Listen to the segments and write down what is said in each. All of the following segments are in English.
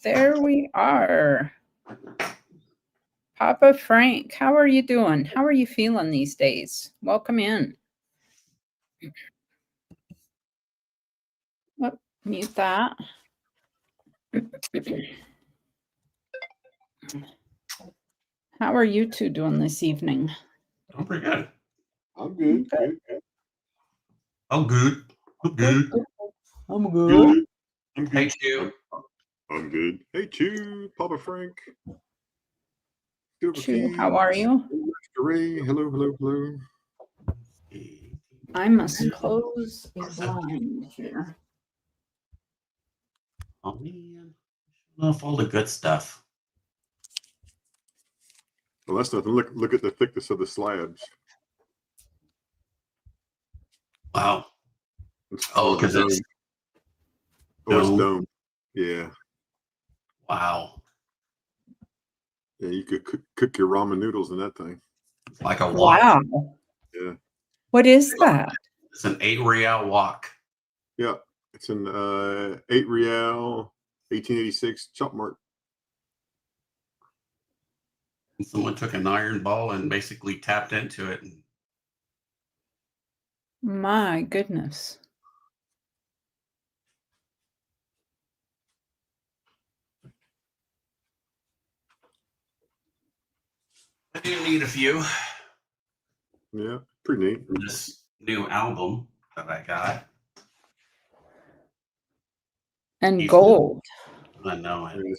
There we are. Papa Frank, how are you doing? How are you feeling these days? Welcome in. Oh, mute that. How are you two doing this evening? I'm pretty good. I'm good. Good. I'm good. I'm good. I'm good. I'm Hey, good. Chew. I'm good. Hey, Chew, Papa Frank. Silver Chew, Key, how are you? Mr. Ray. Hello, hello, hello. I must close a blind here. Oh, man. I love all the good stuff. Well, that's nothing. Look at the thickness of the slabs. Wow. It's Oh, because it's it's dome. Yeah. Wow. Yeah, you could cook your ramen noodles in that thing. It's like a wok. Wow. Yeah. What is that? It's an 8 real wok. Yeah. It's an 8 real, 1886 chop mark. And someone took an iron ball and basically tapped into it. My goodness. I do need a few. Yeah, pretty neat. For this new album that I got. And gold. I know it.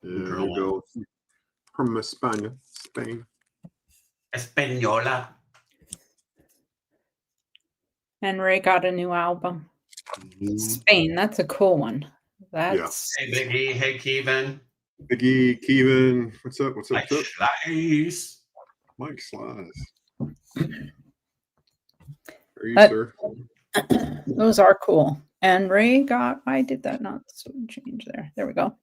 Yeah, gold. From Spain. Española. And Ray got a new album. Spain, that's a cool one. That's Hey, Biggie. Hey, Kevin. Biggie, Kevin. What's up? Mike Slice. Mike Slice. Are you, sir? Those are cool. And Ray got, why did that not change there? There we go.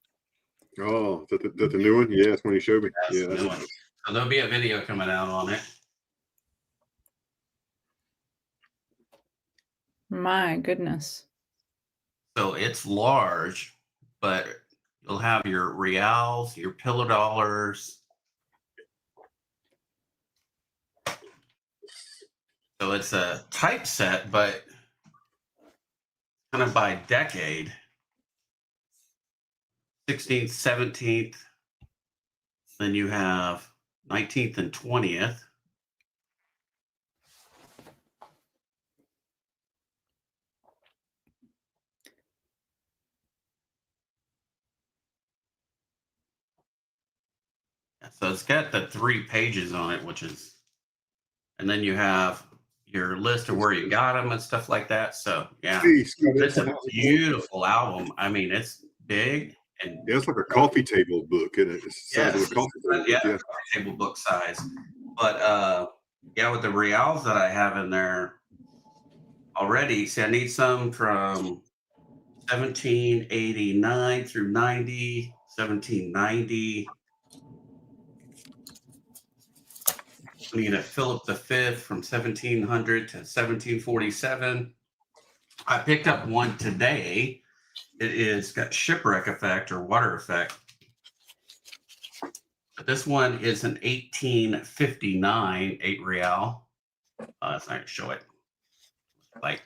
Oh, is that the new one? Yeah, that's when you showed me. That's yeah, the new one. So there'll be a video coming out on it. My goodness. So it's large, but you'll have your reals, your pillow dollars. So it's a typeset, but kind of by decade. 16th, 17th. Then you have 19th and 20th. So it's got the 3 pages on it, which is, and then you have your list of where you got them and stuff like that. So yeah, it's a beautiful album. I mean, it's big and yeah, it's like a coffee table book, isn't it? It's the size of a coffee table book. Coffee table book size. But yeah, with the reals that I have in there already, see, I need some from 1789 through 90, 1790. I need a Philip V from 1700 to 1747. I picked up one today. It is got shipwreck effect or water effect. But this one is an 1859 8 real. It's not going to show it. Like,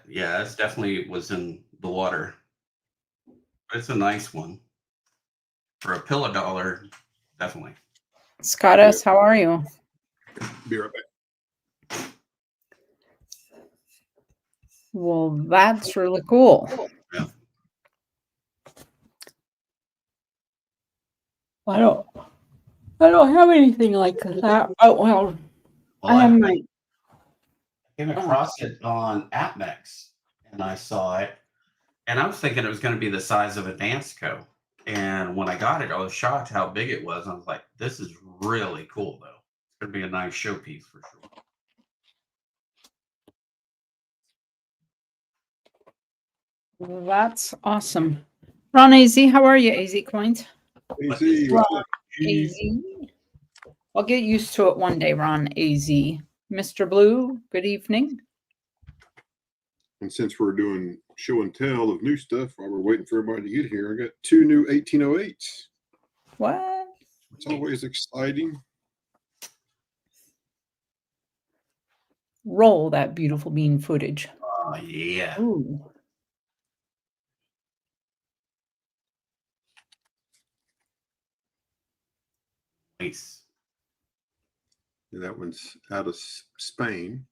yeah, it's definitely was in the water. But it's a nice one. For a pillow dollar, definitely. Scott S., how are you? Be right back. Well, that's really cool. Yeah. I don't have anything like that. Oh well, I have my. Came across it on AppMex, and I saw it, and I was thinking it was going to be the size of a Dansko. And when I got it, I was shocked how big it was. I was like, "This is really cool, though. It's going to be a nice showpiece for sure." That's awesome. Ron AZ, how are you, AZ Coins? Ron AZ. I'll get used to it one day, Ron AZ. Mr. Blue, good evening. And since we're doing show and tell of new stuff while we're waiting for everybody to get here, I got 2 new 1808s. What? It's always exciting. Roll that beautiful bean footage. Oh, yeah. Ooh. Nice. And that one's out of Spain,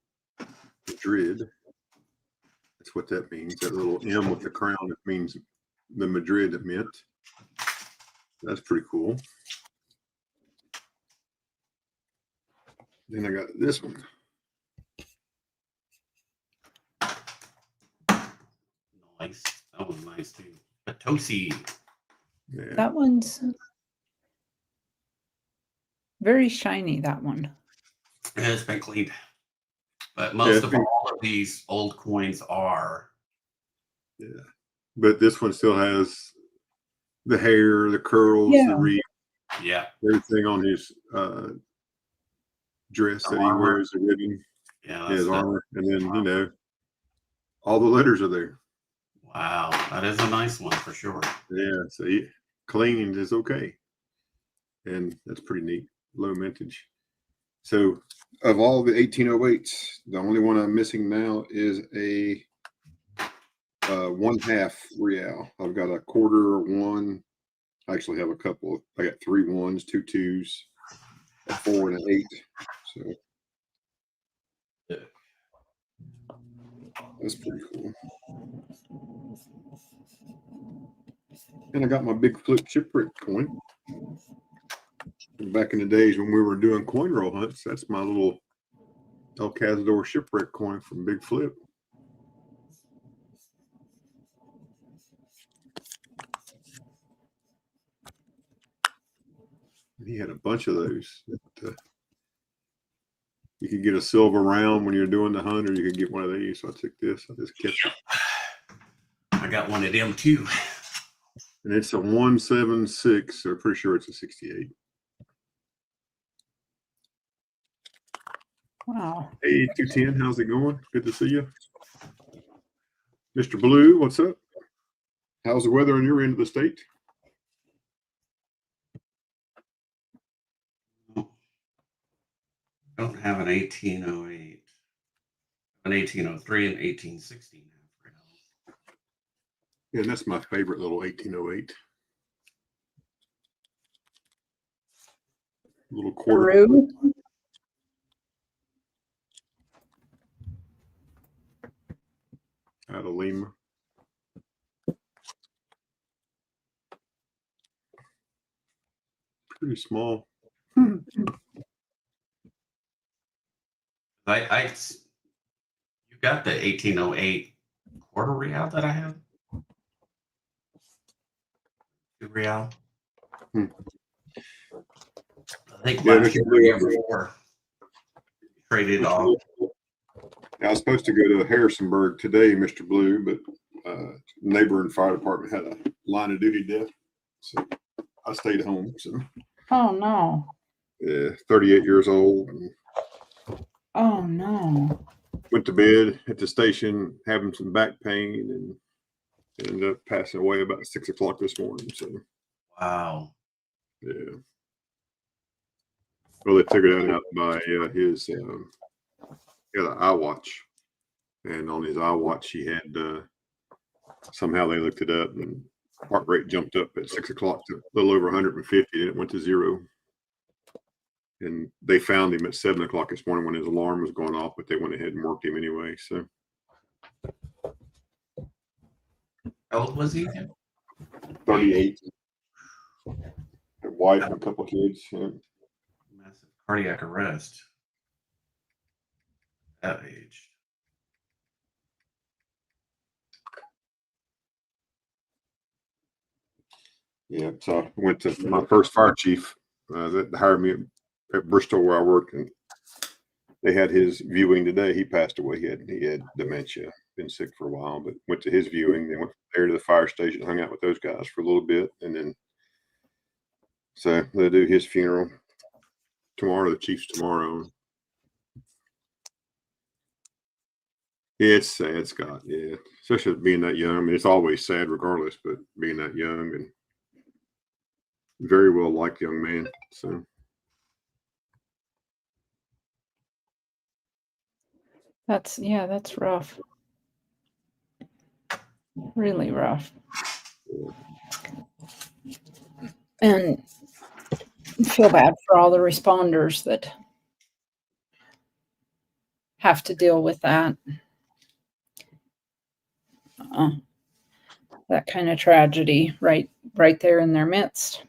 Madrid. That's what that means. That little M with the crown, it means the Madrid it meant. That's pretty cool. Then I got this one. Nice. That was nice too. Potosi. Yeah. That one's very shiny, that one. Yeah, it's been cleaned. But most Yeah, of all of these old coins are. Yeah. But this one still has the hair, the curls, Yeah. the wreath, Yeah. everything on his dress that he Armor. wears, the ribbon, Yeah. his That's armor, and then, you know, all the letters are there. wow. That is a nice one for sure. Yeah, so cleaned is okay. And that's pretty neat. Low mintage. So of all the 1808s, the only one I'm missing now is a 1/2 real. I've got a quarter, one. I actually have a couple. I got 3 1s, 2 2s, a 4 and an 8. So that's pretty cool. And I got my big flip shipwreck coin. Back in the days when we were doing coin roll hunts, that's my little El Cazador shipwreck coin from Big Flip. He had a bunch of those. You could get a silver round when you're doing the hunt, or you could get one of these. So I took this. I just kept it. I got one of them too. And it's a 176. So I'm pretty sure it's a 68. Wow. Hey, 210, how's it going? Good to see you. Mr. Blue, what's up? How's the weather on your end of the state? I don't have an 1808, an 1803, and 1816. Yeah, and that's my favorite little 1808. Little quarter. Peru. Out of Lima. Pretty small. You got the 1808 quarter real that I have? 2 real. I think Yeah, last year or year before traded off. I was supposed to go to Harrisonburg today, Mr. Blue, but neighboring fire department had a line of duty death, so I stayed home. So Oh no. yeah, 38 years old. Oh no. Went to bed at the station having some back pain and ended up passing away about 6 o'clock this morning. So Wow. yeah. Well, they figured that out by his he had an iWatch, and on his iWatch he had somehow they looked it up and heart rate jumped up at 6 o'clock to a little over 150, and it went to 0. And they found him at 7 o'clock this morning when his alarm was going off, but they went ahead and worked him anyway. So How old was he? 38. A wife and a couple of kids. Yeah. Massive cardiac arrest. That age. Yeah, so I went to my first fire chief that hired me at Bristol where I worked, and they had his viewing today. He passed away. He had dementia, been sick for a while, but went to his viewing. Then went there to the fire station, hung out with those guys for a little bit, and then so they'll do his funeral tomorrow. The chief's tomorrow. Yeah, it's sad, Scott. Yeah, especially being that young. I mean, it's always sad regardless, but being that young and very well liked young man. So that's rough. Really rough. And feel bad for all the responders that have to deal with that. That kind of tragedy right there in their midst.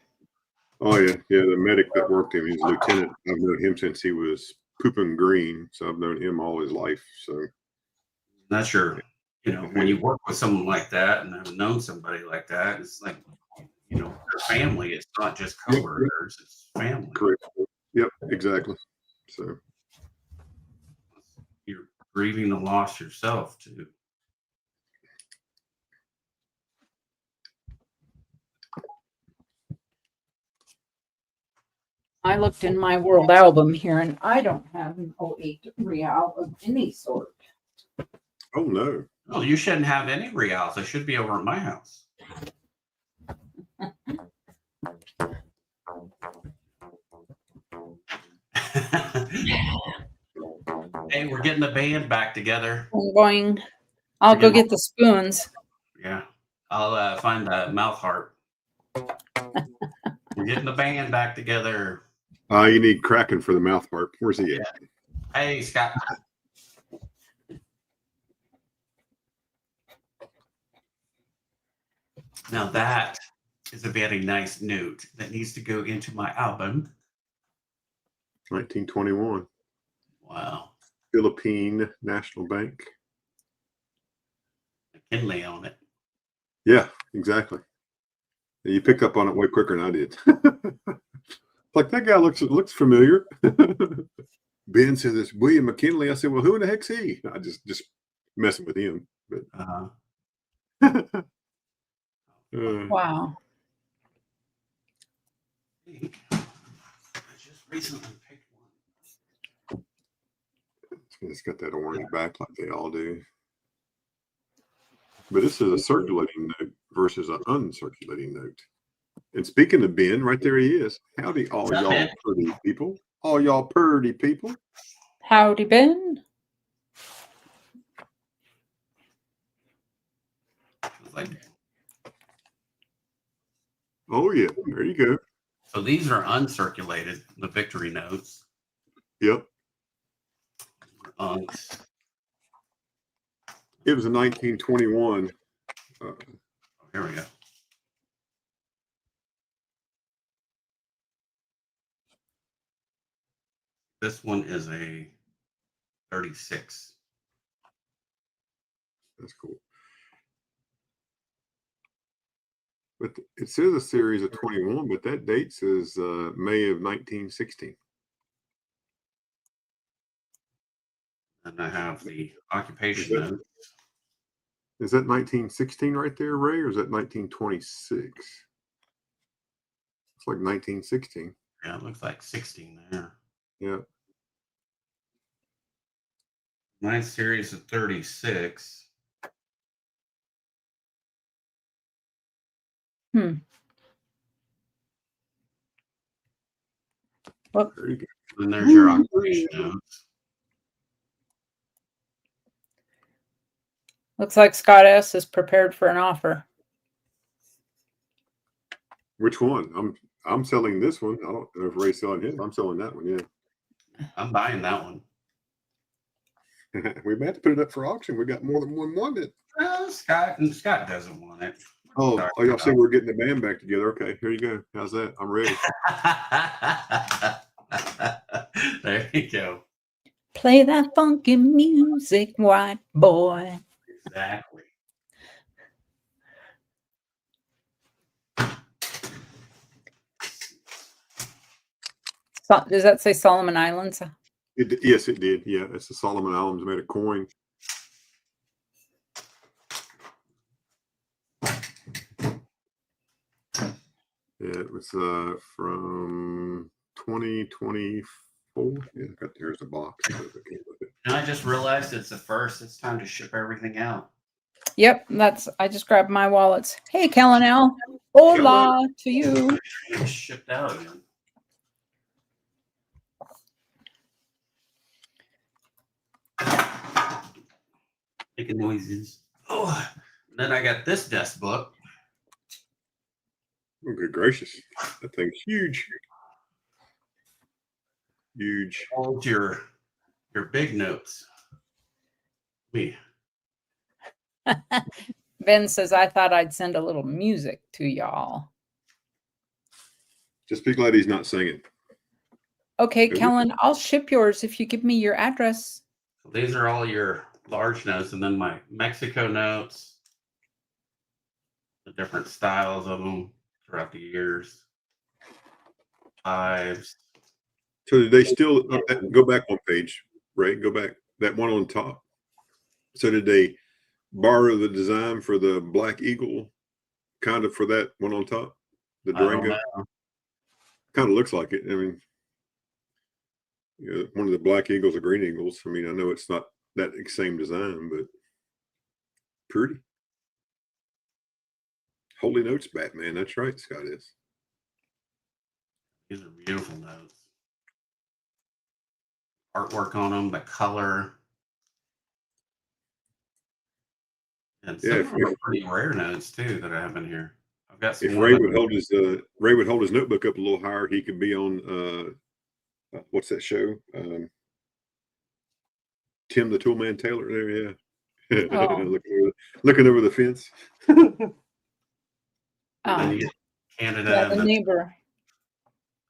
oh yeah, yeah. The medic that worked him, he's a lieutenant. I've known him since he was pooping green, so I've known him all his life. So That's your, when you work with someone like that and have known somebody like that, it's like, your family. It's not just Yep, coworkers; it's family. correct. Yep, exactly. So You're grieving the loss yourself too. I looked in my world album here, and I don't have an '08 Real of any sort. oh no. Oh, you shouldn't have any reals. They should be over at my house. Hey, we're getting the band back together. I'm going. I'll go get the spoons. Yeah, I'll find the mouth harp. We're getting the band back together. You need Kraken for the mouth harp. Where's he at? Hey, Scott. Now that is a very nice note that needs to go into my album. 1921. Wow. Philippine National Bank. McKinley on it. Yeah, exactly. You picked up on it way quicker than I did. Like that guy looks familiar. Ben says it's William McKinley. I said, well, who in the heck's he? I just messing with him. But Wow. I just recently picked one. It's got that orange back like they all do. But this is a circulating note versus an uncirculating note. And speaking of Ben, right there he is. Howdy, all y'all pretty people. All y'all pretty people. Howdy, Ben. Like, oh yeah, there you go. so these are uncirculated, the victory notes. Yep. It was a 1921. Here we go. This one is a 36. That's cool. But it says a series of 21, but that date says May of 1916. And I have the occupation note. Is that 1916 right there, Ray, or is that 1926? It's like 1916. Yeah, it looks like 16 there. Yeah. My series of 36. Well, there you go. And there's your occupation notes. Looks like Scott S. is prepared for an offer. Which one? I'm selling this one. I don't know if Ray's selling his. I'm selling that one. Yeah. I'm buying that one. We may have to put it up for auction. We got more than one wanted. Scott doesn't want it. Oh, y'all say we're getting the band back together. Okay, here you go. How's that? I'm ready. There you go. Play that funky music, white boy. Exactly. Does that say Solomon Islands? Yes, it did. Yeah, it's the Solomon Islands made a coin. It was from 2024. Yeah, here's the box. And I just realized it's the first. It's time to ship everything out. Yep, I just grabbed my wallets. Hey, Kellen L. Hola to you. It's shipped out again. Making noises. Oh, and then I got this desk book. Oh, good gracious. That thing's huge. Huge. Hold your big notes. Me. Ben says, I thought I'd send a little music to y'all. Just be glad he's not singing. Okay, Good. Kellen, I'll ship yours if you give me your address. So these are all your large notes, and then my Mexico notes, the different styles of them throughout the years. Fives. So did they still go back one page, Ray? Go back that one on top. So did they borrow the design for the Black Eagle, kind of for that one on top, the Durango? Kind of looks like it. I mean, you know, one of the Black Eagles or Green Eagles. I mean, I know it's not that same design, but pretty. Holy Notes Batman. That's right, Scott is. These are beautiful notes. Artwork on them, the color. And some of them are pretty rare notes too that I have in here. I've got some. If Ray would hold his notebook up a little higher, he could be on what's that show? Tim the Toolman Taylor. There, yeah. Oh. looking over the fence. Canada, yeah, the neighbor.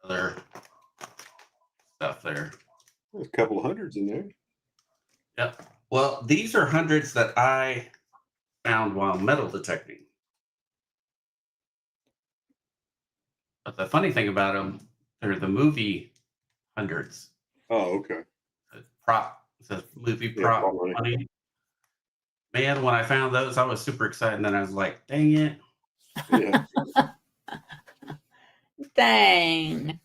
Other stuff there. There's a couple of hundreds in there. Yep. Well, these are hundreds that I found while metal detecting. But the funny thing about them, they're the movie hundreds. Oh, okay. It's a movie prop money. Man, when I found those, I was super excited. And then I was like, dang it. Yeah. Dang.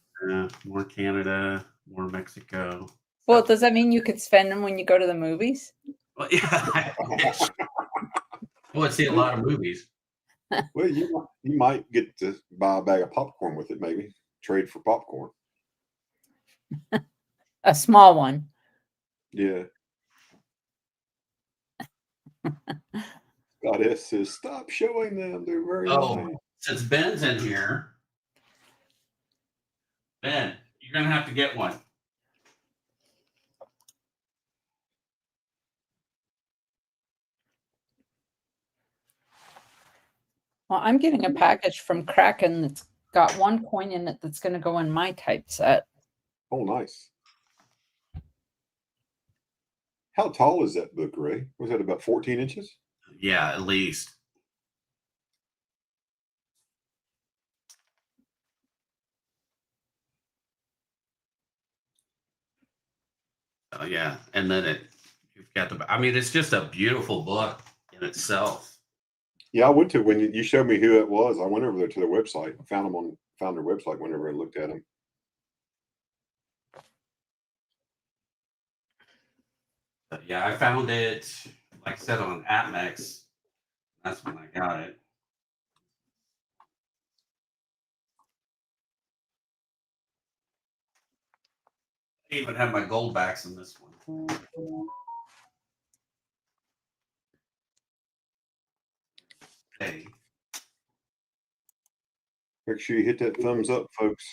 More Canada, more Mexico. Well, does that mean you could spend them when you go to the movies? Well, yeah. I would see a lot of movies. Well, you might get to buy a bag of popcorn with it, maybe. Trade for popcorn. A small one. Yeah. God S says, stop showing them. They're very nice. Since Ben's in here, Ben, you're going to have to get one. Well, I'm getting a package from Kraken that's got one coin in it that's going to go in my typeset. Oh, nice. How tall is that book, Ray? Was that about 14 inches? Yeah, at least. Oh, yeah. And then you've got it's just a beautiful book in itself. Yeah, I went to when you showed me who it was. I went over there to their website, found their website whenever I looked at them. But yeah, I found it, like I said, on Atmex. That's when I got it. I even have my gold backs in this one. Hey. Make sure you hit that thumbs up, folks.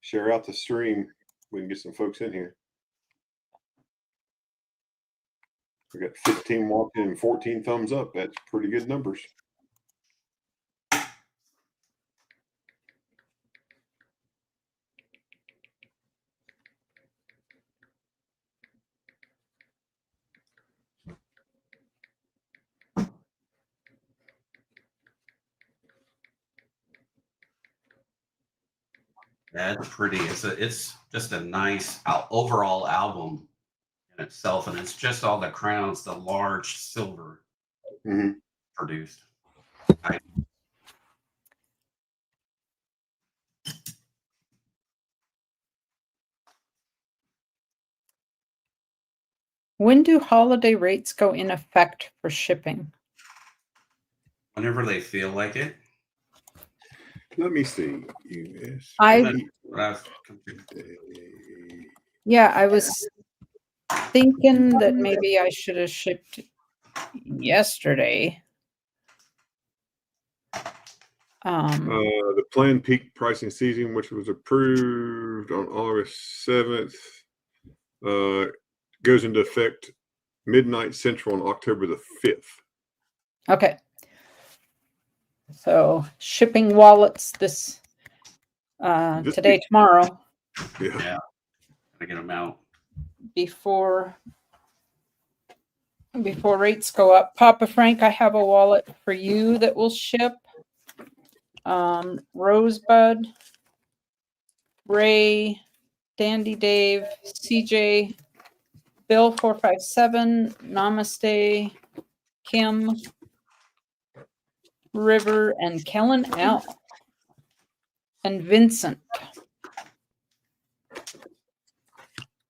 Share out the stream. We can get some folks in here. We got 15 walking and 14 thumbs up. That's pretty good numbers. That's pretty. It's just a nice overall album in itself, and it's just all the crowns, the large silver produced. When do holiday rates go in effect for shipping? Whenever they feel like it. Let me see. US. Yeah, I was thinking that maybe I should have shipped yesterday. The planned peak pricing season, which was approved on August 7th, goes into effect midnight central on October the 5th. Okay. So shipping wallets this today, tomorrow. Yeah. I get them out. Before rates go up. Papa Frank, I have a wallet for you that will ship. Rosebud, Ray, Dandy Dave, CJ, Bill 457, Namaste, Kim, River, and Kellen L. And Vincent.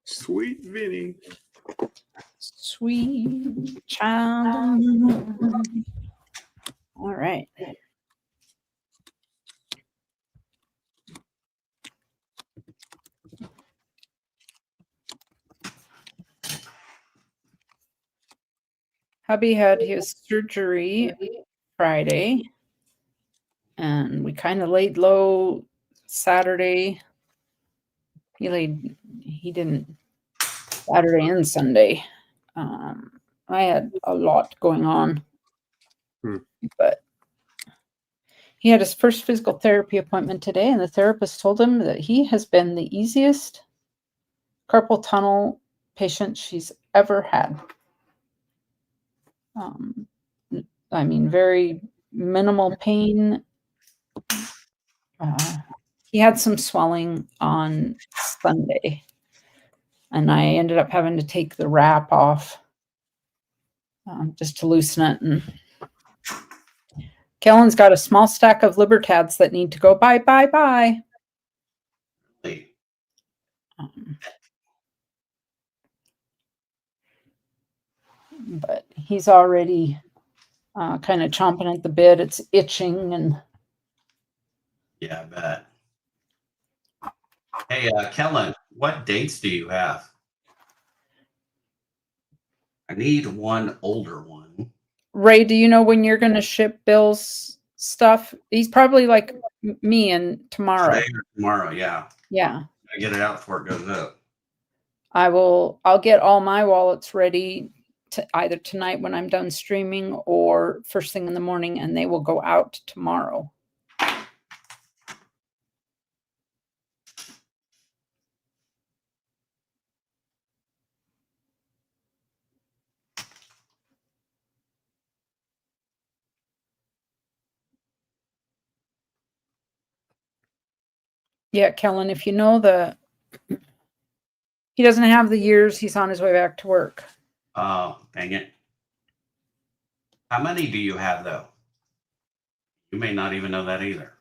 Sweet Vinny. Sweet child. All right. Hubby had his surgery Friday, and we kind of laid low Saturday. He didn't Saturday and Sunday. I had a lot going on, but he had his first physical therapy appointment today, and the therapist told him that he has been the easiest carpal tunnel patient she's ever had. I mean, very minimal pain. He had some swelling on Sunday, and I ended up having to take the wrap off just to loosen it. And Kellen's got a small stack of Libertads that need to go bye. But he's already kind of chomping at the bit. It's itching, and yeah, I bet. Hey, Kellen, what dates do you have? I need one older one. Ray, do you know when you're going to ship Bill's stuff? He's probably like me and tomorrow. Today or tomorrow, yeah. Yeah. I get it out before it goes up. I'll get all my wallets ready to either tonight when I'm done streaming or first thing in the morning, and they will go out tomorrow. Yeah, Kellen, if you know he doesn't have the years, he's on his way back to work. Oh, dang it. How many do you have, though? You may not even know that either.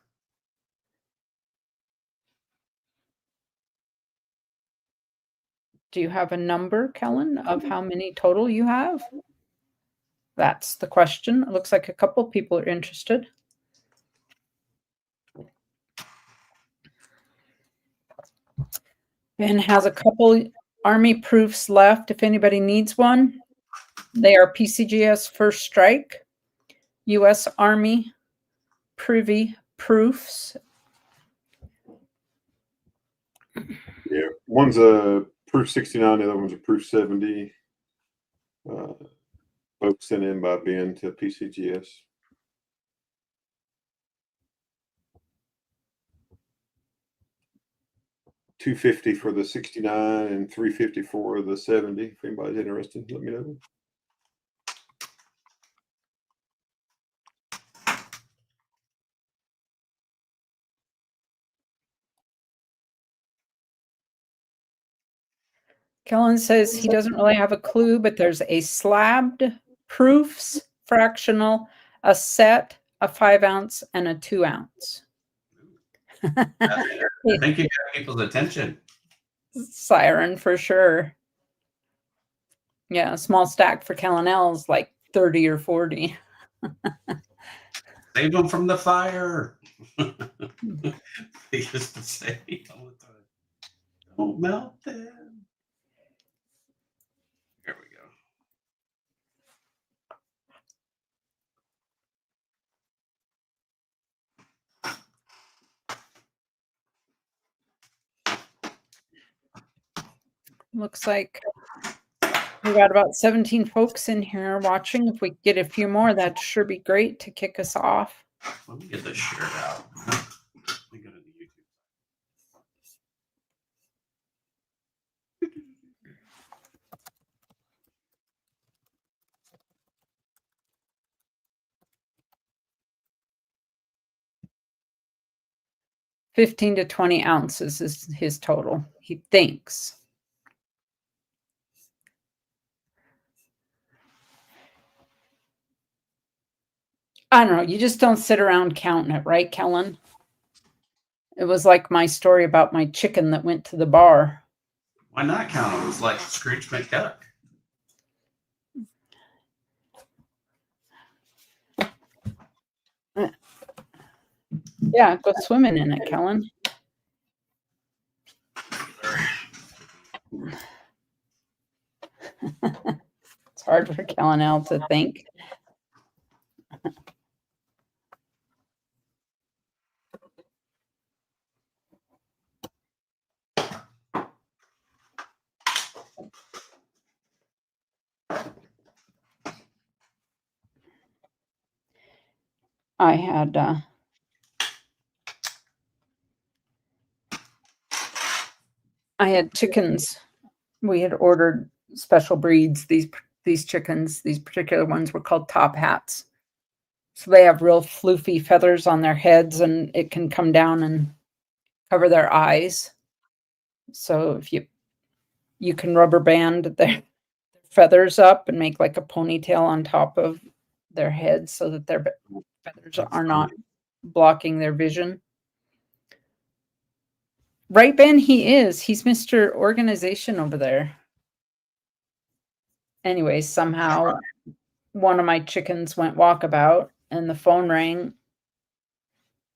Do you have a number, Kellen, of how many total you have? That's the question. It looks like a couple people are interested. Ben has a couple Army proofs left if anybody needs one. They are PCGS First Strike, U.S. Army Privy proofs. Yeah, one's a proof 69, the other one's a proof 70. Both sent in by Ben to PCGS. $250 for the 69 and $350 for the 70. If anybody's interested, let me know. Kellen says he doesn't really have a clue, but there's a slabbed proofs fractional, a set, a 5 ounce, and a 2 ounce. I think you got people's attention. Siren for sure. Yeah, a small stack for Callanell is like 30 or 40. Save them from the fire. They used to say all the time, don't melt them. There we go. Looks like we got about 17 folks in here watching. If we get a few more, that'd sure be great to kick us off. Let me get this shared out. Let me go to the YouTube. 15 to 20 ounces is his total, he thinks. I don't know. You just don't sit around counting it, right, Kellen? It was like my story about my chicken that went to the bar. Why not count them? It's like Scrooge McDuck. Yeah, go swimming in it, Kellen. It's hard for Callanell to think. I had chickens. We had ordered special breeds. These chickens, these particular ones were called top hats. So they have real floofy feathers on their heads, and it can come down and cover their eyes. So if you can rubber band their feathers up and make like a ponytail on top of their heads so that their feathers are not blocking their vision. Right, Ben? He's Mr. Organization over there. Anyways, somehow one of my chickens went walkabout and the phone rang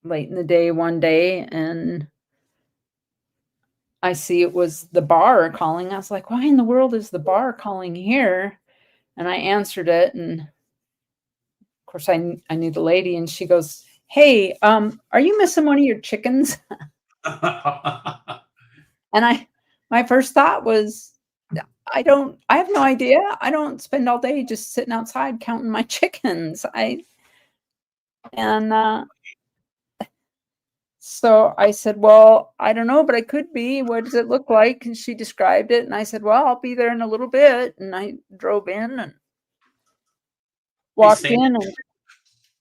late in the day one day, and I see it was the bar calling. I was like, why in the world is the bar calling here? And I answered it, and of course I knew the lady, and she goes, hey, are you missing one of your chickens? And my first thought was, I have no idea. I don't spend all day just sitting outside counting my chickens. So I said, well, I don't know, but I could be. What does it look like? And she described it. And I said, well, I'll be there in a little bit. And I drove in and walked in. And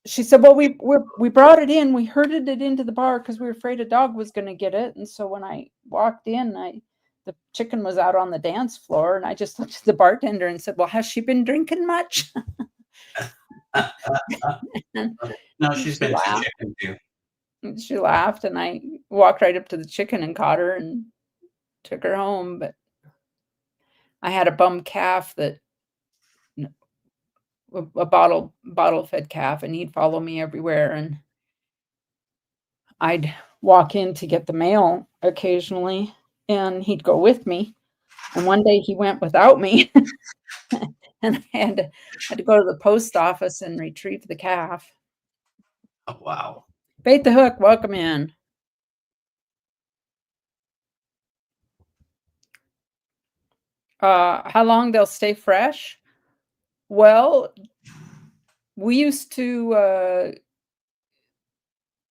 she said, well, we brought it in. We herded it into the bar because we were afraid a dog was going to get it. And so when I walked in, the chicken was out on the dance floor. And I just looked at the bartender and said, well, has she been drinking much? No, she's been to chicken too. She laughed, and I walked right up to the chicken and caught her and took her home. But I had a bum calf, that a bottle fed calf, and he'd follow me everywhere, and I'd walk in to get the mail occasionally, and he'd go with me. And one day he went without me, and I had to go to the post office and retrieve the calf. Oh, wow. Bait the hook, welcome in. How long they'll stay fresh? Well, we used to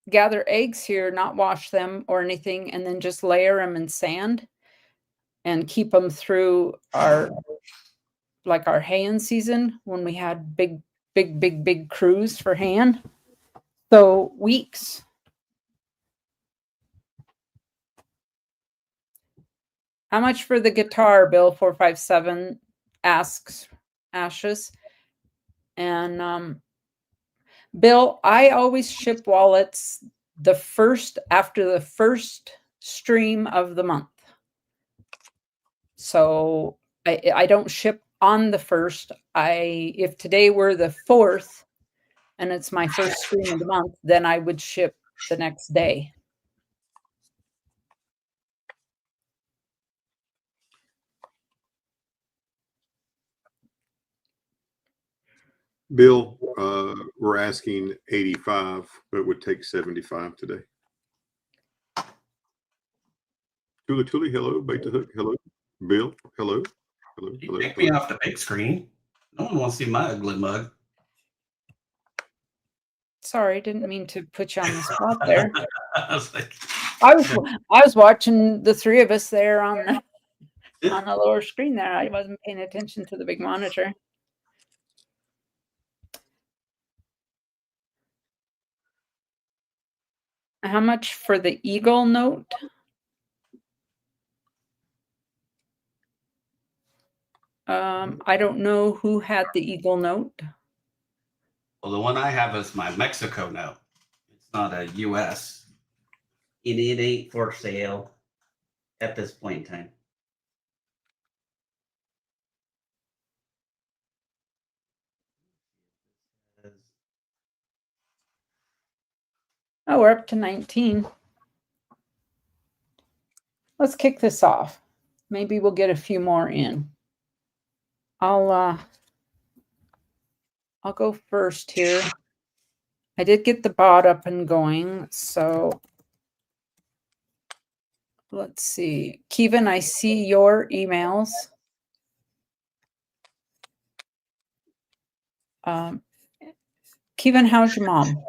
gather eggs here, not wash them or anything, and then just layer them in sand and keep them through our haying season when we had big crews for haying. So weeks. How much for the guitar, Bill 457 asks Ashes. And Bill, I always ship wallets after the first stream of the month. So I don't ship on the 1st. If today were the 4th and it's my first screen of the month, then I would ship the next day. Bill, we're asking 85, but it would take 75 today. Tuli, hello. Bait the hook, hello. Bill, hello. Hello, You hello. take me off the big screen. No one wants to see my ugly mug. Sorry, didn't mean to put you on the spot there. I was like, I was watching the three of us there on the lower screen there. I wasn't paying attention to the big monitor. How much for the Eagle note? I don't know who had the Eagle note. well, the one I have is my Mexico note. It's not a U.S. It ain't for sale at this point in time. Oh, we're up to 19. Let's kick this off. Maybe we'll get a few more in. I'll go first here. I did get the bot up and going, so let's see. Kevin, I see your emails. Kevin, how's your mom?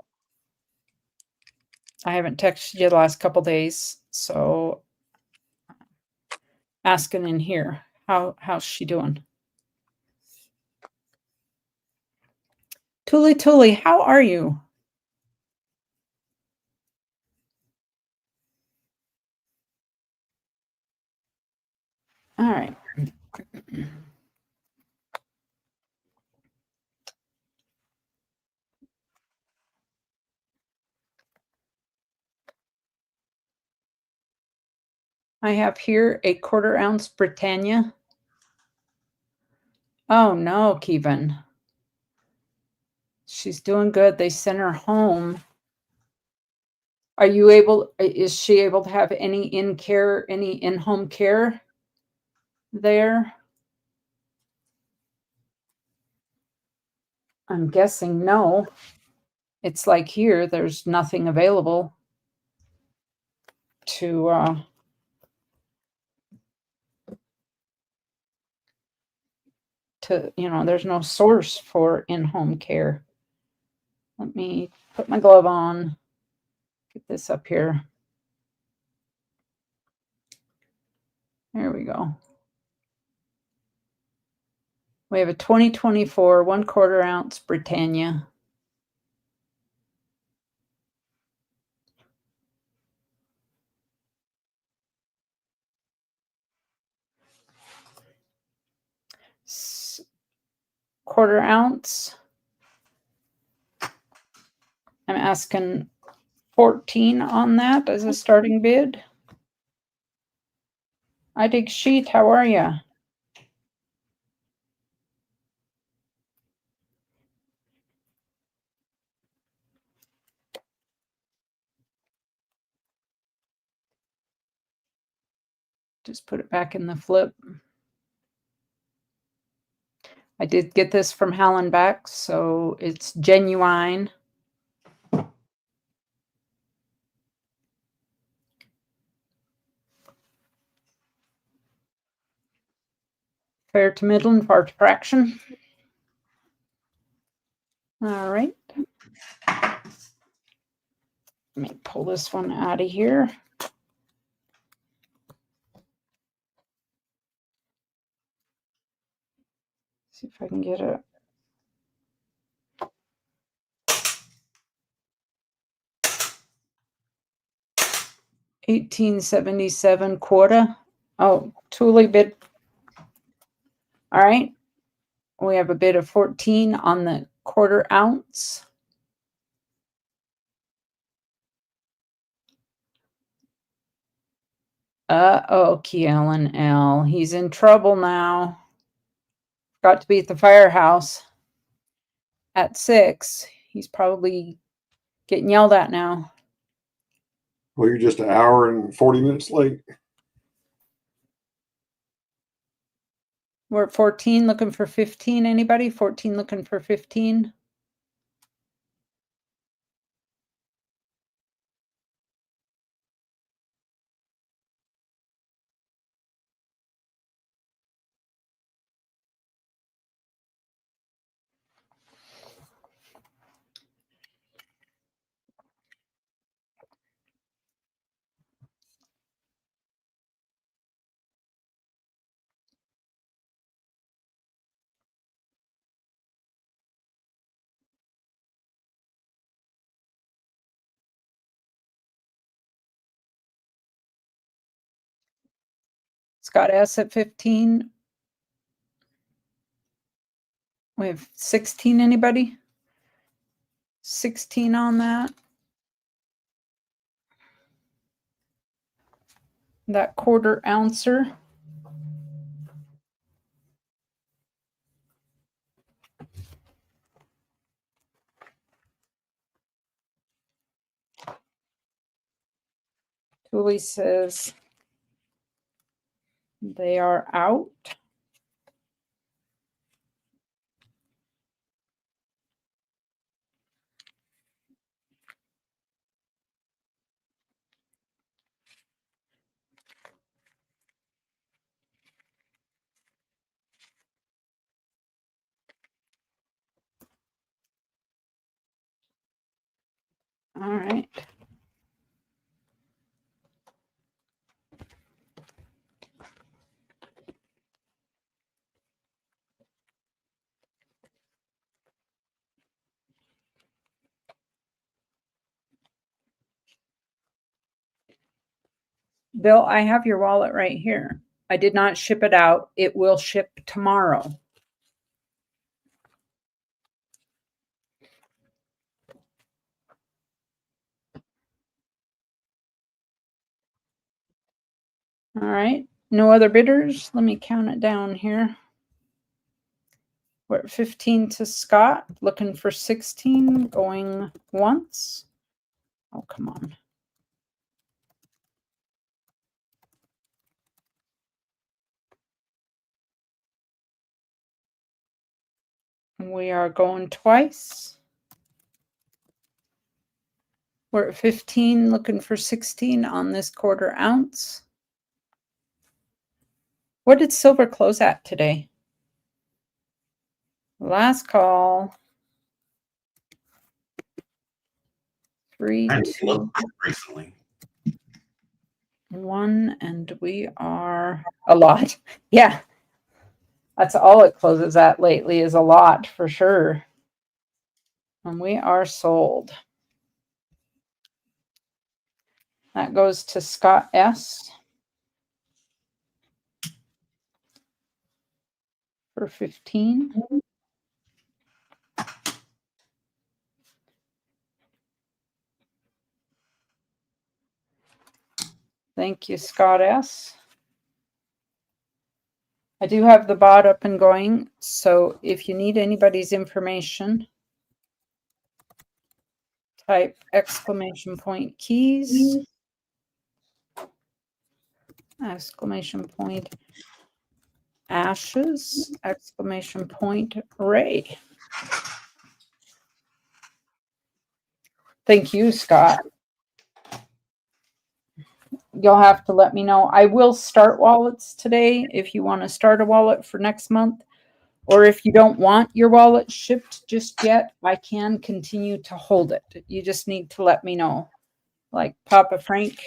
I haven't texted you the last couple days, so asking in here. How's she doing? Tuli, how are you? All right. I have here a 1/4 ounce Britannia. Oh no, Kevin. She's doing good. They sent her home. Is she able to have any in-home care there? I'm guessing no. It's like here, there's nothing available to there's no source for in-home care. Let me put my glove on, get this up here. There we go. We have a 2024 1/4 ounce Britannia. S 1/4 ounce. I'm asking 14 on that as a starting bid. I dig sheet. How are you? Just put it back in the flip. I did get this from Hallenbeck, so it's genuine. Fair to middle, far to fraction. All right. Let me pull this one out of here. See if I can get it. $18.77 Oh, Thule bid. All right. We have a bid of 14 on the 1/4 ounce. Oh, Keelan L. He's in trouble now. got to be at the firehouse at 6. He's probably getting yelled at now. Well, you're just an hour and 40 minutes late. We're at 14 looking for 15. Anybody? 14 looking for 15. Scott S at 15. We have 16. Anybody? 16 on that. That quarter ouncer. Julie says they are out. All right. Bill, I have your wallet right here. I did not ship it out. It will ship tomorrow. All right. No other bidders. Let me count it down here. We're at 15 to Scott. Looking for 16. Going once. Oh, come on. We are going twice. We're at 15, looking for 16 on this quarter ounce. What did silver close at today? Last call. 3, I 2, looked recently. 1, and we are a lot. Yeah. That's all it closes at lately is a lot for sure. And we are sold. That goes to Scott S. for 15. Thank you, Scott S. I do have the bot up and going, so if you need anybody's information, type !keys, !ashes, !ray. Thank you, Scott. You'll have to let me know. I will start wallets today if you want to start a wallet for next month. Or if you don't want your wallet shipped just yet, I can continue to hold it. You just need to let me know. Like Papa Frank,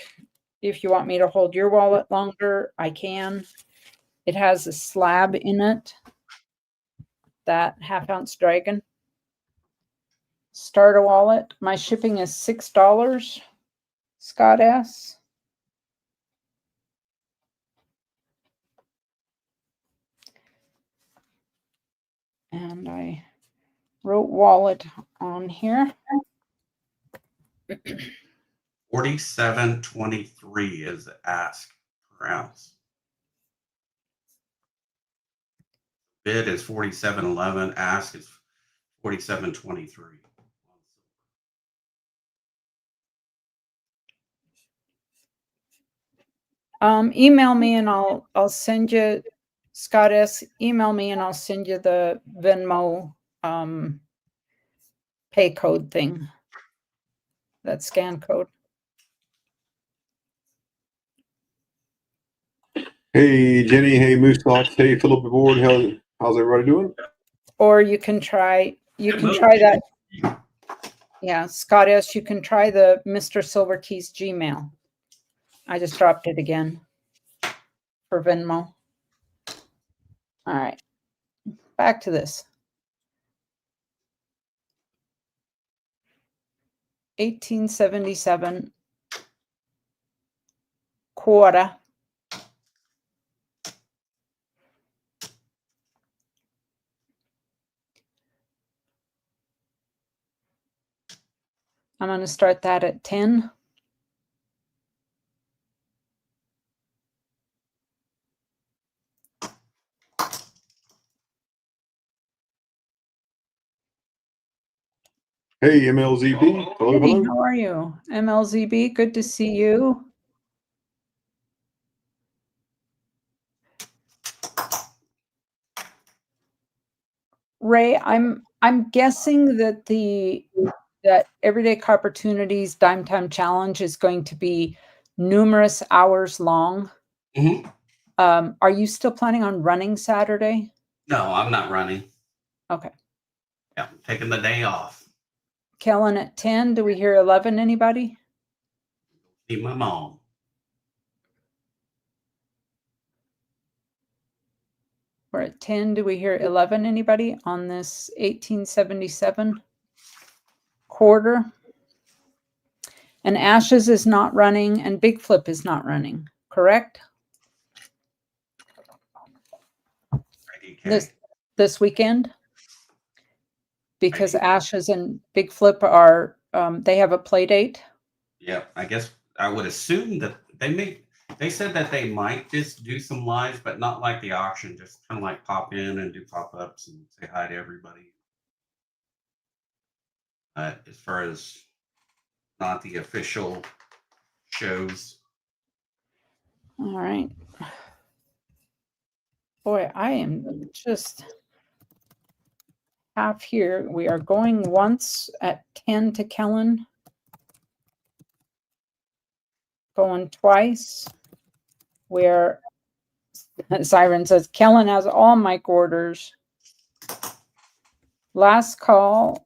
if you want me to hold your wallet longer, I can. It has a slab in it, that half-ounce dragon. Start a wallet. My shipping is $6, Scott S. And I wrote wallet on here. 47.23 is the ask per ounce. Bid is 47.11. Ask is 47.23. Email me and I'll send you, Scott S. Email me and I'll send you the Venmo pay code thing. That scan code. Hey, Jenny. Hey, Moose Thoughts. Hey, Philip Board. How's everybody doing? Or you can try that. Yeah, Scott S., you can try the Mr. Silverkeys Gmail. I just dropped it again for Venmo. All right, back to this. 1877 quarter. I'm going to start that at 10. Hey, MLZB. Hello, Hey, hello. how are you? MLZB, good to see you. Ray, I'm guessing that that Everyday Opportunities Dime Time Challenge is going to be numerous hours long. Mm-hmm. Are you still planning on running Saturday? No, I'm not running. Okay. Yeah, I'm taking the day off. Kellen at 10. Do we hear 11? Anybody? See my mom. We're at 10. Do we hear 11? Anybody on this 1877 quarter? And Ashes is not running and Big Flip is not running, correct? This weekend? Because Ashes and Big Flip are, they have a play date. Yeah, I guess I would assume that they said that they might just do some lives, but not like the auction, just kind of like pop in and do pop-ups and say hi to everybody. As far as not the official shows. All right. Boy, I am just half here. We are going once at 10 to Kellen. Going twice. Where Siren says, Kellen has all mic orders. Last call.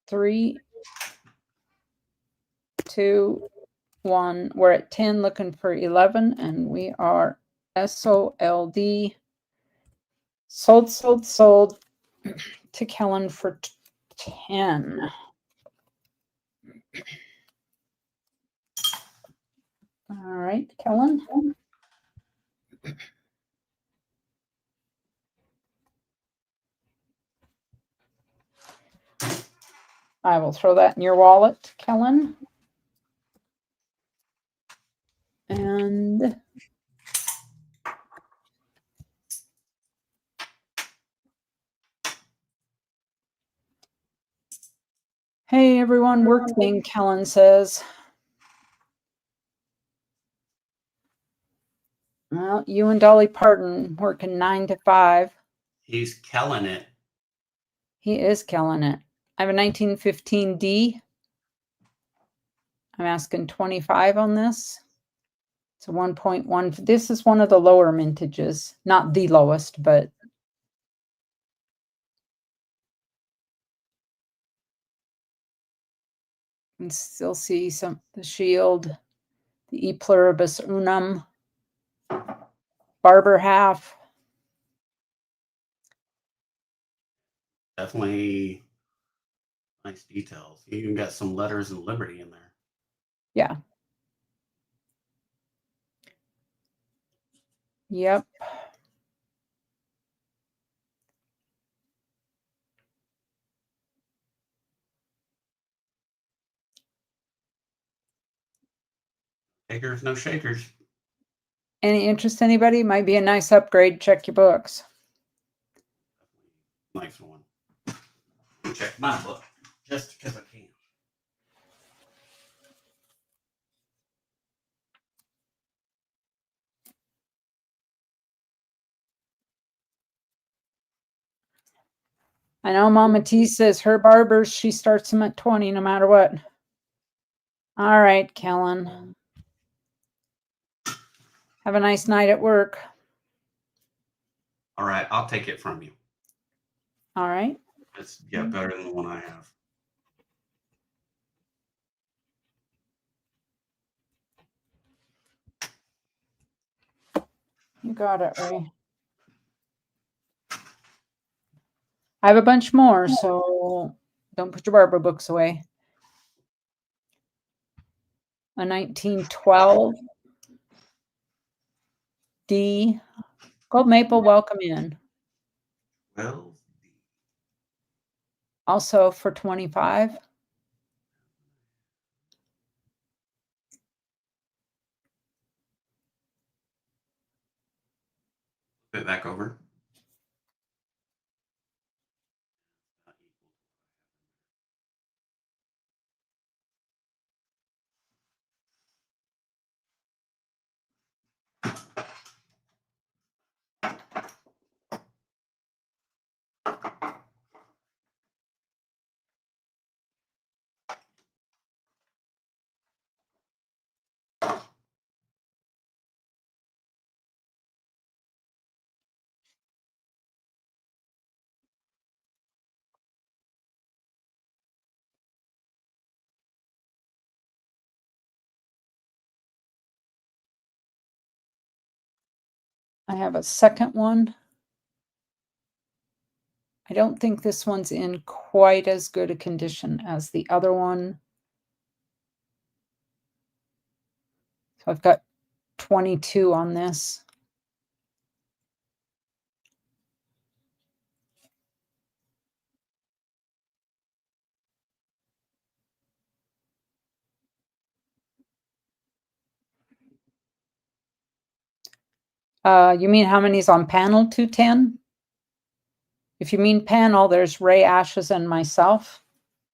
3, 2, 1. We're at 10 looking for 11 and we are SOLD. Sold to Kellen for 10. All right, Kellen. I will throw that in your wallet, Kellen. And hey, everyone, working, Kellen says. Well, you and Dolly Parton working 9 to 5. He's killing it. He is killing it. I have a 1915D. I'm asking 25 on this. It's a 1.1. This is one of the lower mintages. Not the lowest, but you can still see the shield, the E pluribus unum, Barber half. Definitely nice details. You even got some letters and liberty in there. Yeah. Yep. Takers, no shakers. Any interest, anybody? Might be a nice upgrade. Check your books. nice one. Check my book just because I can. I know Mama T says her barbers, she starts them at 20 no matter what. All right, Kellen. Have a nice night at work. All right, I'll take it from you. All right. It's better than the one I have. You got it, Ray. I have a bunch more, so don't put your barber books away. A 1912 D. Gold Maple, welcome in. Well, Also for 25. put it back over. I have a second one. I don't think this one's in quite as good a condition as the other one. So I've got 22 on this. You mean how many's on panel 210? If you mean panel, there's Ray Ashes and myself.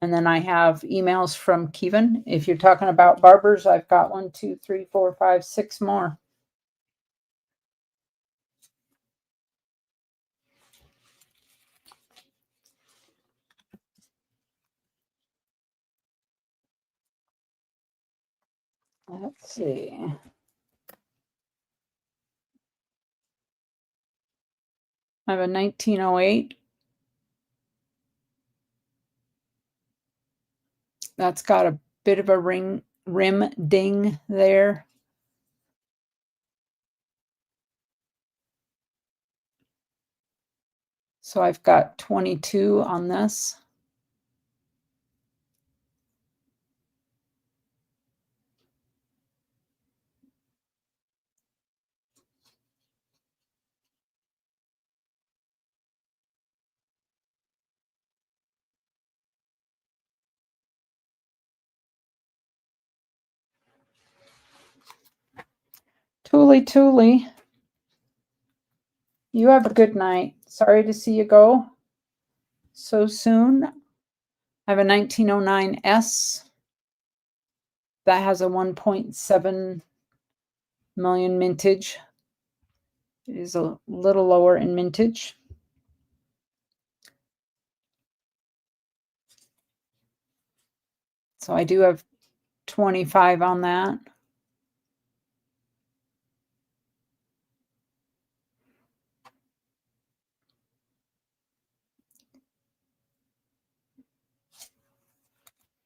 And then I have emails from Kevin. If you're talking about barbers, I've got 1, 2, 3, 4, 5, 6 more. Let's see. I have a 1908. That's got a bit of a rim ding there. So I've got 22 on this. Tooly. You have a good night. Sorry to see you go so soon. I have a 1909 S. That has a 1.7 million mintage. It is a little lower in mintage. So I do have 25 on that.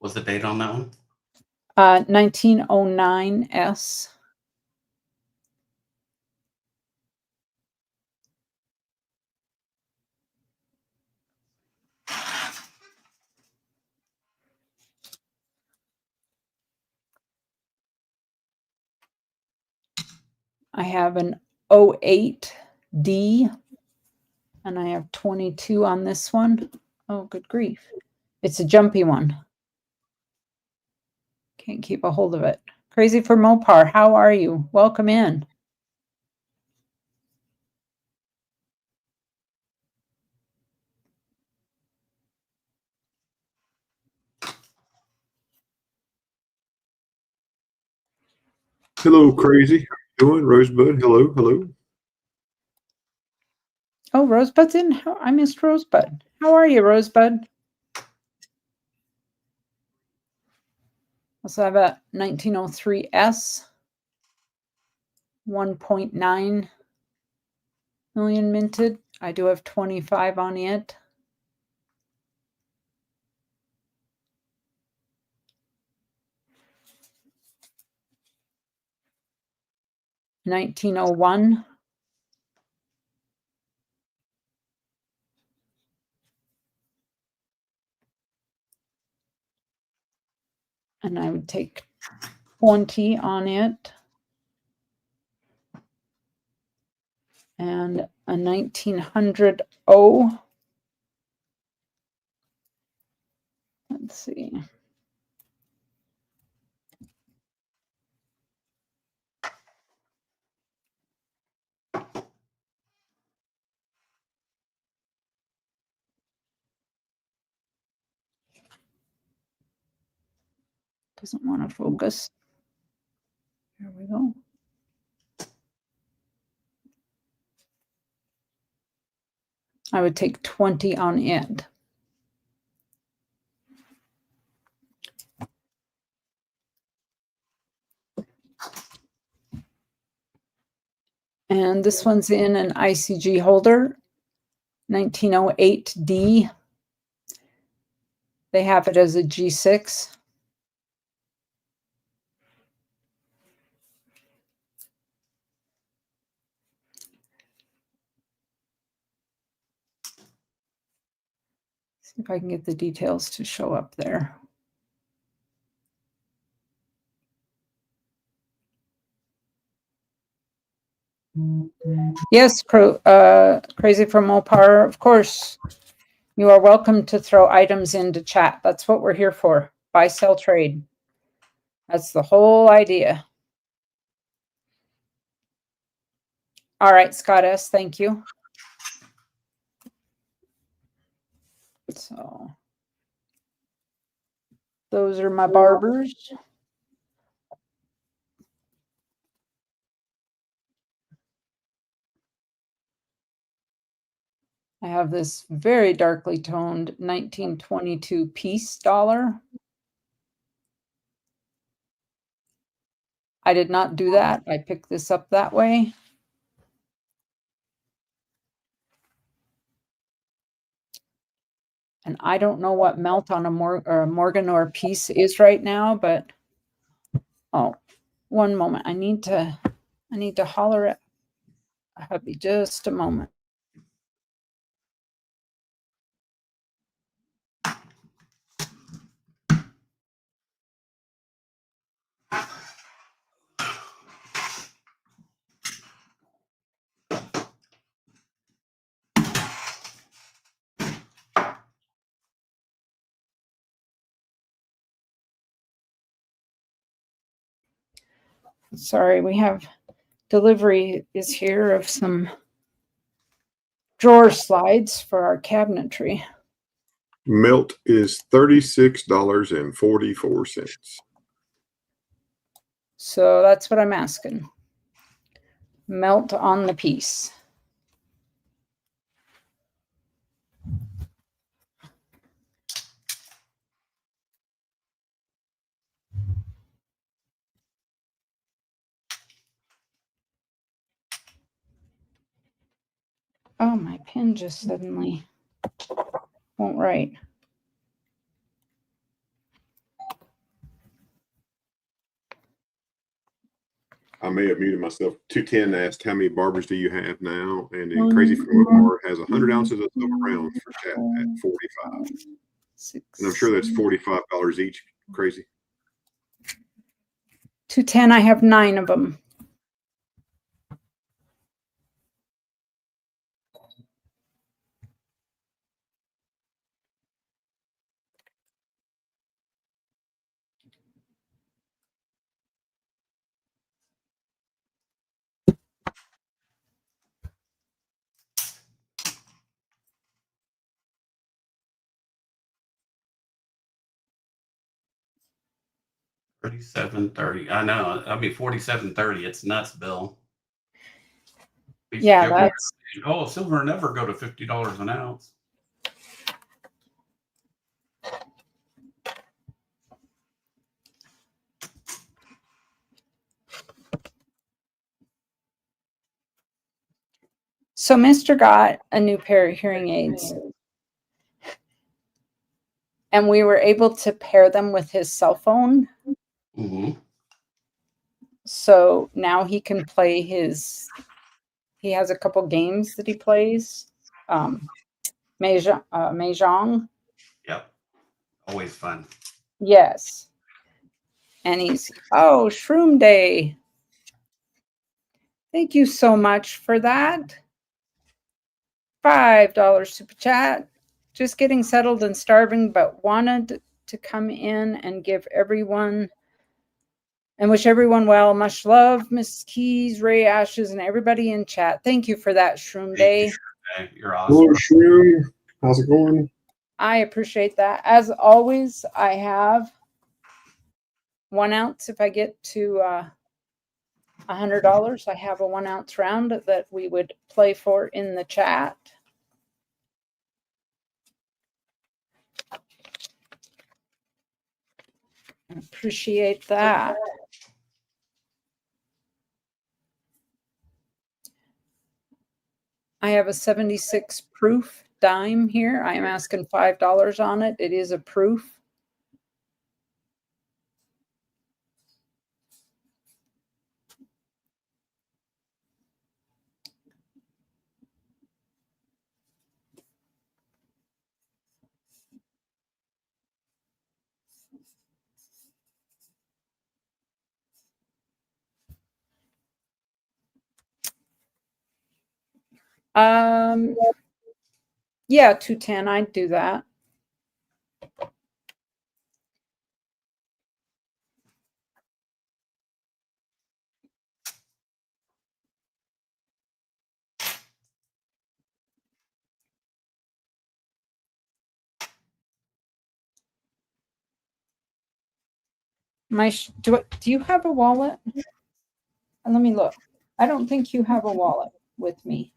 What's the date on that one? 1909 S. I have an 08 D, and I have 22 on this one. Oh, good grief. It's a jumpy one. Can't keep a hold of it. Crazy for Mopar, how are you? Welcome in. Hello, crazy. How you doing, Rosebud? Hello, hello. Oh, Rosebud's in. I missed Rosebud. How are you, Rosebud? Also have a 1903S, 1.9 million minted. I do have 25 on it. $19.01. And I would take 20 on it. And a 1900 O. Let's see. Doesn't want to focus. There we go. I would take 20 on it. And this one's in an ICG holder, 1908D. They have it as a G6. See if I can get the details to show up there. Yes, Crazy from Mopar, of course. You are welcome to throw items into chat. That's what we're here for. Buy, sell, trade. That's the whole idea. All right, Scott S., thank you. So those are my barbers. I have this very darkly toned 1922 piece dollar. I did not do that. I picked this up that way. And I don't know what melt on a Morgan or a piece is right now, but oh, one moment. I need to holler at hubby just a moment. Sorry, we have delivery is here of some drawer slides for our cabinetry. Melt is $36.44. So that's what I'm asking. Melt on the piece. Oh, my pen just suddenly won't write. I may have muted myself. 210 asked, how many barbers do you have now? And then Crazy from Mopar has 100 ounces of silver rounds for chat at 45. And I'm sure that's $45 each. Crazy. 210, I have 9 of them. $37.30. I know. I mean, $47.30. It's nuts, Bill. Yeah, that's silver never go to $50 an ounce. so. Mr. got a new pair of hearing aids, and we were able to pair them with his cell phone. Mm-hmm. So now he can play he has a couple games that he plays. Mahjong. Yep. Always fun. Yes. And Shroom Day. Thank you so much for that. $5 super chat. Just getting settled and starving, but wanted to come in and give everyone and wish everyone well. Much love, Miss Keys, Ray Ashes, and everybody in chat. Thank you for that, Shroom Day. You're awesome. Hello, Shroom. How's it going? I appreciate that. As always, I have 1 ounce. If I get to $100, I have a 1 ounce round that we would play for in the chat. Appreciate that. I have a 76 proof dime here. I am asking $5 on it. It is a proof. Yeah, 210. I'd do that. Do you have a wallet? Let me look. I don't think you have a wallet with me.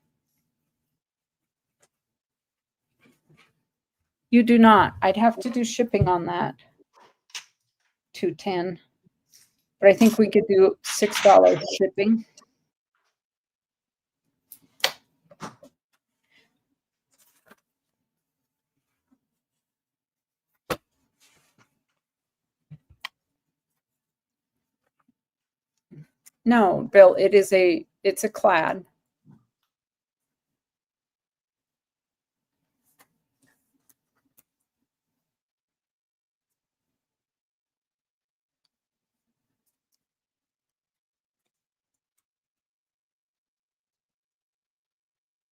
You do not. I'd have to do shipping on that. 210. But I think we could do $6 shipping. No, Bill, it's a clad.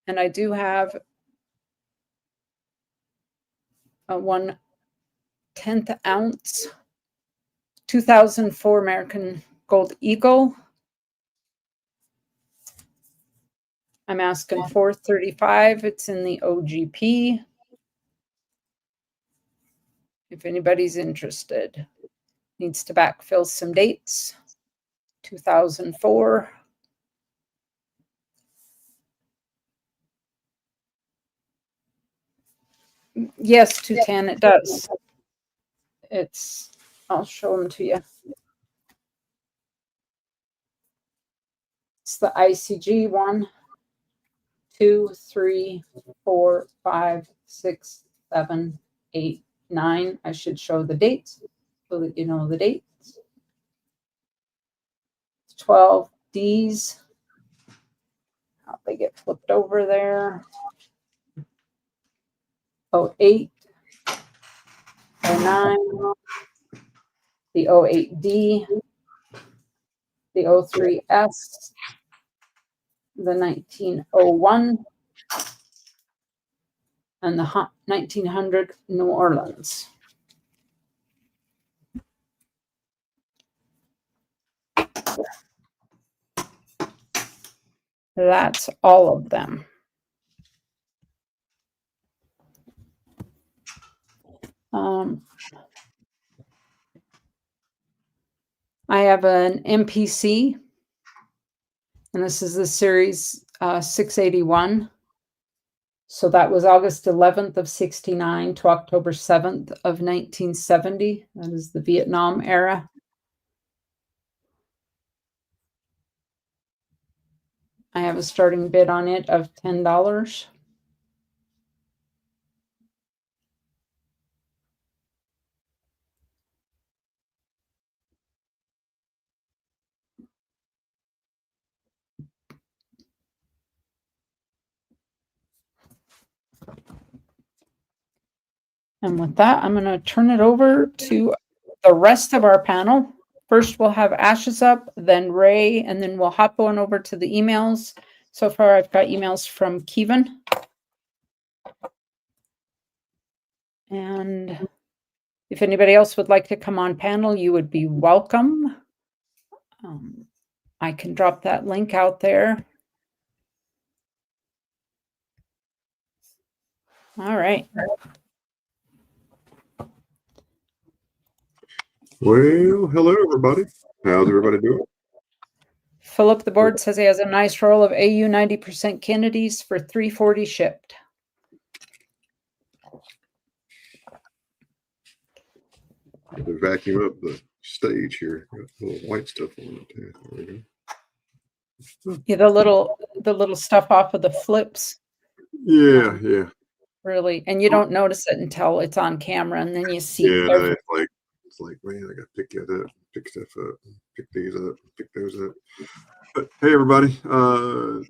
And I do have a 1/10 ounce 2004 American Gold Eagle. I'm asking $4.35. It's in the OGP. If anybody's interested, needs to backfill some dates. 2004. Yes, 210. It does. I'll show them to you. It's the ICG 1, 2, 3, 4, 5, 6, 7, 8, 9. I should show the dates so that you know the dates. 12 Ds. How they get flipped over there. 08, 09, the 08D, the 03S, the 1901, and the 1900 New Orleans. That's all of them. I have an MPC, and this is the series 681. So that was August 11th of 69 to October 7th of 1970. That is the Vietnam era. I have a starting bid on it of $10. And with that, I'm going to turn it over to the rest of our panel. First, we'll have Ashes up, then Ray, and then we'll hop on over to the emails. So far, I've got emails from Kevin. And if anybody else would like to come on panel, you would be welcome. I can drop that link out there. All right. Well, hello, everybody. How's everybody doing? Philip the board says he has a nice roll of AU 90% Kennedys for $3.40 shipped. To vacuum up the stage here. Got a little white stuff on it. There we go. Yeah, the little stuff off of the flips. Yeah. Really, and you don't notice it until it's on camera, and then you see. Yeah, it's like, man, I got to pick that up, pick stuff up, pick these up, pick those up. But hey, everybody, I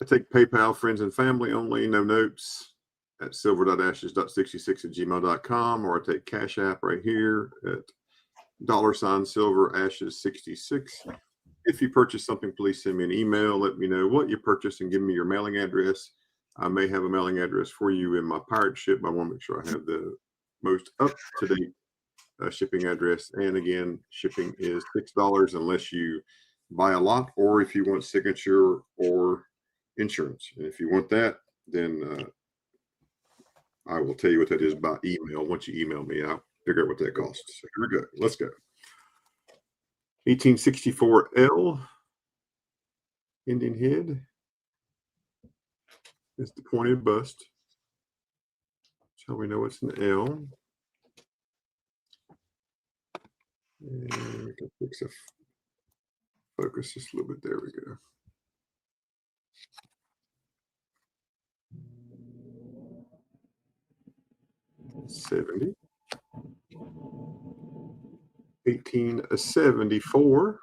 take PayPal, friends and family only, no notes, at silver.ashes.66@gmail.com, or I take Cash App right here at $silverashes66. If you purchase something, please send me an email. Let me know what you purchased and give me your mailing address. I may have a mailing address for you in my pirate ship, but I want to make sure I have the most up-to-date shipping address. And again, shipping is $6 unless you buy a lot, or if you want signature or insurance. And if you want that, then I will tell you what that is by email. Once you email me, I'll figure out what that costs. So here we go. Let's go. 1864L Indian head. It's the pointed bust. So we know it's an L. And we can fix the focus just a little bit. There we go. $70. 1874.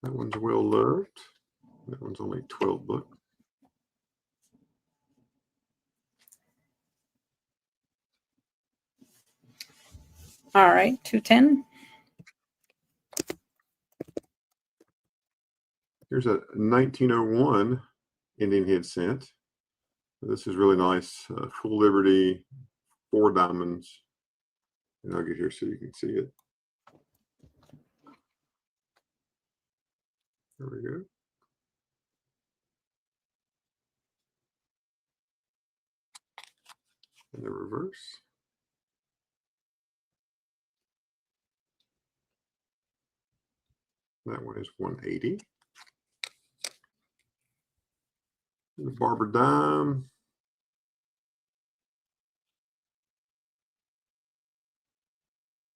That one's well loved. That one's only $12. All right, 210. Here's a 1901 Indian head cent. This is really nice. Full Liberty, 4 diamonds. And I'll get here so you can see it. There we go. And the reverse. That one is 180. The Barber dime.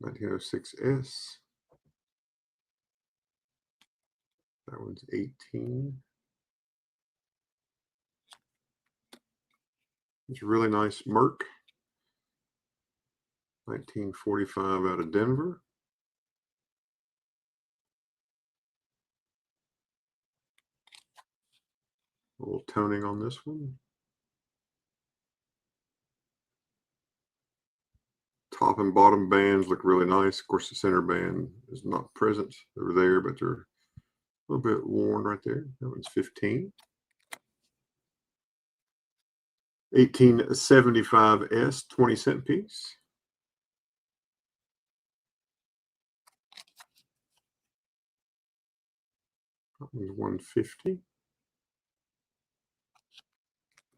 $1906S. That one's 18. It's a really nice Merc. 1945 out of Denver. A little toning on this one. Top and bottom bands look really nice. Of course, the center band is not present over there, but they're a little bit worn right there. That one's 15. 1875S, 20-cent piece. That one's 150.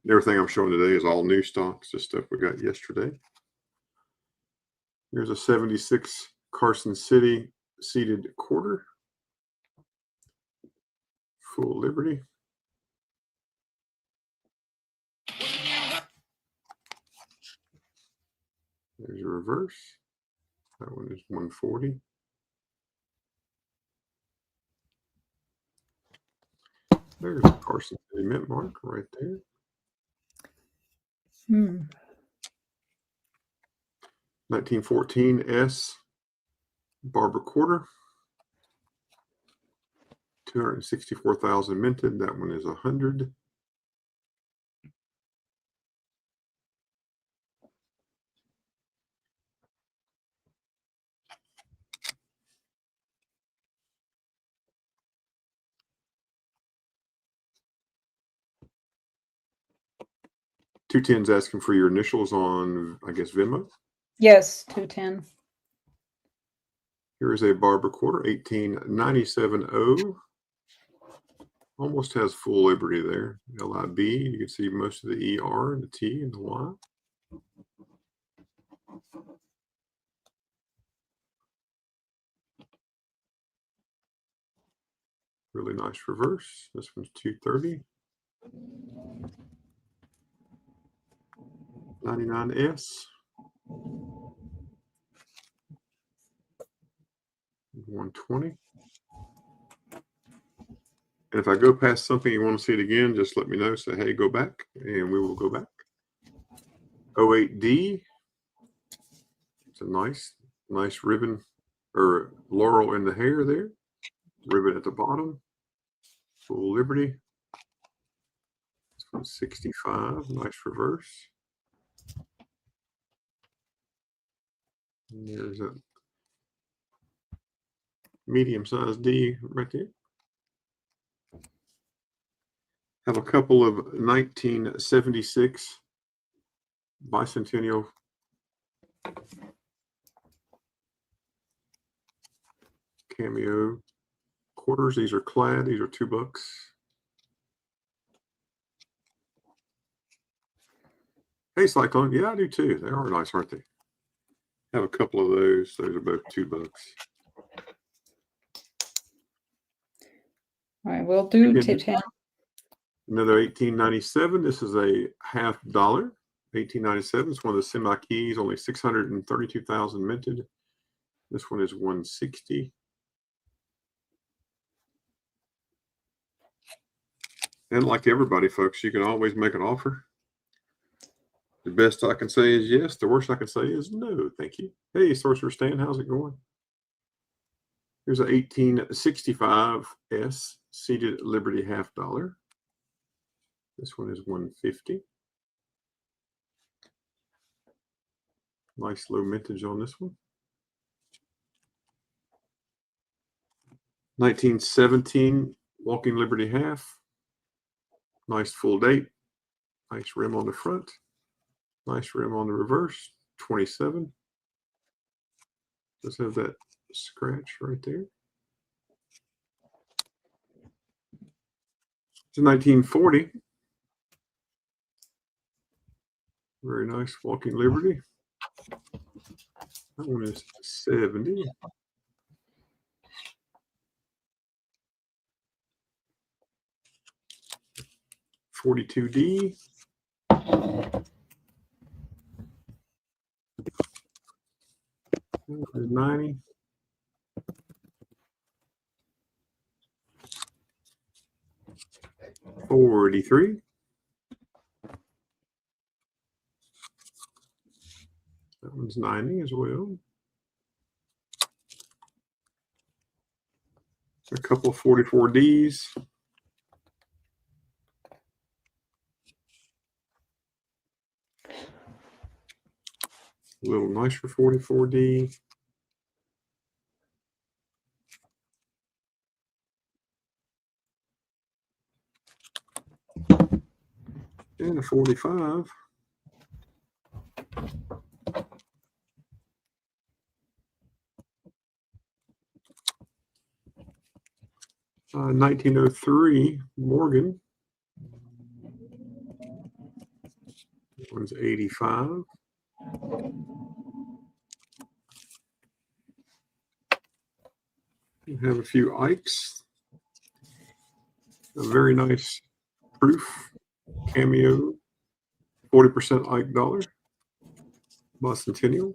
Everything I'm showing today is all new stocks, just stuff we got yesterday. Here's a 76 Carson City seated quarter. Full Liberty. There's a reverse. That one is 140. There's a Carson City mint mark right there. 1914 S Barber quarter. 264,000 minted. That one is 100. $210's asking for your initials on, I guess, Venmo. Yes, 210. Here is a Barber quarter, 1897.0. Almost has full Liberty there. LIB. You can see most of the ER and the T and the Y. Really nice reverse. This one's 230. 99S. 120. And if I go past something you want to see it again, just let me know. Say, hey, go back, and we will go back. 08D. It's a nice ribbon or laurel in the hair there. Ribbon at the bottom. Full Liberty. This one's 65. Nice reverse. And there's a medium-sized D right there. Have a couple of 1976 bicentennial cameo quarters. These are clad. These are $2. Hey, Cyclone. Yeah, I do too. They are nice, aren't they? Have a couple of those. Those are both $2. All right, we'll do 210. Another 1897. This is a $50. 1897 is one of the semi keys. Only 632,000 minted. This one is 160. And like everybody, folks, you can always make an offer. The best I can say is yes. The worst I can say is no, thank you. Hey, Sorcerer Stan, how's it going? Here's an 1865 S seated Liberty $50. This one is 150. Nice low mintage on this one. 1917 Walking Liberty half. Nice full date. Nice rim on the front. Nice rim on the reverse. 27. Let's have that scratch right there. It's a 1940. Very nice Walking Liberty. That one is 70. $42D. There's 90. $43. That one's 90 as well. A couple of 44Ds. A little nicer 44D. And a 45. Uh, 1903 Morgan. That one's 85. We have a few Ikes. A very nice proof cameo, 40% Ike dollar. Bicentennial,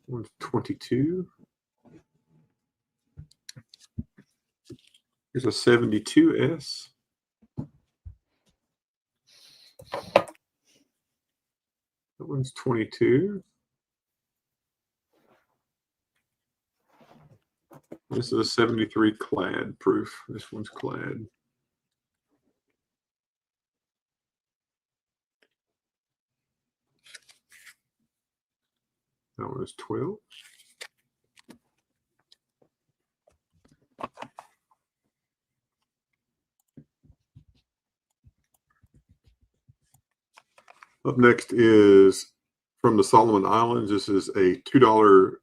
122. Here's a 72S. That one's 22. This is a 73 clad proof. This one's clad. That one is 12. Up next is from the Solomon Islands. This is a $2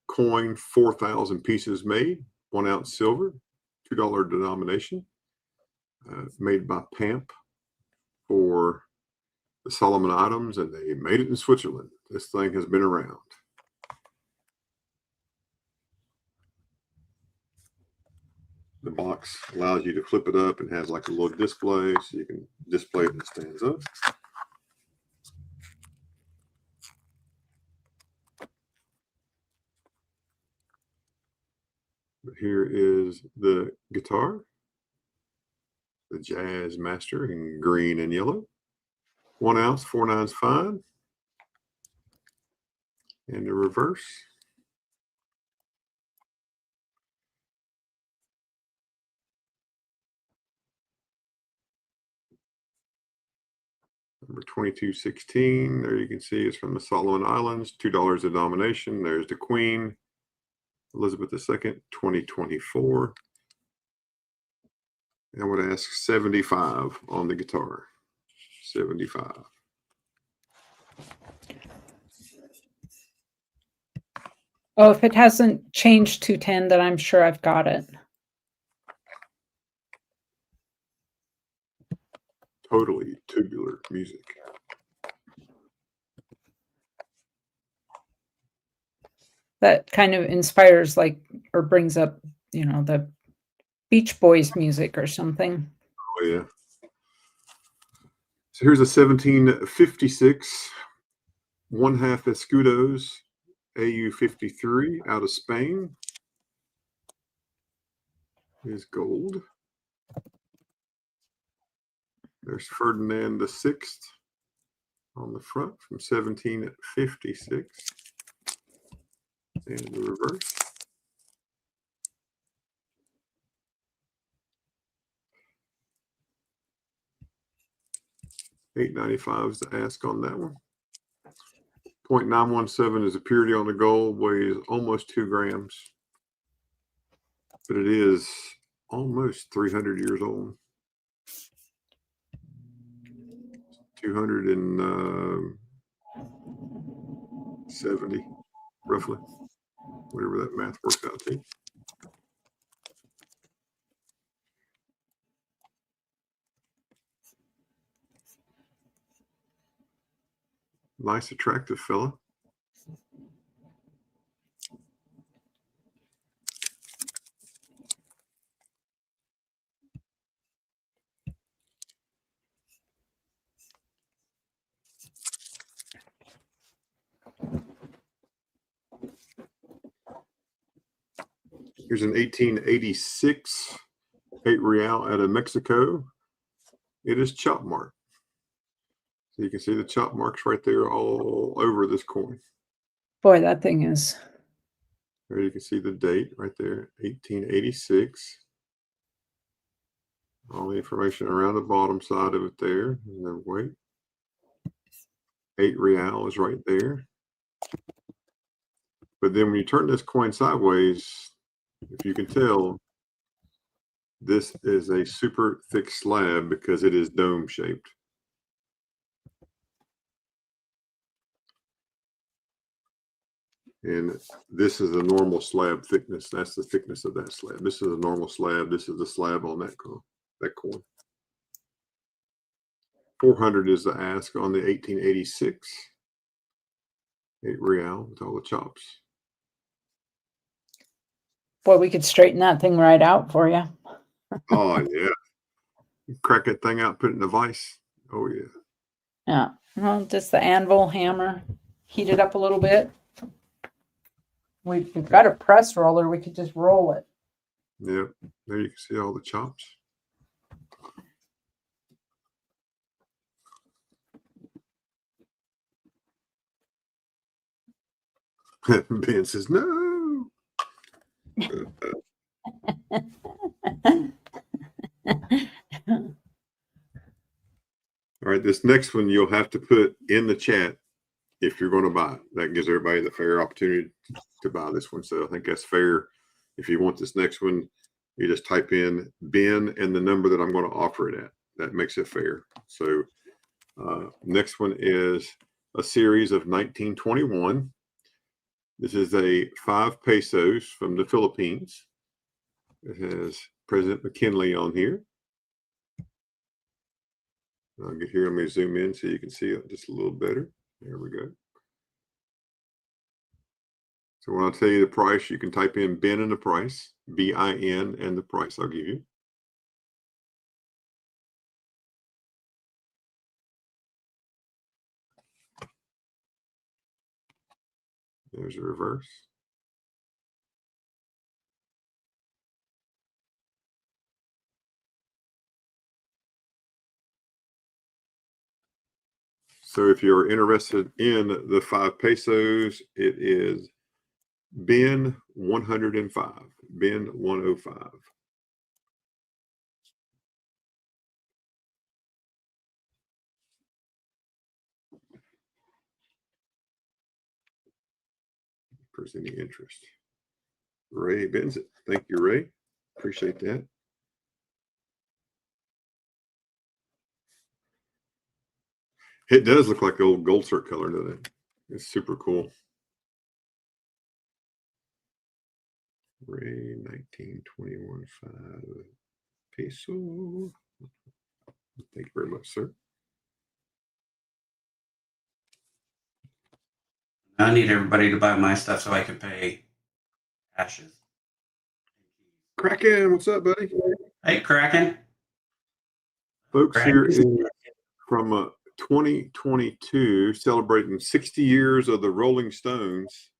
coin, 4,000 pieces made, 1 ounce silver, $2 denomination, made by PAMP for the Solomon Islands, and they made it in Switzerland. This thing has been around. The box allows you to flip it up and has like a little display, so you can display it and it stands up. But here is the guitar, the Jazz Master in green and yellow. 1 ounce, 4/9 fine. And the reverse. Number 2216. There you can see it's from the Solomon Islands. $2 denomination. There's the Queen, Elizabeth II, 2024. And I would ask 75 on the guitar. 75. Oh, if it hasn't changed to 10, then I'm sure I've got it. Totally tubular music. That kind of inspires, like, or brings up, you know, the Beach Boys music or something. Oh, yeah. So here's a 1756 1/2 Escudos AU53 out of Spain. Is gold. There's Ferdinand VI on the front from 1756. And the reverse. $8.95 is the ask on that one. 0.917 is the purity on the gold, weighs almost 2 grams. But it is almost 300 years old. 270, roughly. Whatever that math works out to. Nice, attractive fella. Here's an 1886 8 real out of Mexico. It is chop mark. So you can see the chop marks right there all over this coin. Boy, that thing is. There you can see the date right there, 1886. All the information around the bottom side of it there. And the weight. 8 real is right there. But then when you turn this coin sideways, if you can tell, this is a super thick slab because it is dome shaped. And this is a normal slab thickness. That's the thickness of that slab. This is a normal slab. This is the slab on that coin. 400 is the ask on the 1886. 8 real with all the chops. Boy, we could straighten that thing right out for you. Oh yeah. Crack that thing out, put it in a vise. Oh yeah. Yeah. Well, just the anvil hammer, heat it up a little bit. We've got a press roller. We could just roll it. Yeah. There you can see all the chops. Ben says no. All right, this next one you'll have to put in the chat if you're going to buy it. That gives everybody the fair opportunity to buy this one. So I think that's fair. If you want this next one, you just type in Ben and the number that I'm going to offer it at. That makes it fair. So next one is a series of 1921. This is a 5 pesos from the Philippines. It has President McKinley on here. I'll get here. Let me zoom in so you can see it just a little better. There we go. So when I tell you the price, you can type in Ben and the price, BIN and the price I'll give you. There's a reverse. So if you're interested in the 5 pesos, it is Ben 105, Ben 105. If there's any interest. Ray Benson. Thank you, Ray. Appreciate that. It does look like the old gold cert color, doesn't it? It's super cool. Ray 1921 5 peso. Thank you very much, sir. I need everybody to buy my stuff so I can pay Ashes. Kraken, what's up, buddy? Hey, Kraken. Folks, Kraken. here is from 2022, celebrating 60 years of the Rolling Stones.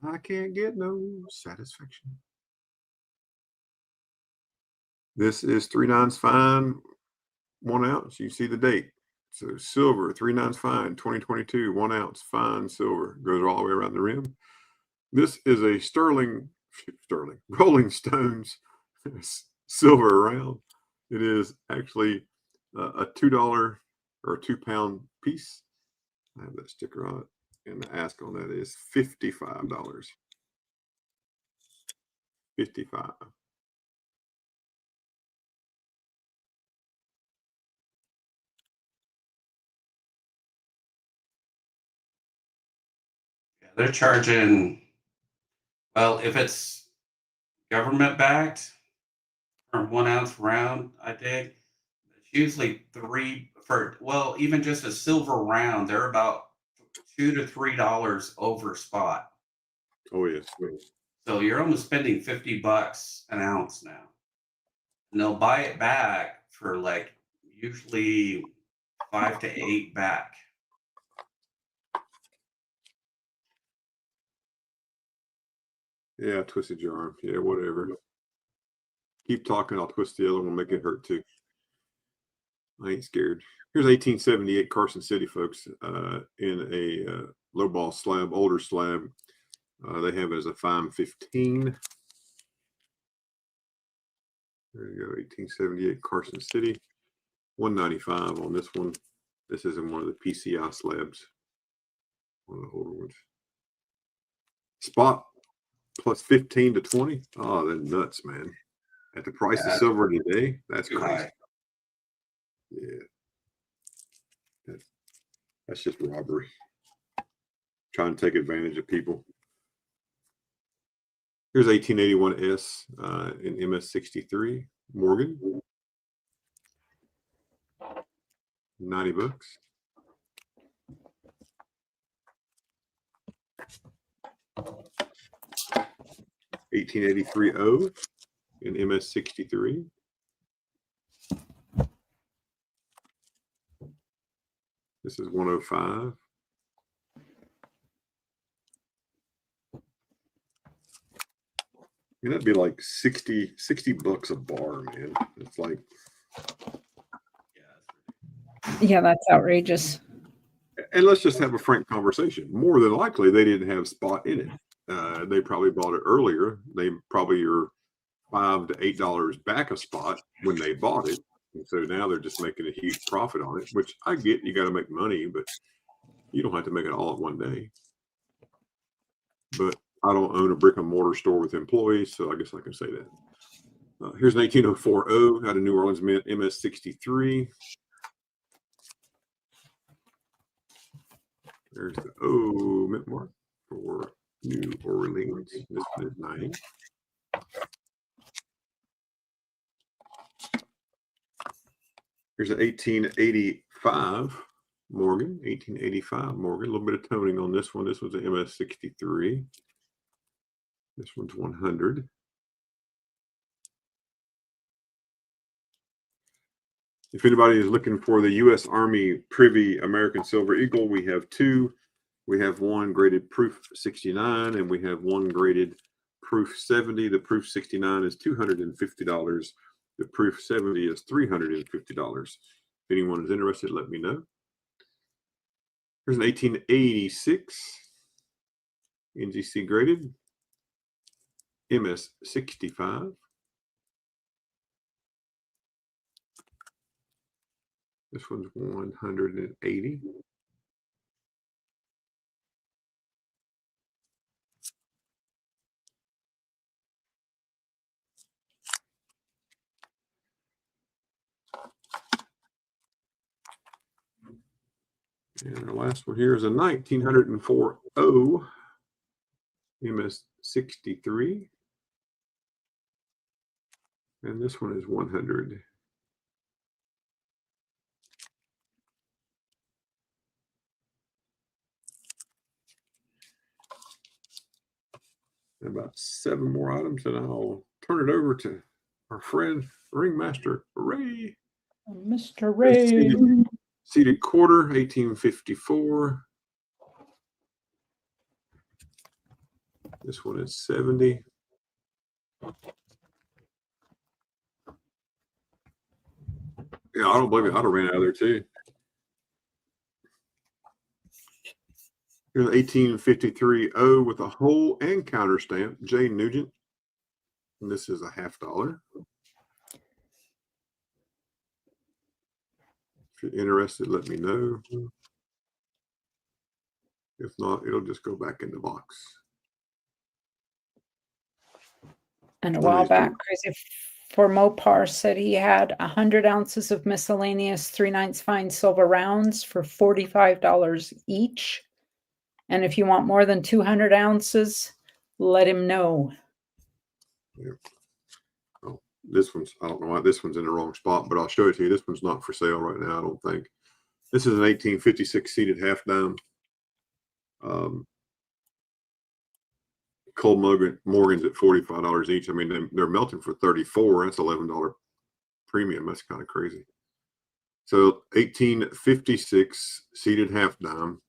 I can't get no satisfaction. This is 3 9s fine, 1 ounce. You see the date. So silver, 3 9s fine, 2022, 1 ounce fine silver. Goes all the way around the rim. This is a sterling Rolling Stones silver round. It is actually a $2 or a 2-pound piece. I have that sticker on it, and the ask on that is $55. 55. Yeah, they're charging. Well, if it's government backed or 1 ounce round, I dig. It's usually even just a silver round, they're about $2 to $3 over spot. Oh yes. So you're almost spending $50 an ounce now. And they'll buy it back for like usually 5 to 8 back. Yeah, I twisted your arm. Yeah, whatever. Keep talking. I'll twist the other one, make it hurt too. I ain't scared. Here's 1878 Carson City, folks, in a lowball slab, older slab. They have it as a fine 15. There you go, 1878 Carson City. 195 on this one. This is in one of the PCI slabs. One of the older ones. Spot plus 15 to 20. Oh, they're nuts, man. At the price of silver today, that's crazy. Yeah. That's just robbery. Trying to take advantage of people. Here's 1881S in MS63 Morgan. $90. 1883 O in MS63. This is 105. And that'd be like 60 bucks a bar, man. It's like, Yeah, that's outrageous. and let's just have a frank conversation. More than likely, they didn't have spot in it. They probably bought it earlier. They probably are $5 to $8 back a spot when they bought it. And so now they're just making a huge profit on it, which I get. You got to make money, but you don't have to make it all at one day. But I don't own a brick and mortar store with employees, so I guess I can say that. Here's an 1804 O out of New Orleans Mint MS63. There's the O mint mark for New Orleans. This one is 90. Here's an 1885 Morgan. 1885 Morgan. A little bit of toning on this one. This one's an MS63. This one's 100. If anybody is looking for the U.S. Army Privy American Silver Eagle, we have two. We have one graded proof 69, and we have one graded proof 70. The proof 69 is $250. The proof 70 is $350. If anyone is interested, let me know. Here's an 1886 NGC graded MS65. This one's 180. And the last one here is a 1904 O MS63. And this one is 100. About 7 more items, and I'll turn it over to our friend Ringmaster Ray. Mr. Ray. Seated quarter, 1854. This one is 70. Yeah, I don't blame you. I'd have ran out of there too. Here's an 1853 O with a hole and counter stamp, J. Nugent. And this is a $50. If you're interested, let me know. If not, it'll just go back in the box. And a while back, Crazy for Mopar said he had 100 ounces of miscellaneous 3/9 fine silver rounds for $45 each. And if you want more than 200 ounces, let him know. Yeah. Oh, this one's, I don't know why this one's in the wrong spot, but I'll show it to you. This one's not for sale right now, I don't think. This is an 1856 seated half dime. Cold Morgan's at $45 each. I mean, they're melting for $34. That's $11 premium. That's kind of crazy. So 1856 seated half dime.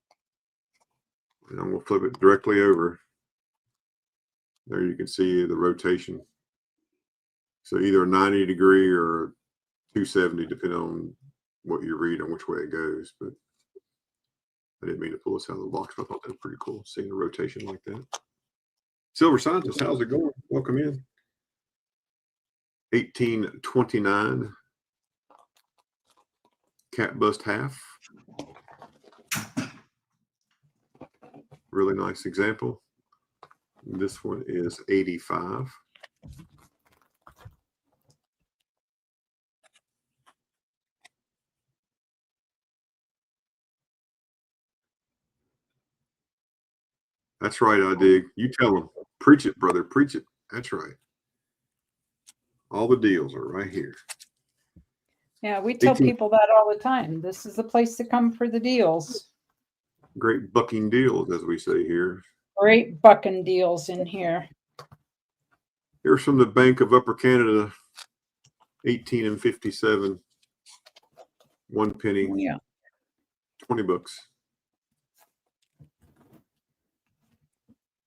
And I'm going to flip it directly over. There you can see the rotation. So either a 90 degree or 270, depending on what you read and which way it goes. But I didn't mean to pull this out of the box, but I thought that was pretty cool, seeing the rotation like that. Silver Scientist, how's it going? Welcome in. 1829 cat bust half. Really nice example. This one is 85. That's right, I dig. You tell them. Preach it, brother. Preach it. That's right. All the deals are right here. Yeah, we tell people that all the time. This is the place to come for the deals. Great bucking deals, as we say here. Great bucking deals in here. Here's from the Bank of Upper Canada, 18 and 57. 1 penny, Yeah. $20.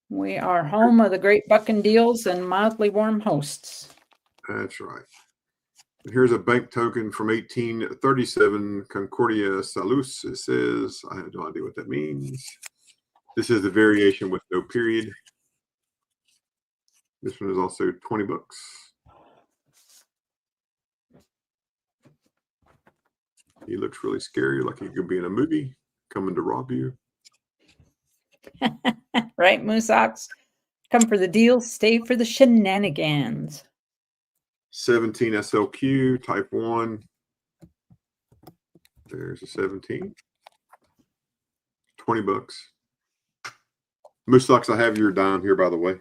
We are home of the great bucking deals and mildly warm hosts. That's right. And here's a bank token from 1837, Concordia Salus. It says, I have no idea what that means. This is the variation with no period. This one is also $20. He looks really scary, like he could be in a movie coming to rob you. Right, Moose Ox? Come for the deals, stay for the shenanigans. 17 SLQ, type 1. There's a 17. $20. Moose Ox, I have your dime here, by the way.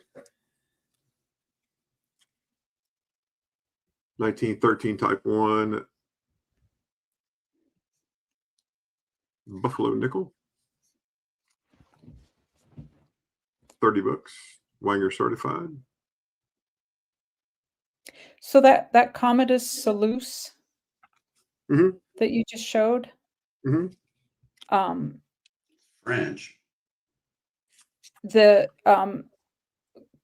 1913 type 1. Buffalo nickel. $30. Wanger certified. So that Commodus Salus Mhm. that you just showed, Mhm. French. the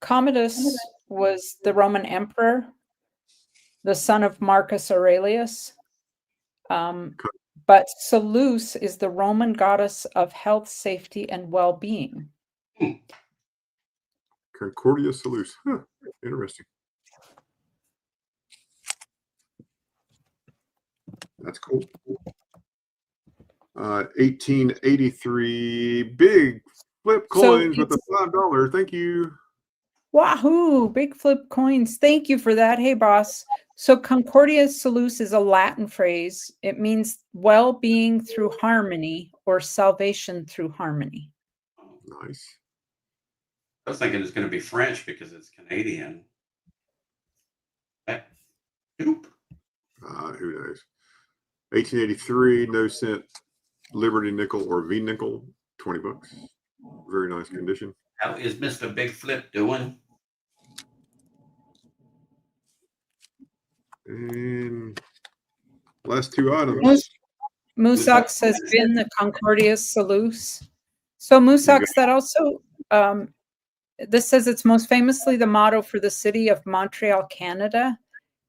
Commodus was the Roman emperor, the son of Marcus Aurelius. But Salus is the Roman goddess of health, safety, and well-being. Concordia Salus. Huh. Interesting. That's cool. 1883 big flip coins with a $5. Thank you. Wahoo! Big flip coins. Thank you for that. Hey, boss. So Concordia Salus is a Latin phrase. It means well-being through harmony or salvation through harmony. Nice. I was thinking it's going to be French because it's Canadian. Nope. Who knows? 1883, no cent Liberty nickel or V nickel, $20. Very nice condition. How is Mr. Big Flip doing? And last two items. Moose Ox has been the Concordia Salus. So Moose Ox, that also, this says it's most famously the motto for the city of Montreal, Canada,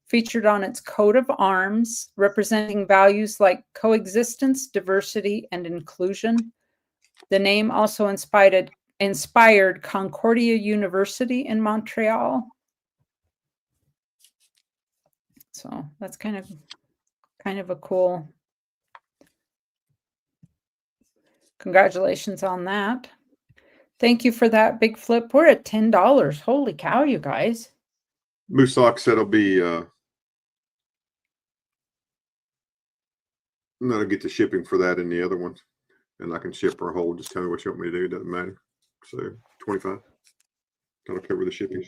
featured on its coat of arms, representing values like coexistence, diversity, and inclusion. The name also inspired Concordia University in Montreal. So that's kind of a cool. Congratulations on that. Thank you for that, Big Flip. We're at $10. Holy cow, you guys. Moose Ox said it'll be that'll get the shipping for that and the other one. And I can ship or hold. Just tell me what you want me to do. It doesn't matter. So 25. That'll cover the shipping.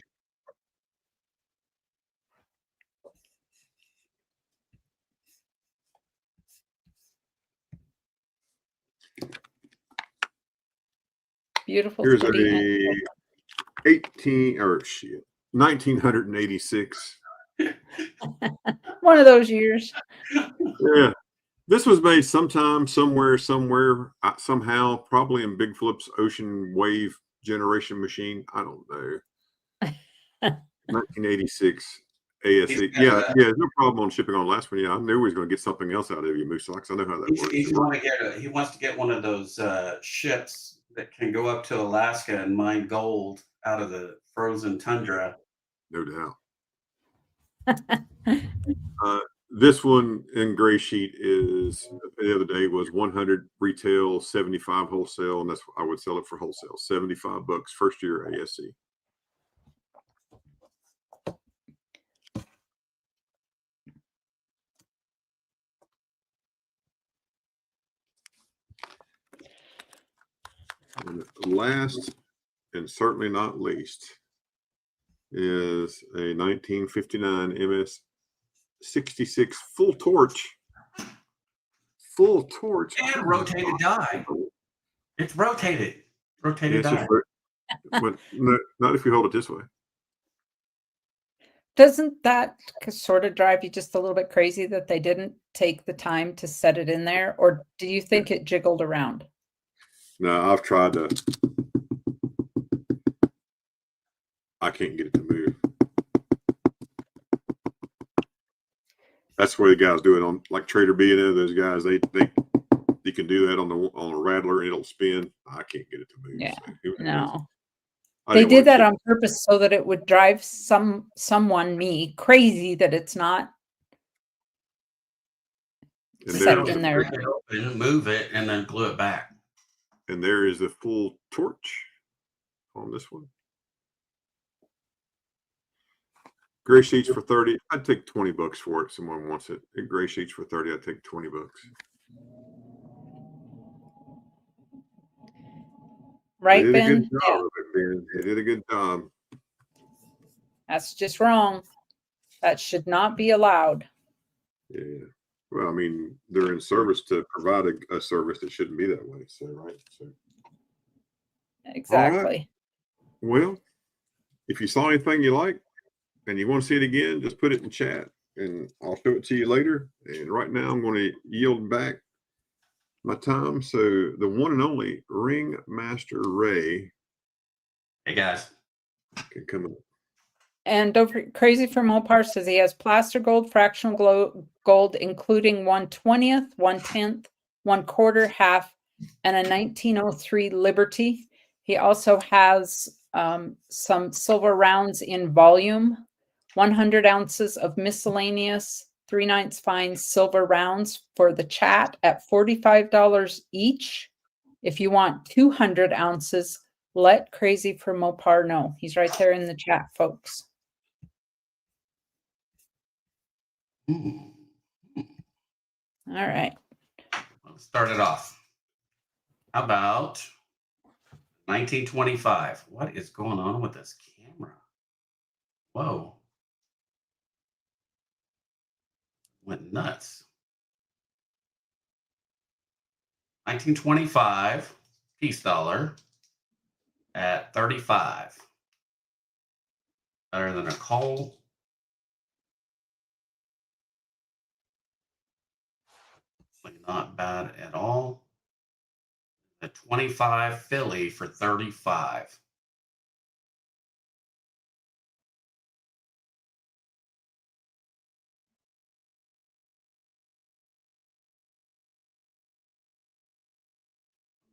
Beautiful. Here's a 1986. One of those years. Yeah. This was made sometime, somewhere, somehow, probably in Big Flip's ocean wave generation machine. I don't know. 1986 ASE. Yeah, no problem on shipping on last one. Yeah, I knew he was going to get something else out of you, Moose Ox. I know how that works. He wants to get one of those ships that can go up to Alaska and mine gold out of the frozen tundra. No doubt. This one in gray sheet is the other day was 100 retail, 75 wholesale, and that's I would sell it for wholesale. $75 first year ASC. And last and certainly not least is a 1959 MS 66 full torch. And rotated die. It's rotated. Rotated die. But not if you hold it this way. Doesn't that sort of drive you just a little bit crazy that they didn't take the time to set it in there? Or do you think it jiggled around? No, I've tried to. I can't get it to move. That's where the guys do it on, like Trader B and those guys. They you can do that on a rattler and it'll spin. I can't get it to move. Yeah, So who knows? no. I They didn't did want to that keep- on purpose so that it would drive someone, me, crazy that it's not And set there's in the- there. Break it open, move it, and then glue it back. And there is the full torch on this one. Gray sheets for 30. I'd take 20 bucks for it. Someone wants it. Gray sheets for 30. I'd take 20 bucks. Right, They did a Ben? good job Yeah, of it, Ben. They did a good job. that's just wrong. That should not be allowed. Yeah. Well, I mean, they're in service to provide a service that shouldn't be that way. So, right. So, Exactly. well, if you saw anything you like and you want to see it again, just put it in chat and I'll show it to you later. And right now, I'm going to yield back my time. So, the one and only Ringmaster Ray Hey guys, can come up. And Crazy for Mopar says he has plaster gold, fractional gold, including 1/20th, 1/10th, 1/4, half, and a 1903 Liberty. He also has some silver rounds in volume, 100 ounces of miscellaneous 3/9 fine silver rounds for the chat at $45 each. If you want 200 ounces, let Crazy for Mopar know. He's right there in the chat, folks. All right. let's start it off. How about 1925? What is going on with this camera? Whoa. Went nuts. 1925 peace dollar at 35. Better than a coal. Not bad at all. A 25 Philly for 35.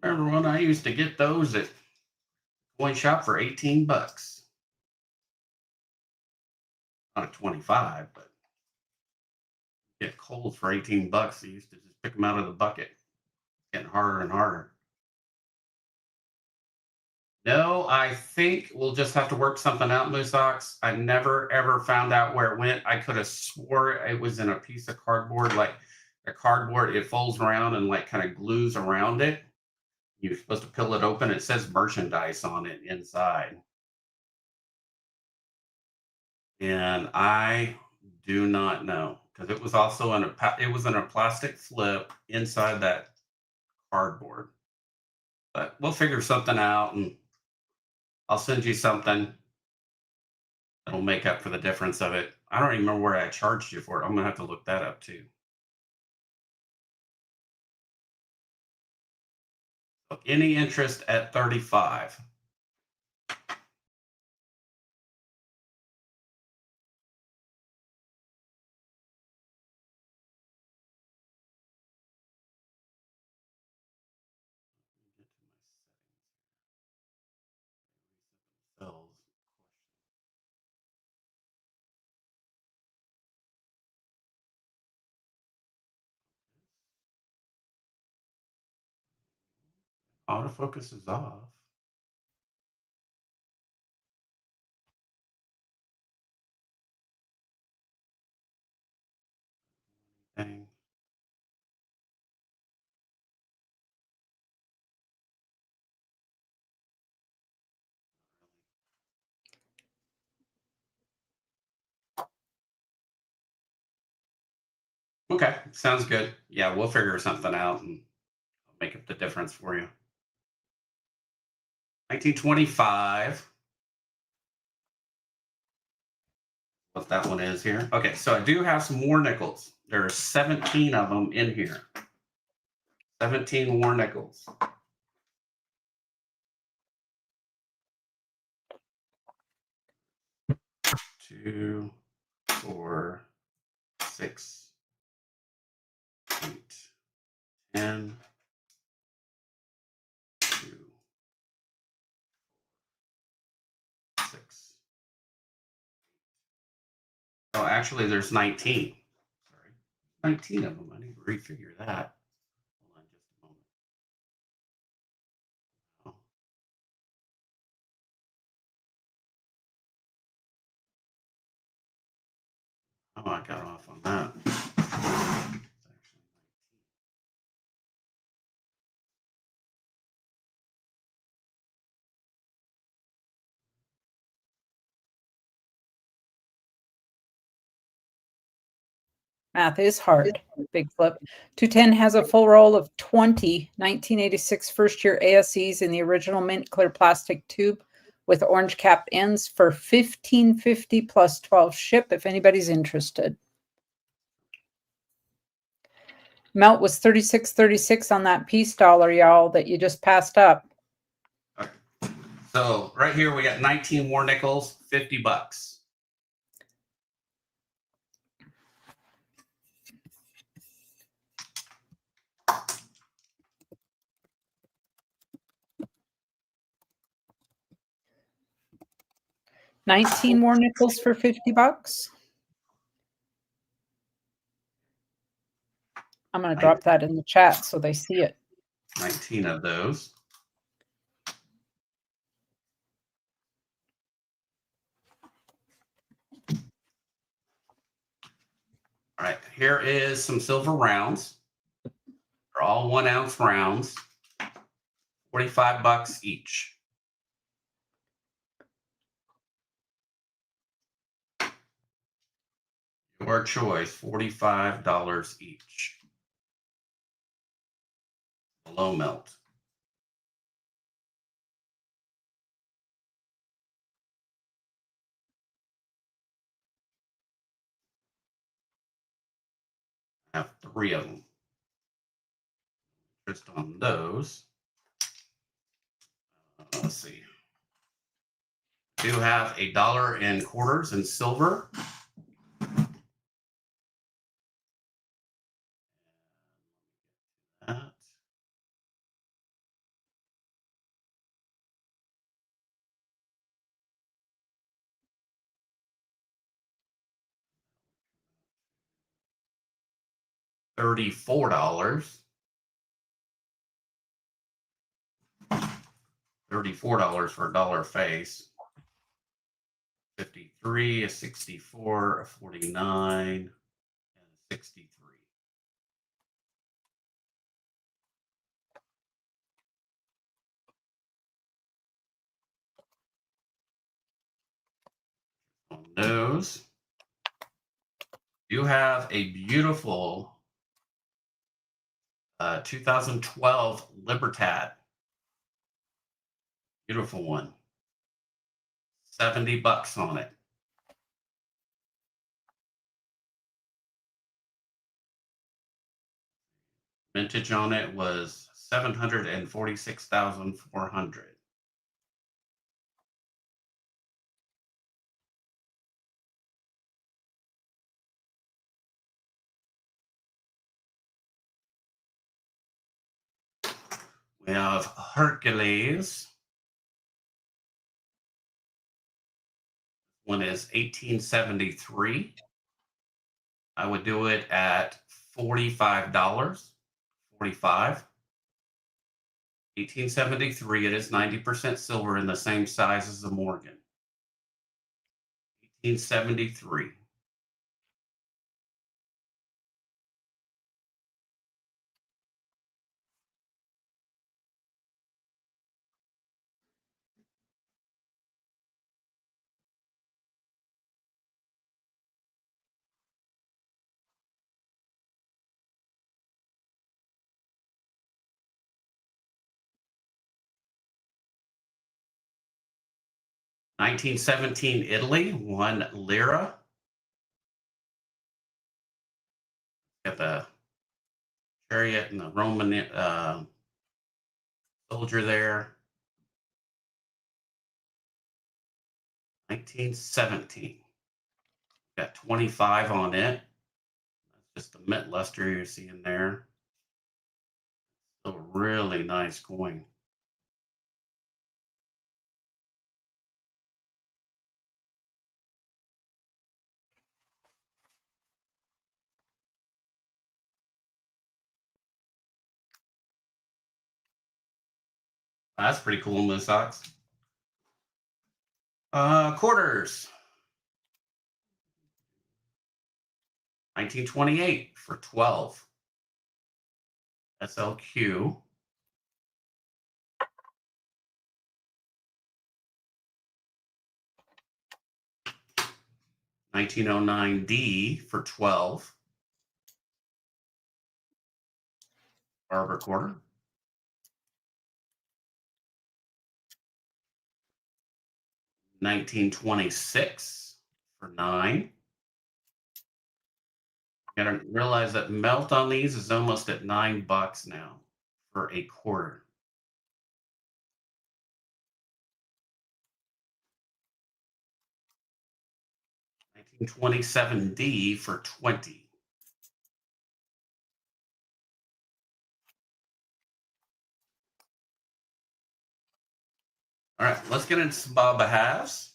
Remember when I used to get those at coin shop for 18 bucks? Not a 25, but get cold for 18 bucks. You used to just pick them out of the bucket. Getting harder and harder. No, I think we'll just have to work something out, Moose Ox. I never ever found out where it went. I could have swore it was in a piece of cardboard, like a cardboard. It folds around and like kind of glues around it. You're supposed to peel it open. It says merchandise on it inside. And I do not know because it was also in a plastic flip inside that cardboard. But we'll figure something out and I'll send you something that'll make up for the difference of it. I don't even remember where I charged you for it. I'm gonna have to look that up too. So any interest at 35? Autofocus is off. Dang. Okay, sounds good. Yeah, we'll figure something out and make up the difference for you. 1925. what that one is here. Okay, so I do have some more nickels. There are 17 of them in here. 17 more nickels. Two, 4, 6, 8, 10, 2, 6. Oh, actually, there's 19. Sorry, 19 of them. I need to refigure that. Hold on just a moment. Oh, I got off on that. Math is hard. Big flip. 210 has a full roll of 20 1986 first year ASEs in the original mint clear plastic tube with orange cap ends for $15.50 plus 12 ship if anybody's interested. Melt was $36.36 on that peace dollar, y'all, that you just passed up. Okay. So right here we got 19 more nickels, $50. 19 more nickels for $50. I'm going to drop that in the chat so they see it. 19 of those. All right, here is some silver rounds. They're all 1 ounce rounds, $45 each. Your choice, $45 each. Low melt. I have 3 of them. Just on those. Let's see. I do have $1 in quarters and silver. That. $34. $34 for a dollar face. 53, a 64, a 49, and a 63. On those, you have a beautiful 2012 Libertad. Beautiful one. $70 on it. Vintage on it was 746,400. We have Hercules. One is 1873. I would do it at $45. 45. 1873. It is 90% silver in the same size as the Morgan. 1873. $1917 Italy, 1 lira. Got the chariot and the Roman soldier there. 1917. Got 25 on it. That's just the mint luster you're seeing there. A really nice coin. That's pretty cool, Moose Socks. Quarters. 1928 for 12. SLQ. 1909D for 12. Barber quarter. 1926 for 9. I gotta realize that melt on these is almost at $9 now for a quarter. 1927D for 20. All right, let's get into some Baba halves.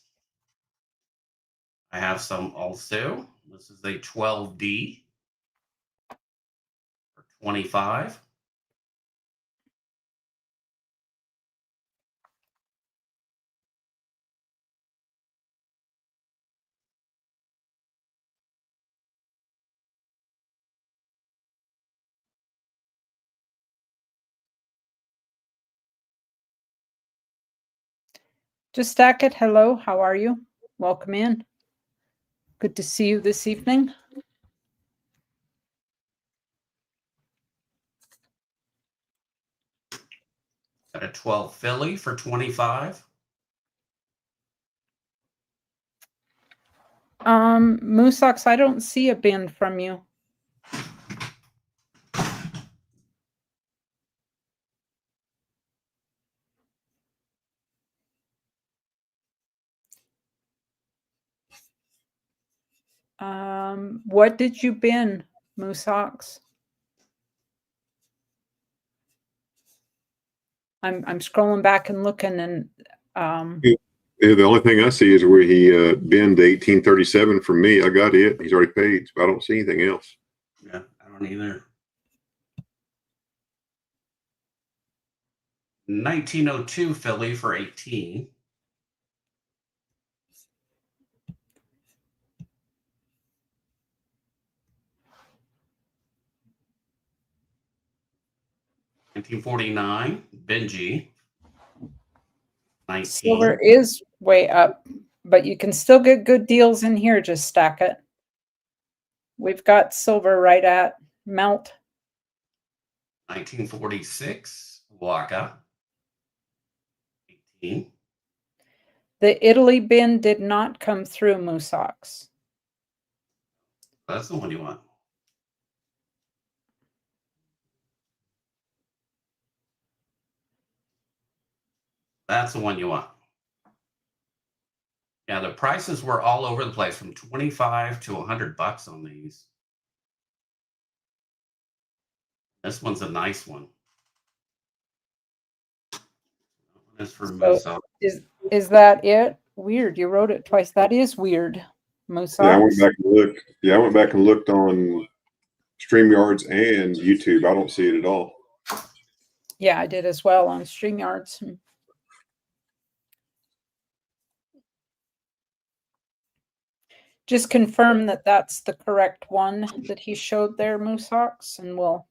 I have some also. This is a 12D for 25. Just stack it. Hello, how are you? Welcome in. Good to see you this evening. Got a 12 Philly for 25. Moose Socks, I don't see a bin from you. What did you bin, Moose Socks? I'm scrolling back and looking, and Yeah, the only thing I see is where he binned 1837 from me. I got it. He's already paid, so I don't see anything else. Yeah, I don't either. 1902 Philly for 18. $1949 Benji. 19. silver is way up, but you can still get good deals in here. Just stack it. We've got silver right at melt. 1946 Waka. 18. The Italy bin did not come through, Moose Socks. That's the one you want. That's the one you want. Yeah, the prices were all over the place from 25 to $100 on these. This one's a nice one. That one is for Moose Socks. Is that it? Weird. You wrote it twice. That is weird. Moose Socks. Yeah, I went back and looked. Yeah, I went back and looked on StreamYards and YouTube. I don't see it at all. Yeah, I did as well on StreamYards. Just confirm that that's the correct one that he showed there, Moose Socks, and we'll.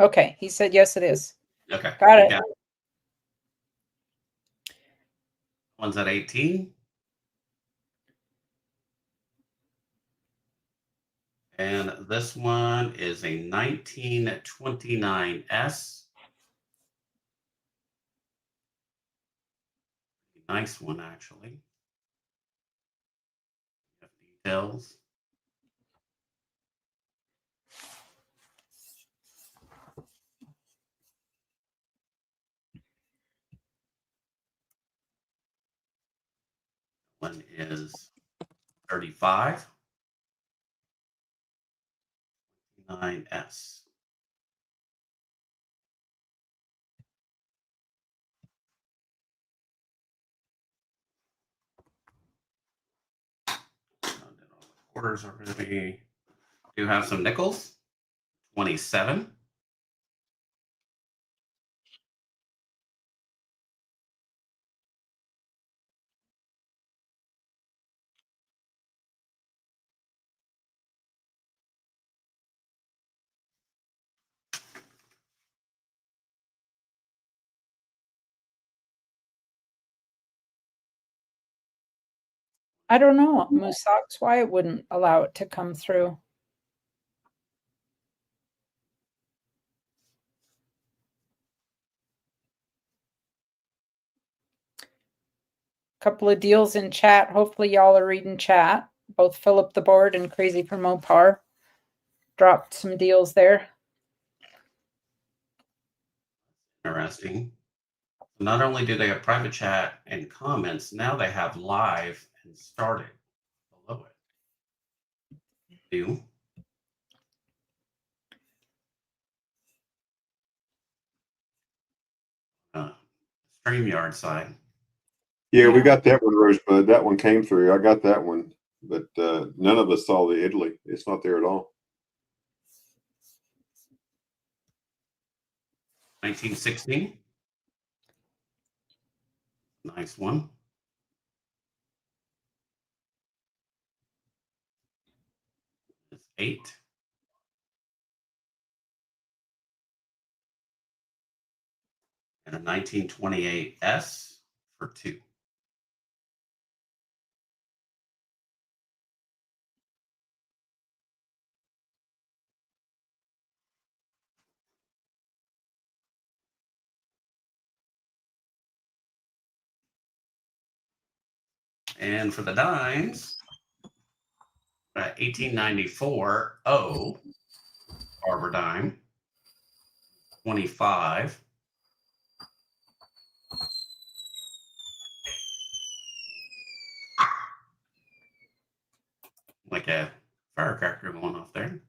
Okay, he said yes, it is. Okay. Got it. One's at 18. And this one is a 1929 S. Nice one, actually. Details. One is 35. 9S. Quarters already. Do have some nickels. 27. I don't know, Moose Socks, why it wouldn't allow it to come through. Couple of deals in chat. Hopefully y'all are reading chat. Both Philip the Board and Crazy for Mopar dropped some deals there. Interesting. Not only do they have private chat and comments, now they have live and started below it. New. StreamYard side. Yeah, we got that one, Rosebud. That one came through. I got that one, but none of us saw the Italy. It's not there at all. 1916. Nice one. It's 8. And a 1928 S for 2. And for the dimes, 1894 O Arbor dime, 25. Like a firecracker going off there.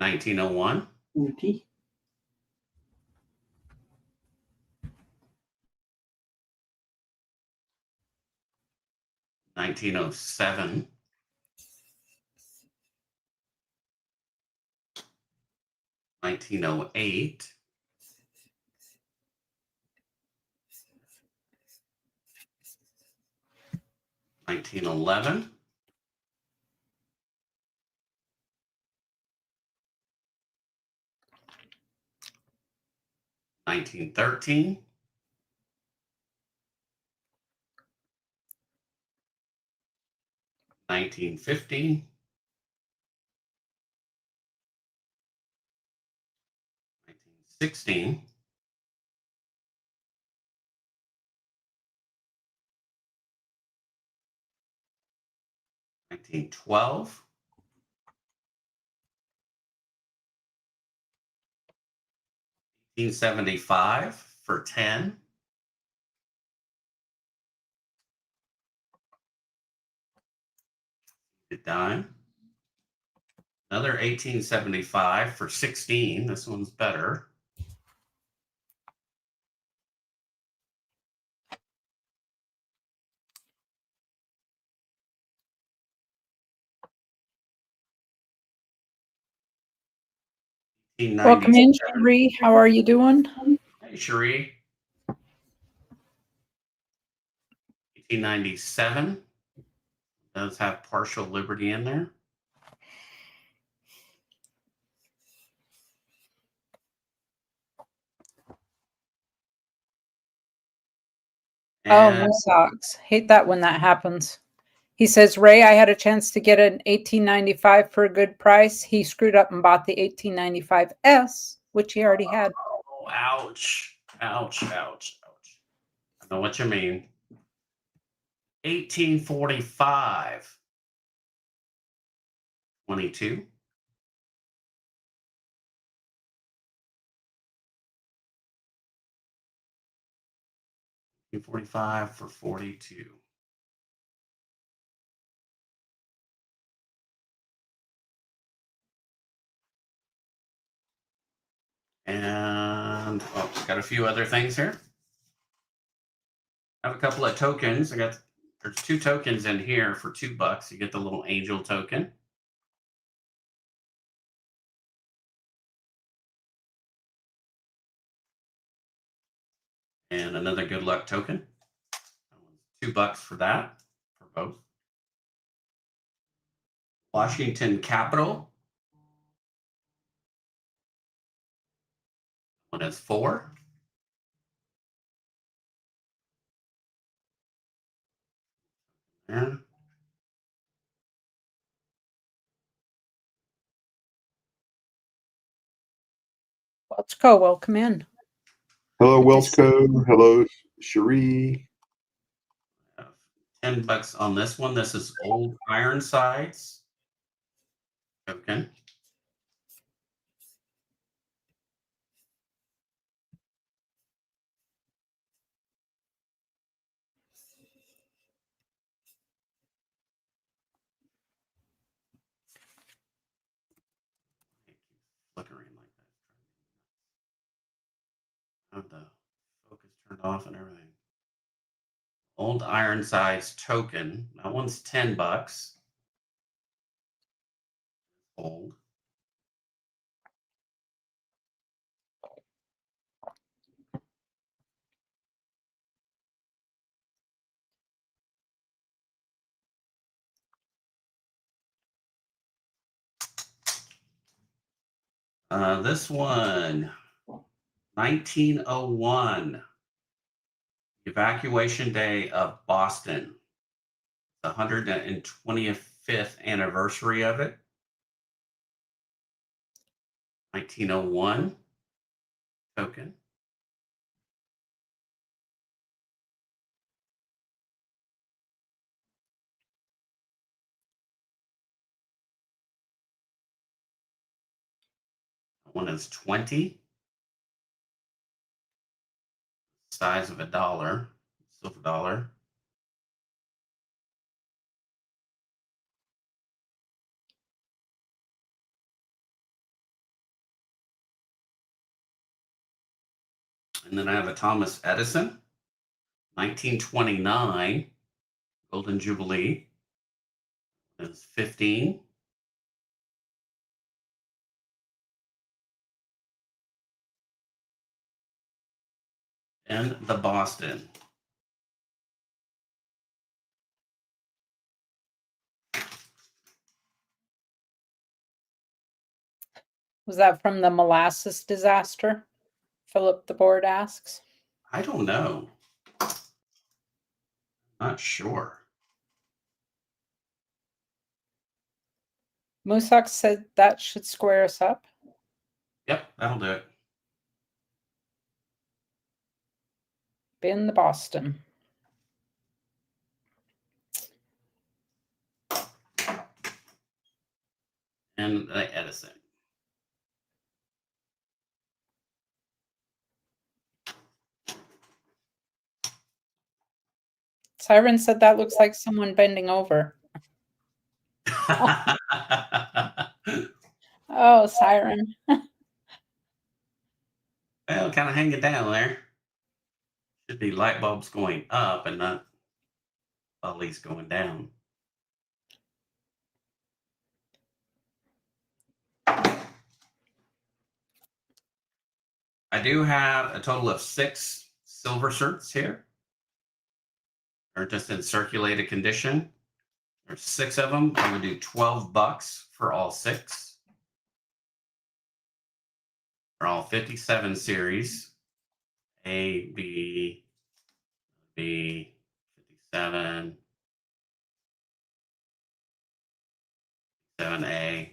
$19.01. Ruthie. 1907. 1908. 1911. 1913. 1915. 1916. 1912. 1875 for 10. Good dime. Another 1875 for 16. This one's better. Welcome in, Cherie. How are you doing? Hey, Cherie. 1897 does have partial liberty in there. Oh, And Moose Socks. Hate that when that happens. He says, Ray, I had a chance to get an 1895 for a good price. He screwed up and bought the 1895S, which he already had. oh, ouch. Ouch, ouch, ouch. I know what you mean. 1845. 22. $45 for 42. And got a few other things here. I have a couple of tokens. There's 2 tokens in here for $2. You get the little angel token. And another good luck token. $2 for that, for both. Washington Capitol. One is 4. Yeah. Let's go. Welcome in. Hello, Wellsco. Hello, Cherie. $10 on this one. This is Old Ironsides. Okay. Flickering like that. Have the focus turned off and everything. Old Ironsides token. That one's $10. Old. This one, 1901, evacuation day of Boston. The 125th anniversary of it. 1901 token. That one is 20. Size of $1, silver dollar. And then I have a Thomas Edison, 1929, Golden Jubilee. It's 15. And the Boston. Was that from the molasses disaster? Philip the Board asks. I don't know. Not sure. Moosock said that should square us up. Yep, that'll do it. Been the Boston. And the Edison. Siren said that looks like someone bending over. Oh, Siren. Well, kind of hang it down there. Should be light bulbs going up and not bullies going down. I do have a total of 6 silver certs here. They're just in circulated condition. There's 6 of them. I'm going to do $12 for all 6. They're all 57 series. A, B, 50, 57, 7A.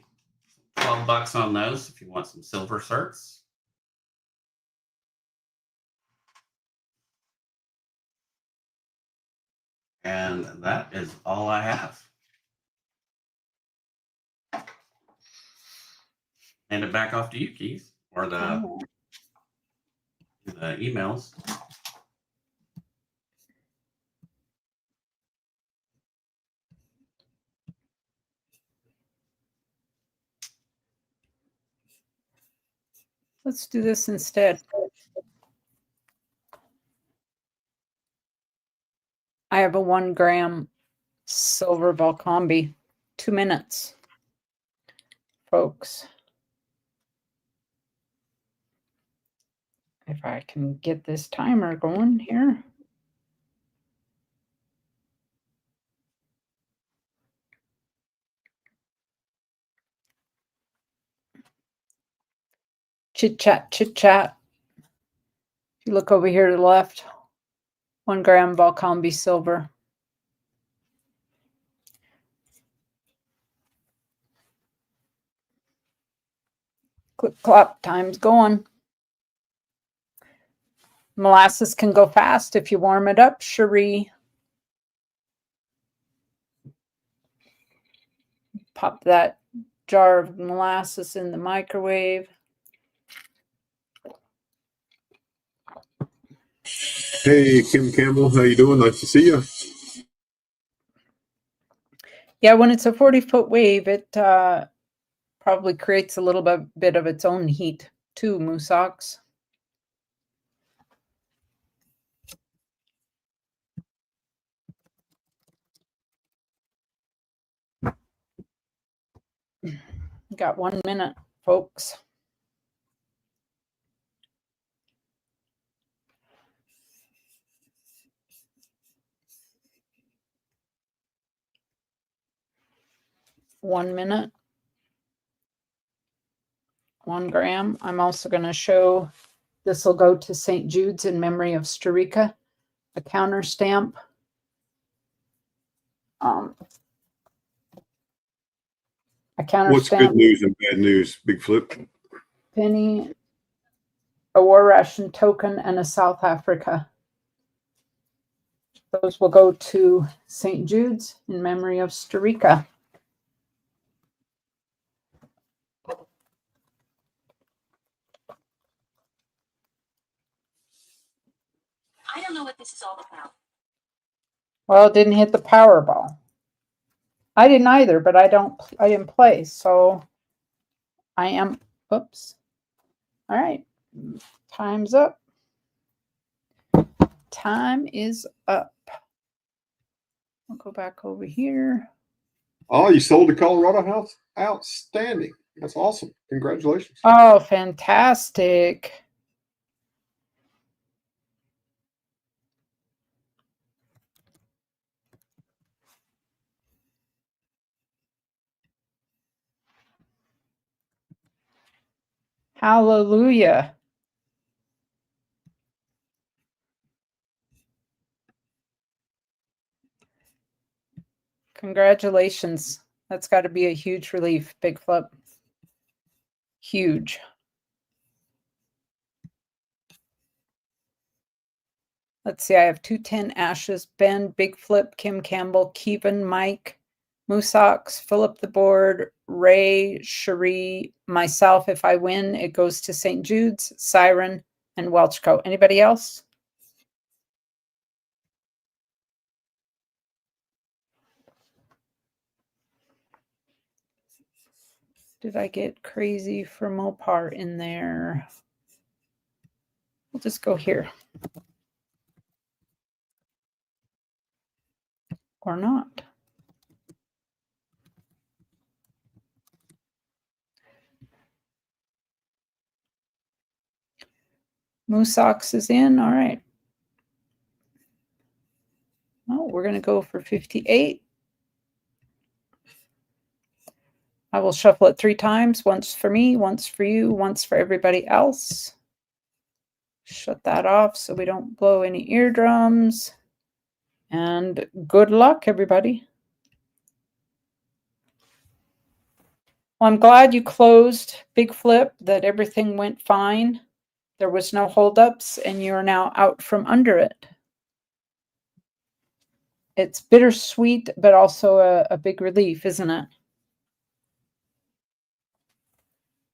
$12 on those if you want some silver certs. And that is all I have. Hand it back off to you, Keith, or the emails. Let's do this instead. I have a 1 gram silver Valcombi. 2 minutes, folks. If I can get this timer going here. Chit chat, chit chat. If you look over here to the left, 1 gram Valcombi silver. Click clap, time's going. Molasses can go fast if you warm it up, Cherie. Pop that jar of molasses in the microwave. Hey, Kim Campbell, how you doing? Nice to see you. Yeah, when it's a 40-foot wave, it probably creates a little bit of its own heat too, Moose Ox. Got 1 minute, folks. One minute. 1 gram. I'm also going to show, this will go to St. Jude's in memory of Storica, a counter stamp. A counter What's stamp. good news and bad news, Big Flip? Penny, a war ration token, and a South Africa. Those will go to St. Jude's in memory of Storica. I don't know what this is all about. Well, it didn't hit the Powerball. I didn't either, but I didn't play, so I am, oops. All right, time's up. Time is up. I'll go back over here. Oh, you sold the Colorado house? Outstanding. That's awesome. Congratulations. Oh, fantastic. Hallelujah. Congratulations. That's got to be a huge relief, Big Flip. Huge. Let's see, I have 210 Ashes, Ben, Big Flip, Kim Campbell, Kevin, Mike, Moose Ox, Philip the Board, Ray, Cherie, myself. If I win, it goes to St. Jude's, Siren, and Welchco. Anybody else? Did I get crazy for Mopar in there? We'll just go here. Or not. Moose Ox is in. All right. Oh, we're going to go for 58. I will shuffle it 3 times. Once for me, once for you, once for everybody else. Shut that off so we don't blow any eardrums. And good luck, everybody. Well, I'm glad you closed Big Flip, that everything went fine. There was no holdups, and you're now out from under it. It's bittersweet, but also a big relief, isn't it?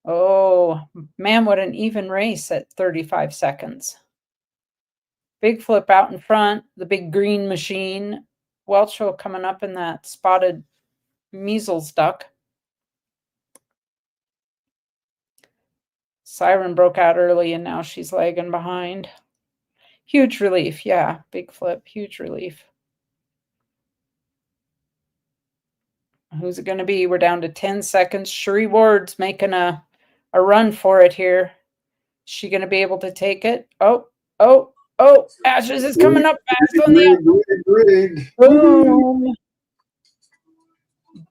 Oh, man, what an even race at 35 seconds. Big Flip out in front, the big green machine. Welcho coming up in that spotted measles duck. Siren broke out early, and now she's lagging behind. Huge relief, yeah. Big Flip, huge relief. Who's it going to be? We're down to 10 seconds. Cherie Ward's making a run for it here. Is she going to be able to take it? Oh, Ashes is coming up fast on the boom.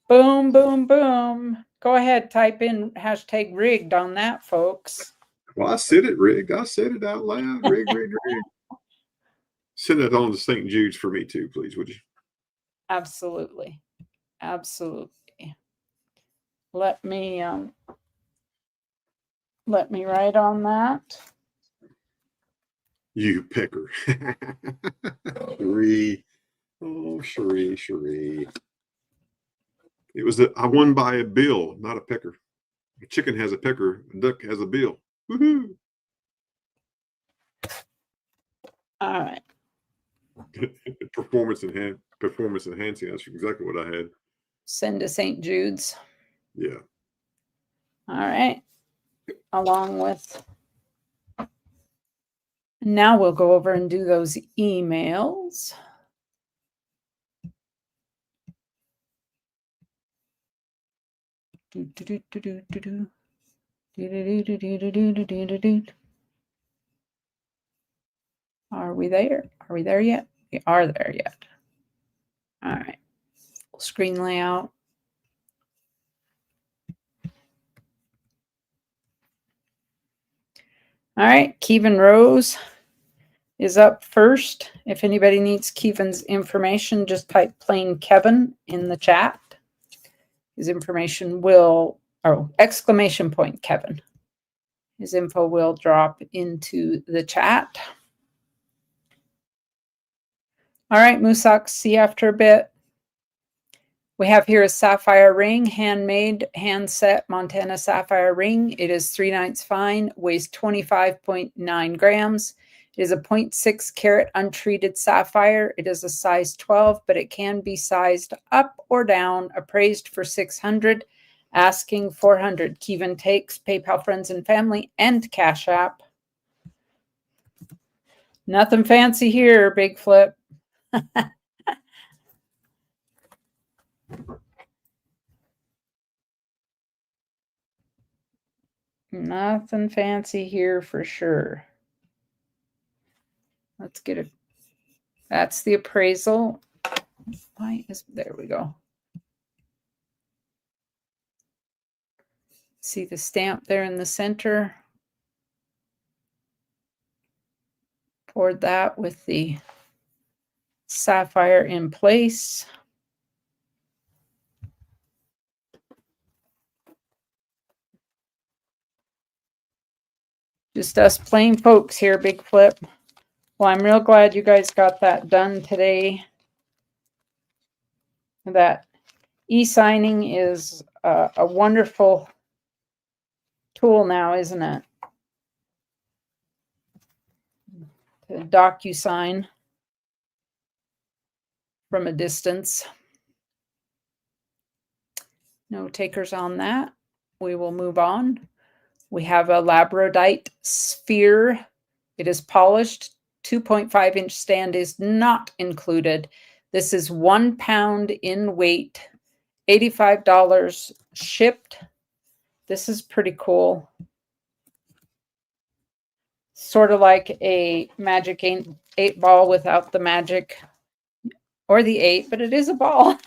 Boom, boom, boom. Go ahead, type in hashtag rigged on that, folks. Well, I said it rigged. I said it out loud. Rigged. Send it on to St. Jude's for me too, please, would you? Absolutely. Let me write on that. You picker. Cherie. Oh, Cherie. It was I won by a bill, not a picker. A chicken has a picker, a duck has a bill. Woohoo! All right. Performance enhancing. That's exactly what I had. Send to St. Jude's. Yeah. All right. Along with. Now we'll go over and do those emails. Are we there? Are we there yet? We are there yet. All right. Full screen layout. All right. Kevin Rose is up first. If anybody needs Kevin's information, just type plain Kevin in the chat. His information will, exclamation point Kevin. His info will drop into the chat. All right, Moosox, see you after a bit. We have here a sapphire ring, handmade, hand set Montana sapphire ring. It is 3/9 fine, weighs 25.9 grams. It is a 0.6 carat untreated sapphire. It is a size 12, but it can be sized up or down, appraised for $600, asking $400. Kevin takes PayPal friends and family and Cash App. Nothing fancy here, Big Flip. Nothing fancy here for sure. Let's get it. That's the appraisal. There we go. See the stamp there in the center. Poured that with the sapphire in place. Just us plain folks here, Big Flip. Well, I'm real glad you guys got that done today. That e-signing is a wonderful tool now, isn't it? To DocuSign from a distance. No takers on that. We will move on. We have a labradorite sphere. It is polished. 2.5-inch stand is not included. This is 1 pound in weight, $85 shipped. This is pretty cool. Sort of like a magic 8 ball without the magic or the 8, but it is a ball.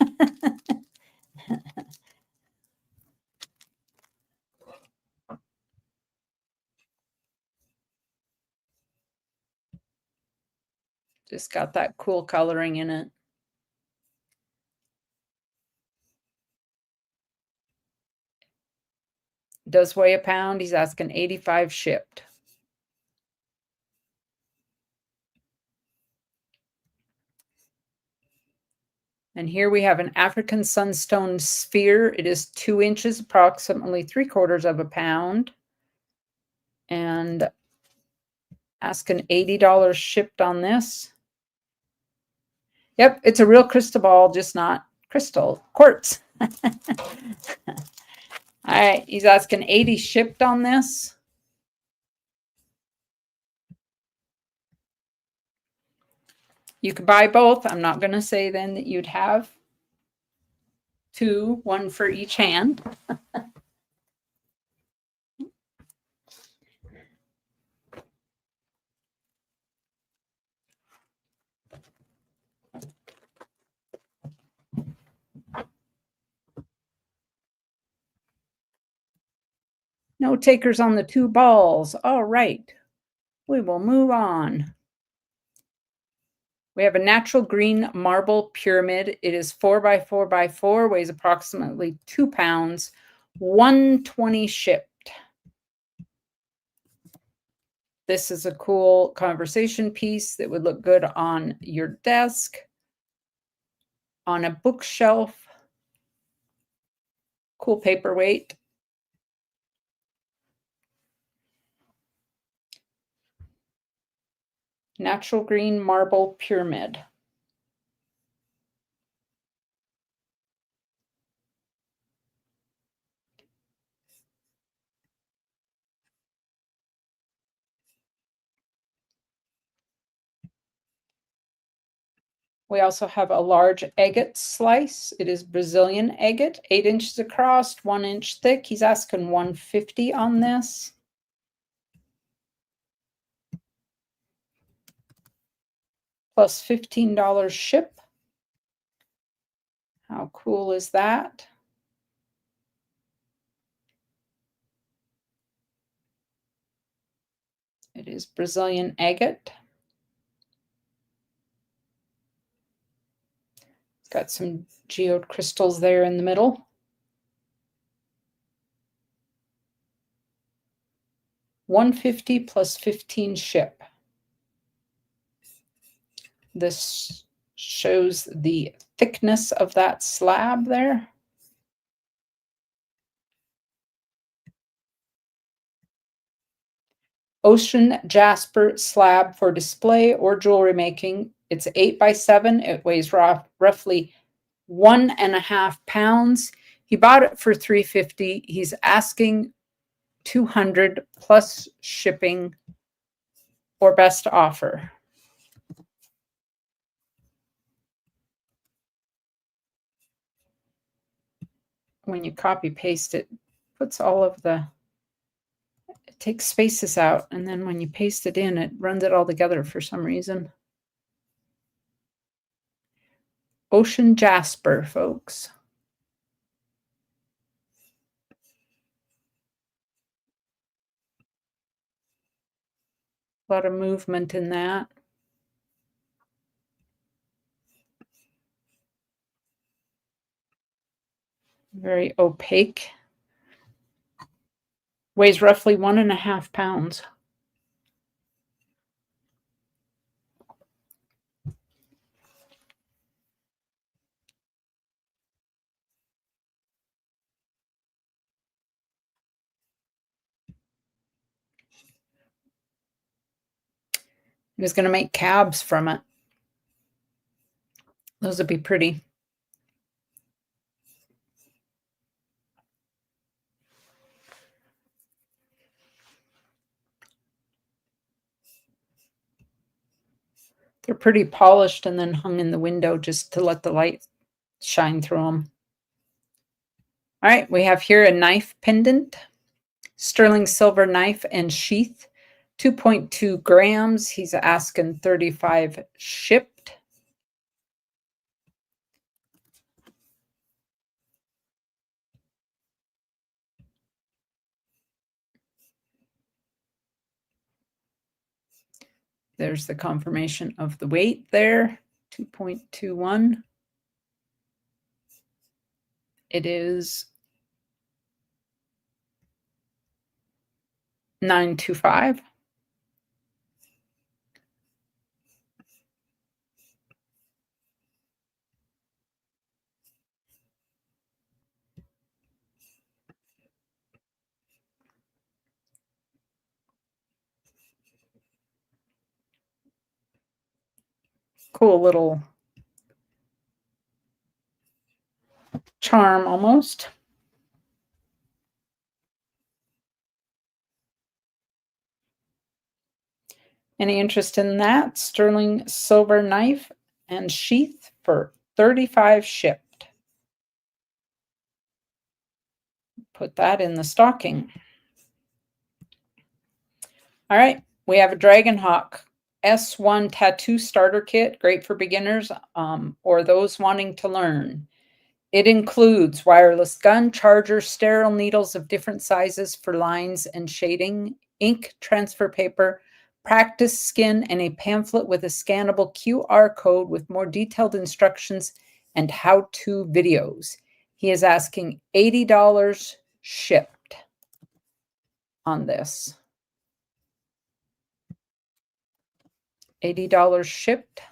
Just got that cool coloring in it. Does weigh a pound. He's asking 85 shipped. And here we have an African sunstone sphere. It is 2 inches, approximately 3/4 of a pound. And asking $80 shipped on this. Yep, it's a real crystal ball, just not crystal, quartz. All right, he's asking 80 shipped on this. You could buy both. I'm not going to say then that you'd have 2, 1 for each hand. No takers on the 2 balls. All right, we will move on. We have a natural green marble pyramid. It is 4 by 4 by 4, weighs approximately 2 pounds, 120 shipped. This is a cool conversation piece that would look good on your desk, on a bookshelf. Cool paperweight. Natural green marble pyramid. We also have a large agate slice. It is Brazilian agate, 8 inches across, 1 inch thick. He's asking $150 on this. Plus $15 ship. How cool is that? It is Brazilian agate. It's got some geode crystals there in the middle. $150 plus 15 ship. This shows the thickness of that slab there. Ocean jasper slab for display or jewelry making. It's 8 by 7. It weighs roughly 1.5 pounds. He bought it for $350. He's asking $200 plus shipping or best offer. When you copy paste it, puts all of the, it takes spaces out, and then when you paste it in, it runs it all together for some reason. Ocean jasper, folks. A lot of movement in that. Very opaque. Weighs roughly 1.5 pounds. He was going to make cabs from it. Those would be pretty. They're pretty polished and then hung in the window just to let the light shine through them. All right, we have here a knife pendant, sterling silver knife and sheath, 2.2 grams. He's asking $35 shipped. There's the confirmation of the weight there, 2.21. It is 925. Cool little charm almost. Any interest in that? Sterling silver knife and sheath for $35 shipped. Put that in the stocking. All right, we have a Dragonhawk S1 tattoo starter kit, great for beginners or those wanting to learn. It includes wireless gun, charger, sterile needles of different sizes for lines and shading, ink transfer paper, practice skin, and a pamphlet with a scannable QR code with more detailed instructions and how-to videos. He is asking $80 shipped on this. $80 shipped.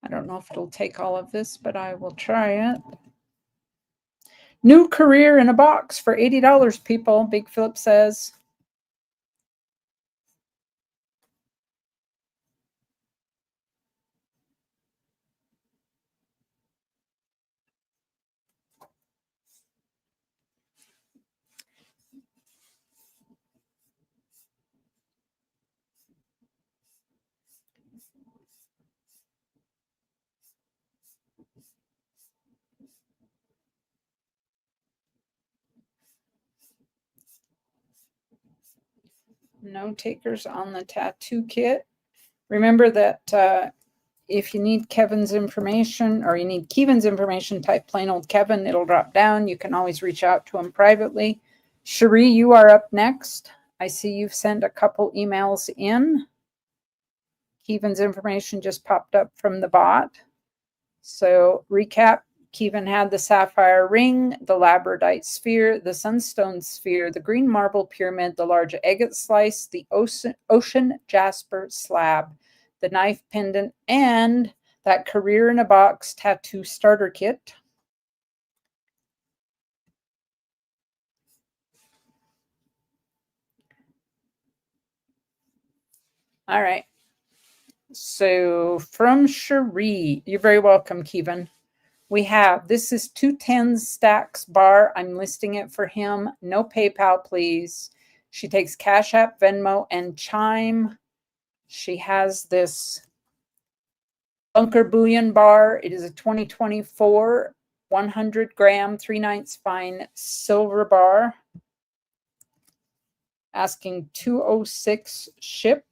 I don't know if it'll take all of this, but I will try it. New career in a box for $80, people, Big Phillip says. No takers on the tattoo kit. Remember that if you need Kevin's information or you need Kevin's information, type plain old Kevin. It'll drop down. You can always reach out to him privately. Cherie, you are up next. I see you've sent a couple emails in. Kevin's information just popped up from the bot. So recap. Kevin had the sapphire ring, the labradorite sphere, the sunstone sphere, the green marble pyramid, the large agate slice, the ocean jasper slab, the knife pendant, and that career in a box tattoo starter kit. All right. So from Cherie, you're very welcome, Kevin. We have, this is 210 Stacks bar. I'm listing it for him. No PayPal, please. She takes Cash App, Venmo, and Chime. She has this Bunker Bullion bar. It is a 2024 100 gram 3/9 fine silver bar. Asking $206 shipped.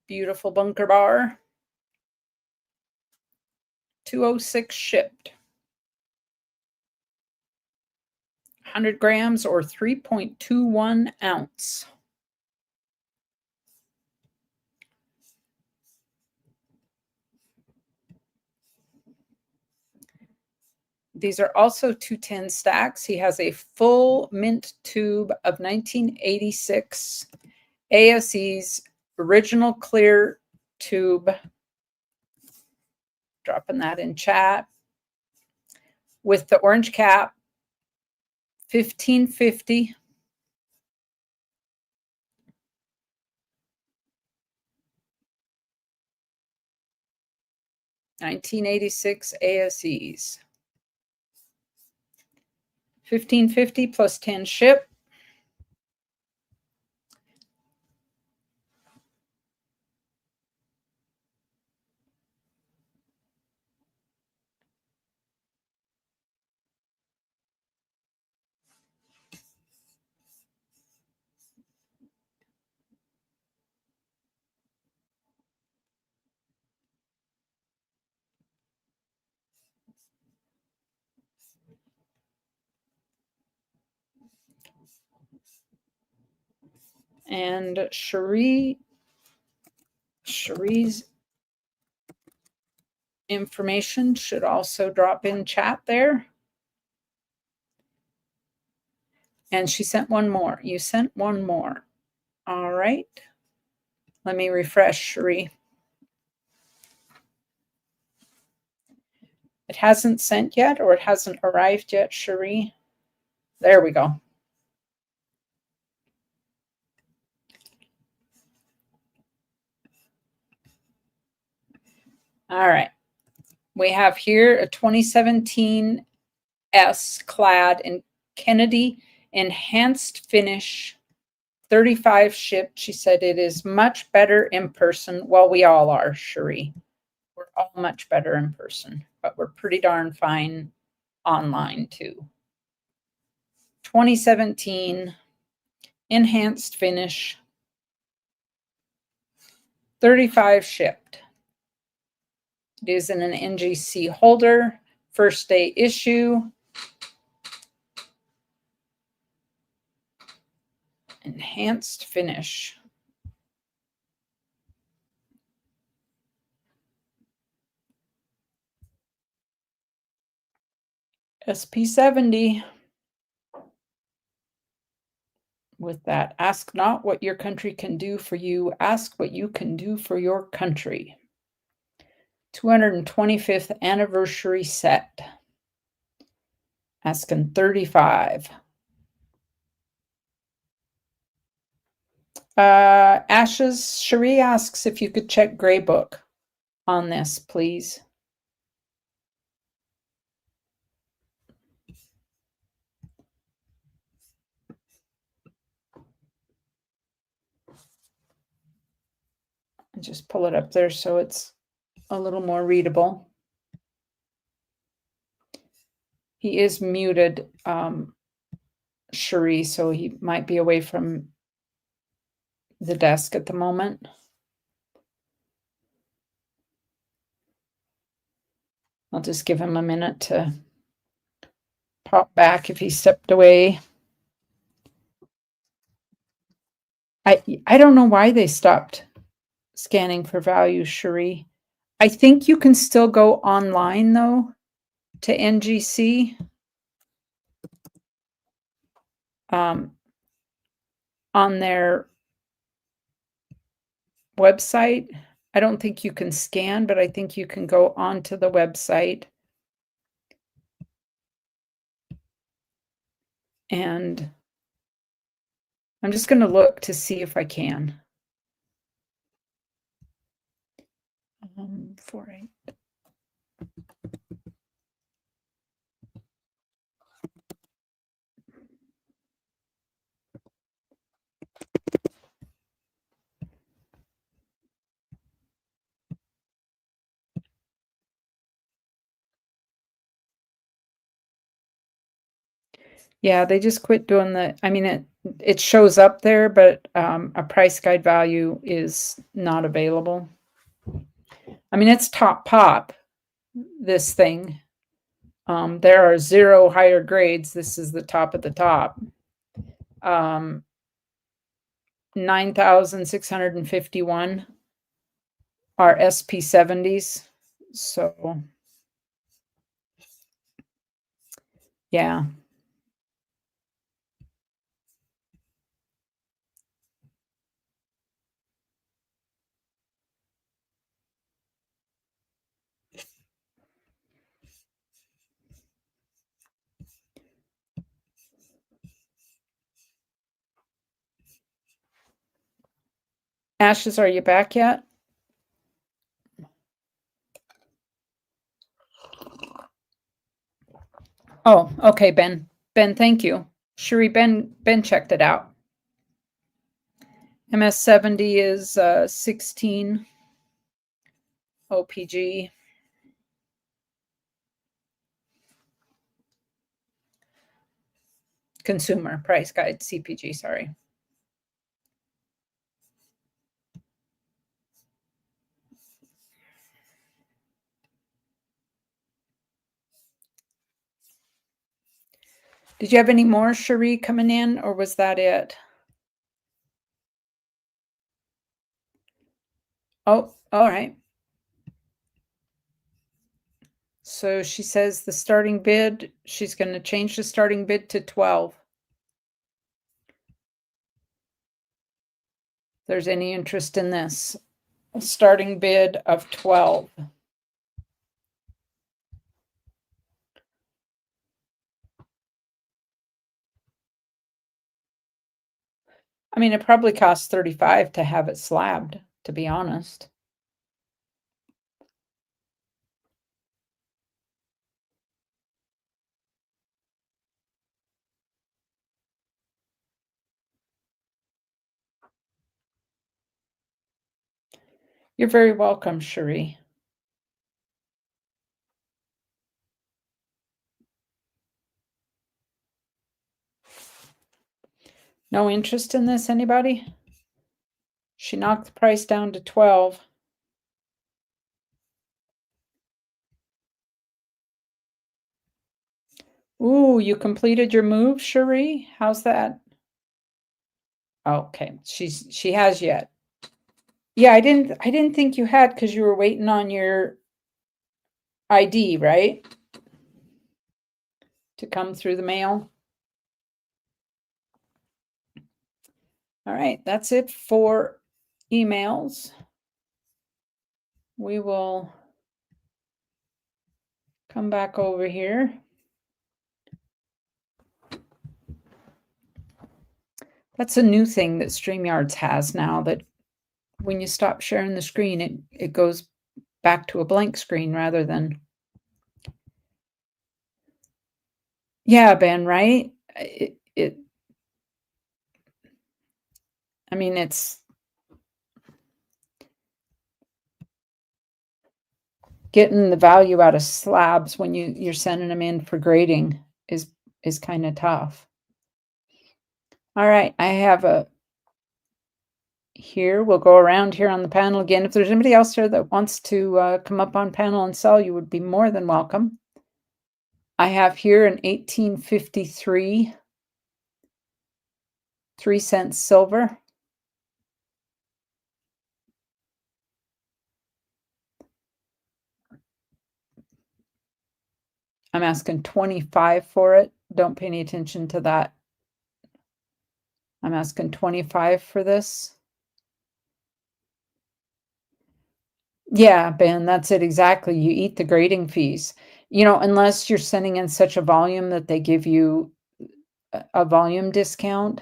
Beautiful bunker bar. $206 shipped. 100 grams or 3.21 ounce. These are also 210 stacks. He has a full mint tube of 1986 ASE's original clear tube. Dropping that in chat. With the orange cap, 1550. 1986 ASEs. 1550 plus 10 ship. And Cherie's information should also drop in chat there. And she sent one more. You sent one more. All right. Let me refresh, Cherie. It hasn't sent yet, or it hasn't arrived yet, Cherie. There we go. All right. We have here a 2017 S clad in Kennedy enhanced finish, 35 shipped. She said it is much better in person. Well, we all are, Cherie. We're all much better in person, but we're pretty darn fine online too. 2017 enhanced finish, 35 shipped. It is in an NGC holder, first day issue. Enhanced finish. SP70. With that, ask not what your country can do for you, ask what you can do for your country. 225th anniversary set. Asking 35. Ashes, Cherie asks if you could check Gray Book on this, please. Just pull it up there so it's a little more readable. He is muted, Cherie, so he might be away from the desk at the moment. I'll just give him a minute to pop back if he stepped away. I don't know why they stopped scanning for value, Cherie. I think you can still go online though to NGC. On their website. I don't think you can scan, but I think you can go onto the website and I'm just going to look to see if I can. 48. Yeah, they just quit doing the, I mean, it shows up there, but a price guide value is not available. I mean, it's top pop, this thing. There are 0 higher grades. This is the top of the top. 9,651 are SP70s. So, yeah. Ashes, are you back yet? Oh, okay, Ben. Ben, thank you. Cherie, Ben checked it out. MS70 is 16 OPG. Consumer price guide, CPG, sorry. Did you have any more, Cherie, coming in, or was that it? Oh, all right. So she says the starting bid, she's going to change the starting bid to 12. If there's any interest in this, a starting bid of 12. I mean, it probably costs 35 to have it slabbed, to be honest. You're very welcome, Cherie. No interest in this, anybody? She knocked the price down to 12. Ooh, you completed your move, Cherie? How's that? Okay, she has yet. Yeah, I didn't think you had because you were waiting on your ID, right? To come through the mail. All right, that's it for emails. We will come back over here. That's a new thing that StreamYards has now, that when you stop sharing the screen, it goes back to a blank screen rather than. Yeah, Ben, right? I mean, it's getting the value out of slabs when you're sending them in for grading is kind of tough. All right, I have a here. We'll go around here on the panel again. If there's anybody else here that wants to come up on panel and sell, you would be more than welcome. I have here an 1853 3-cent silver. I'm asking 25 for it. Don't pay any attention to that. I'm asking 25 for this. Yeah, Ben, that's it exactly. You eat the grading fees. You know, unless you're sending in such a volume that they give you a volume discount.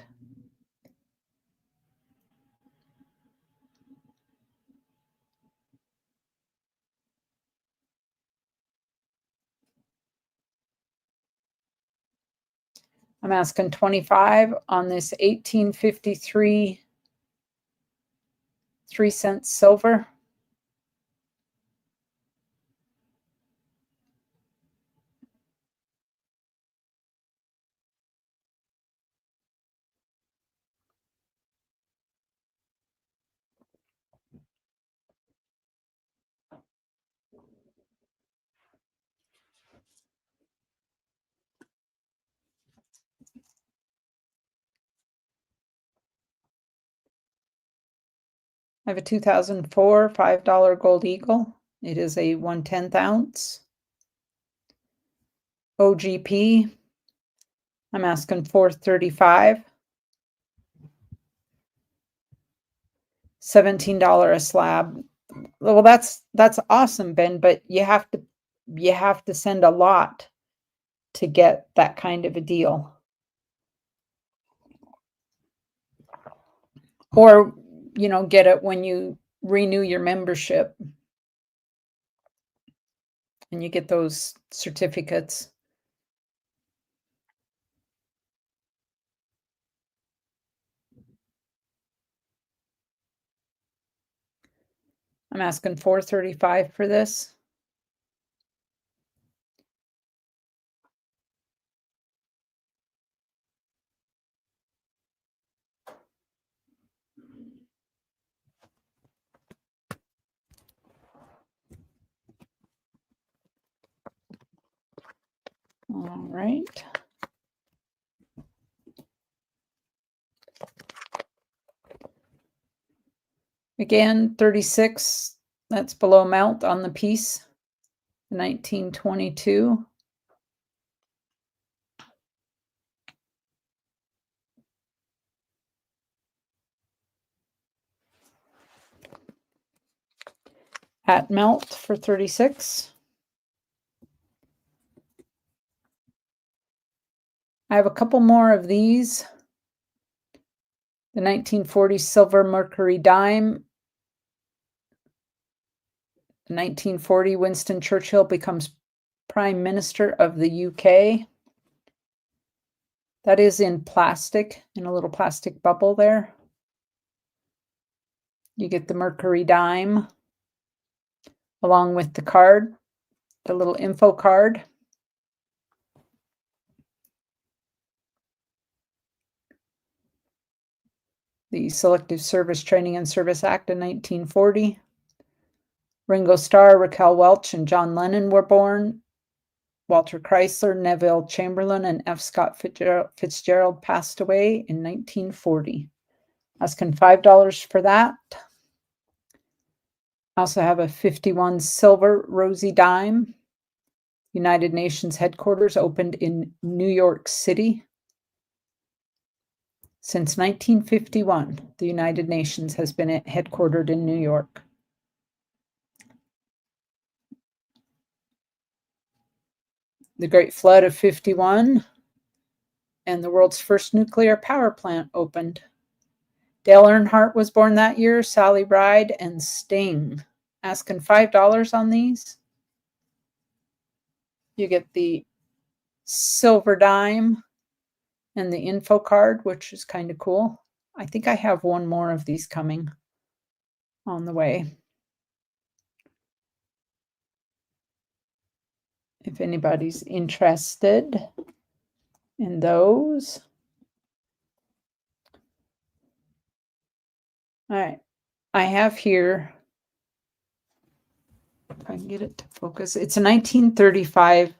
I'm asking 25 on this 1853 3-cent silver. I have a 2004 $5 Gold Eagle. It is a 1/10 ounce. OGP. I'm asking $4.35. $17 a slab. Well, that's awesome, Ben, but you have to send a lot to get that kind of a deal. Or get it when you renew your membership. And you get those certificates. I'm asking $4.35 for this. All right. Again, 36, that's below mount on the piece, 1922. At melt for 36. I have a couple more of these. The 1940 silver Mercury dime. 1940, Winston Churchill becomes Prime Minister of the UK. That is in plastic, in a little plastic bubble there. You get the Mercury dime along with the card, the little info card. The Selective Service Training and Service Act of 1940. Ringo Starr, Raquel Welch, and John Lennon were born. Walter Chrysler, Neville Chamberlain, and F. Scott Fitzgerald passed away in 1940. Asking $5 for that. I also have a 51 silver Rosie dime. United Nations headquarters opened in New York City. Since 1951, the United Nations has been headquartered in New York. The Great Flood of 51 and the world's first nuclear power plant opened. Dale Earnhardt was born that year, Sally Ride, and Sting. Asking $5 on these. You get the silver dime and the info card, which is kind of cool. I think I have one more of these coming on the way. If anybody's interested in those. All right. I have here, if I can get it to focus, it's a 1935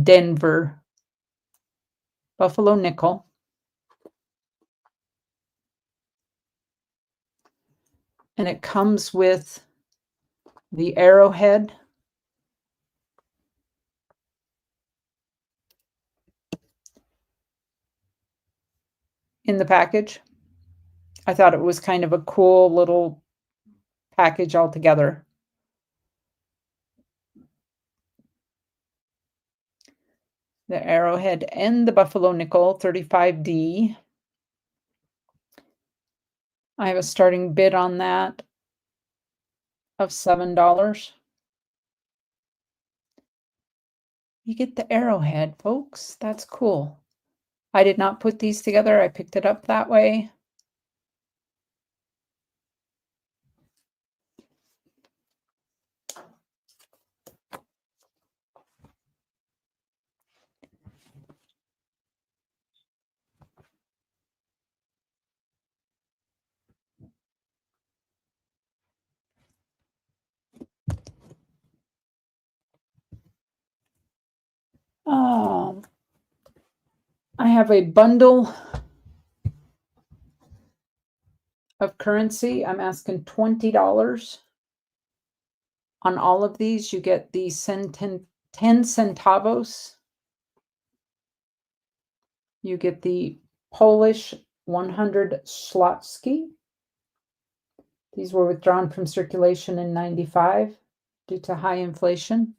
Denver Buffalo nickel. And it comes with the arrowhead. In the package. I thought it was kind of a cool little package altogether. The arrowhead and the Buffalo nickel 35D. I have a starting bid on that of $7. You get the arrowhead, folks. That's cool. I did not put these together. I picked it up that way. I have a bundle of currency. I'm asking $20 on all of these. You get the 10 centavos. You get the Polish 100 Zlotsky. These were withdrawn from circulation in 95 due to high inflation.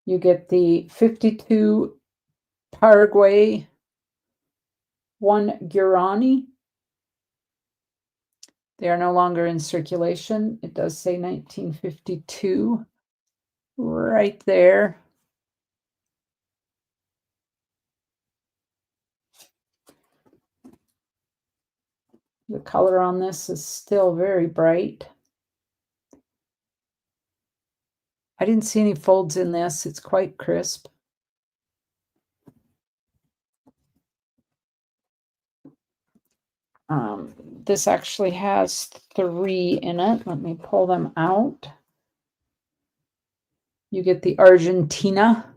You get the 52 Paraguay, 1 Guarani. They are no longer in circulation. It does say 1952 right there. The color on this is still very bright. I didn't see any folds in this. It's quite crisp. This actually has 3 in it. Let me pull them out. You get the Argentina,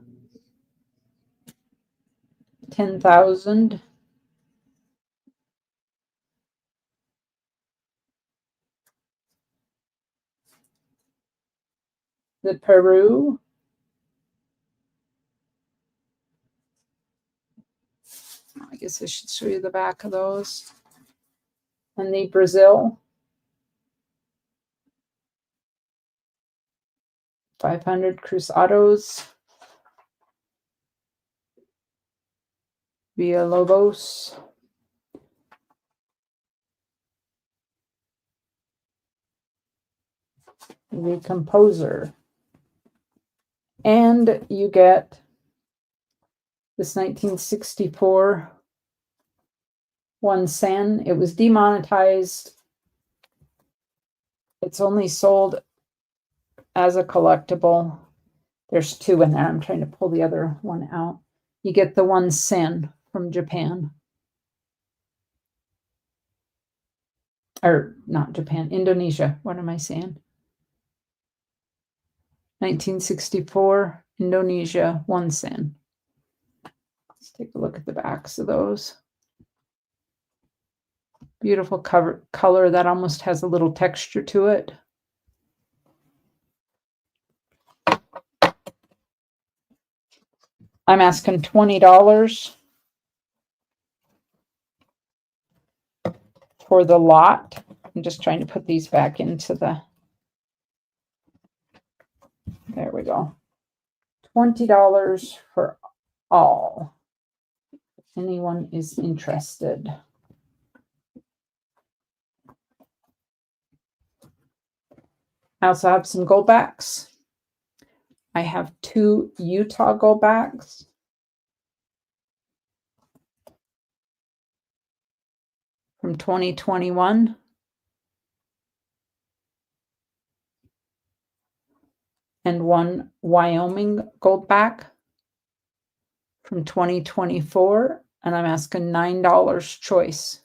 10,000. The Peru, I guess I should show you the back of those. And the Brazil, 500 Cruzados. Villalobos. The Composer. And you get this 1964 1 cent. It was demonetized. It's only sold as a collectible. There's 2 in there. I'm trying to pull the other one out. You get the 1 cent from Japan. Or not Japan, Indonesia. What am I saying? 1964, Indonesia, 1 cent. Let's take a look at the backs of those. Beautiful color that almost has a little texture to it. I'm asking $20 for the lot. I'm just trying to put these back into the, there we go. $20 for all. If anyone is interested. I also have some goldbacks. I have 2 Utah goldbacks. From 2021. And 1 Wyoming goldback from 2024. And I'm asking $9 choice.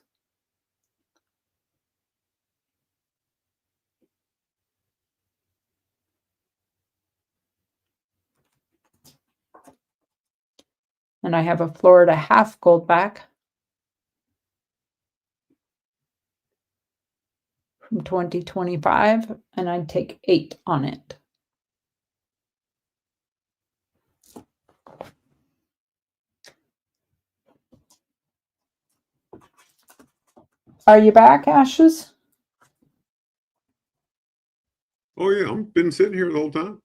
And I have a Florida half goldback from 2025, and I'd take 8 on it. Are you back, Ashes? Oh yeah, I've been sitting here the whole time.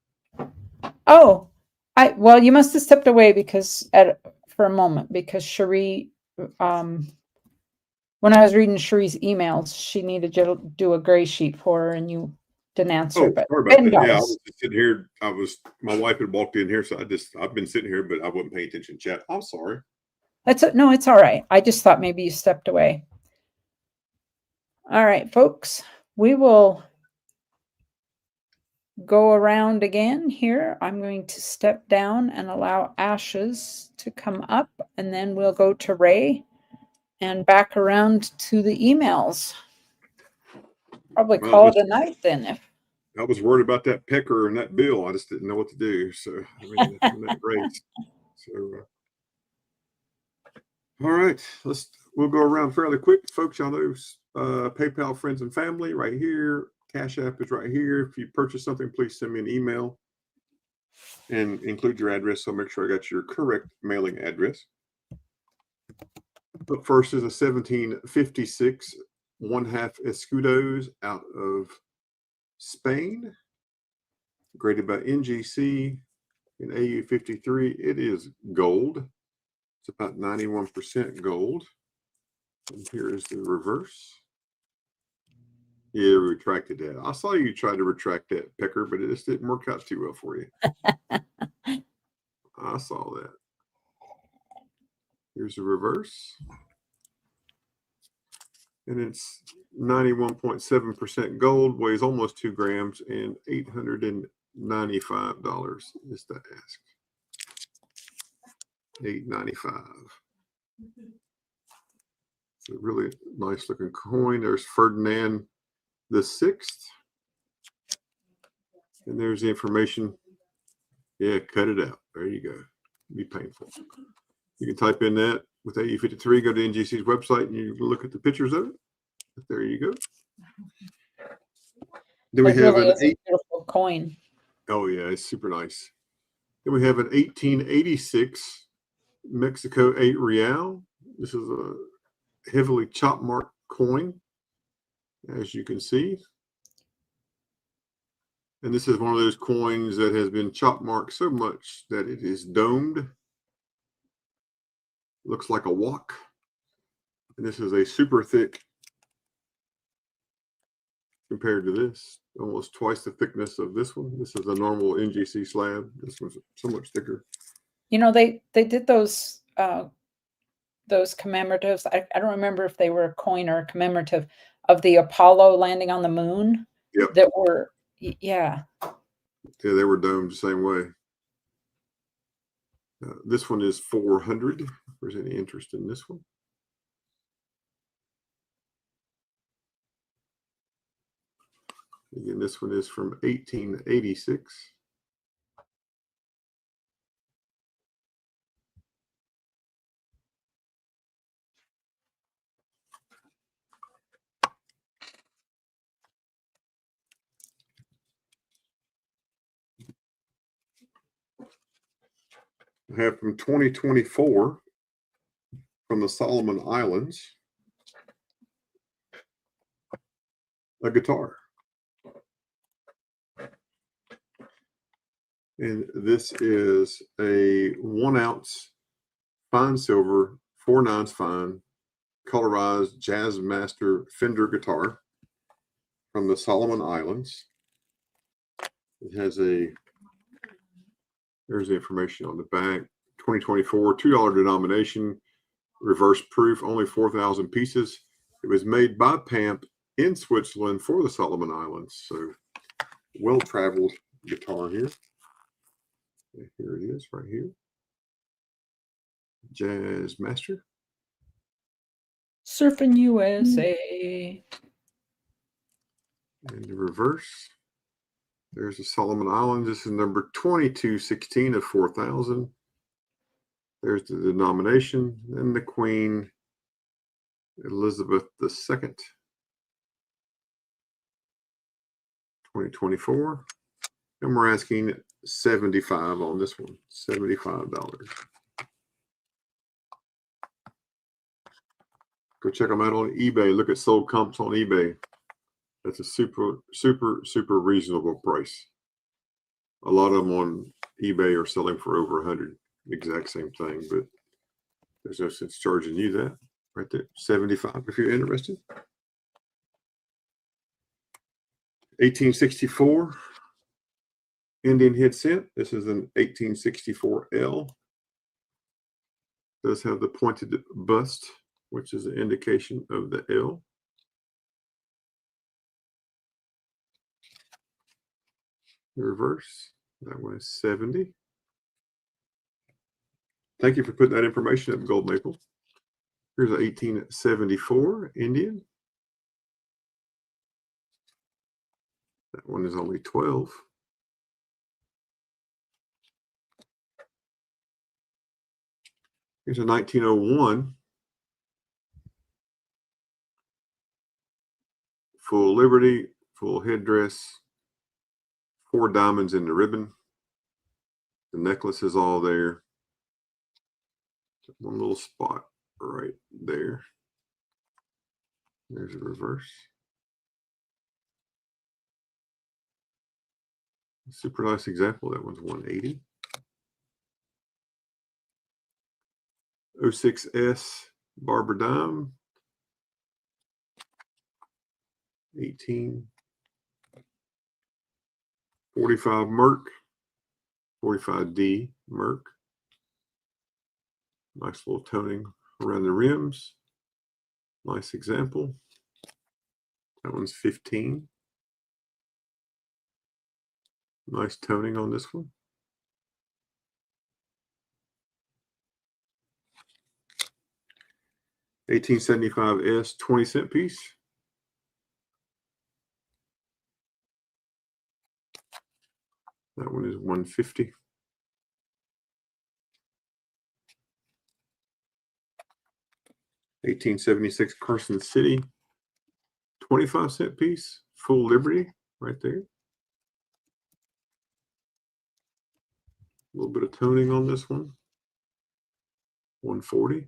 Oh, well, you must have stepped away because for a moment, because Cherie, when I was reading Cherie's emails, she needed you to do a gray sheet for her, and you didn't answer. Oh, but sorry about Ben that. Yeah, I does. was just sitting here. My wife had walked in here, so I've been sitting here, but I wasn't paying attention to chat. I'm sorry. No, it's all right. I just thought maybe you stepped away. All right, folks, we will go around again here. I'm going to step down and allow Ashes to come up, and then we'll go to Ray and back around to the emails. Probably call it a night then. I was worried about that pecker and that bill. I just didn't know what to do. So I mean, that race. So all right, we'll go around fairly quick, folks. Y'all know PayPal friends and family right here. Cash App is right here. If you purchase something, please send me an email and include your address. So make sure I got your correct mailing address. But first is a 1756 1/2 Escudos out of Spain, graded by NGC in AU 53. It is gold. It's about 91% gold. And here is the reverse. Yeah, retracted that. I saw you try to retract that, Pecker, but it just didn't work out too well for you. I saw that. Here's the reverse. And it's 91.7% gold, weighs almost 2 grams, and $895 is the ask. $895. It's a really nice looking coin. There's Ferdinand the Sixth. And there's the information. Yeah, cut it out. There you go. Be painful. You can type in that with AU53, go to NGC's website, and you look at the pictures of it. There you go. Then we have really an is a beautiful coin. Oh yeah, it's super nice. Then we have an 1886 Mexico 8 real. This is a heavily chop mark coin, as you can see. And this is one of those coins that has been chop marked so much that it is domed. Looks like a wok. And this is a super thick compared to this. Almost twice the thickness of this one. This is a normal NGC slab. This one's so much thicker. You know, they did those commemoratives. I don't remember if they were a coin or a commemorative of the Apollo landing on the moon. Yep. That were, yeah. Yeah, they were domed the same way. This one is 400. If there's any interest in this one. Again, this one is from 1886. I have from 2024 from the Solomon Islands a guitar. And this is a 1 ounce fine silver, 4/9 fine, colorized Jazz Master Fender guitar from the Solomon Islands. It has there's the information on the back. 2024, $2 denomination, reverse proof, only 4,000 pieces. It was made by Pamp in Switzerland for the Solomon Islands. So well-traveled guitar here. Here it is, right here. Jazz Master. Surfing USA. And the reverse. There's the Solomon Islands. This is number 2216 of 4,000. There's the denomination. And the Queen Elizabeth II. 2024. And we're asking $75 on this one. $75. Go check them out on eBay. Look at sold comps on eBay. That's a super, super, super reasonable price. A lot of them on eBay are selling for over 100. Exact same thing, but there's no sense charging you that. Right there, $75 if you're interested. 1864 Indian head cent. This is an 1864L. Does have the pointed bust, which is an indication of the L. Reverse. That one is 70. Thank you for putting that information up, Gold Maple. Here's an 1874 Indian. That one is only 12. Here's a 1901 full Liberty, full headdress, 4 diamonds in the ribbon. The necklace is all there. One little spot right there. There's a reverse. Super nice example. That one's 180. 06S Barber Dime. 18. 45 Merc. 45D Merc. Nice little toning around the rims. Nice example. That one's 15. Nice toning on this one. $18.75S 20-cent piece. That one is $150. $18.76 Carson City 25-cent piece. Full Liberty right there. A little bit of toning on this one. $140.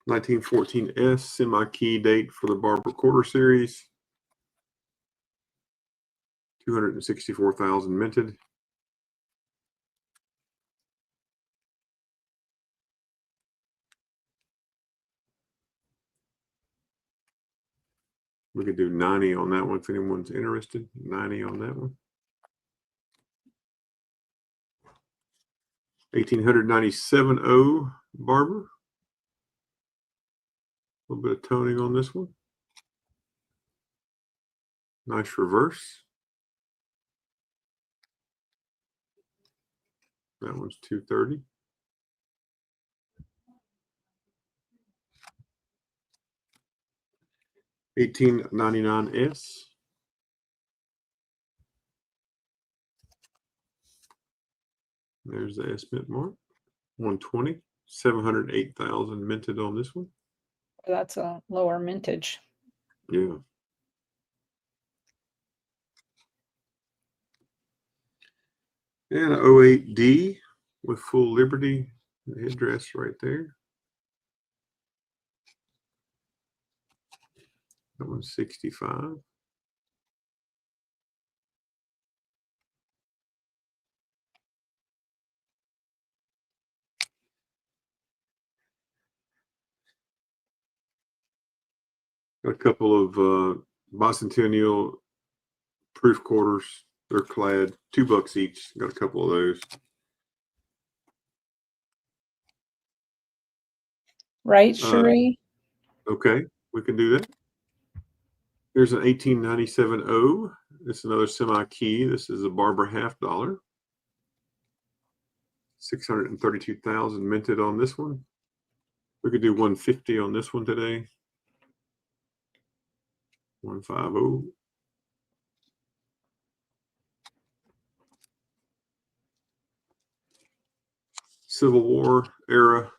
$19.14S semi-key date for the Barber Quarter Series. 264,000 minted. We could do 90 on that one if anyone's interested. 90 on that one. 1897 Barber. A little bit of toning on this one. Nice reverse. That one's 230. $18.99S. There's the S mint mark. 120. 708,000 minted on this one. That's a lower mintage. Yeah. And an 08D with full Liberty headdress right there. That one's 65. Got a couple of bicentennial proof quarters. They're clad $2 each. Got a couple of those. Right, Cherie? Okay, we can do that. Here's an 1897 O. It's another semi-key. This is a Barber half dollar. 632,000 minted on this one. We could do 150 on this one today. 150. Civil War era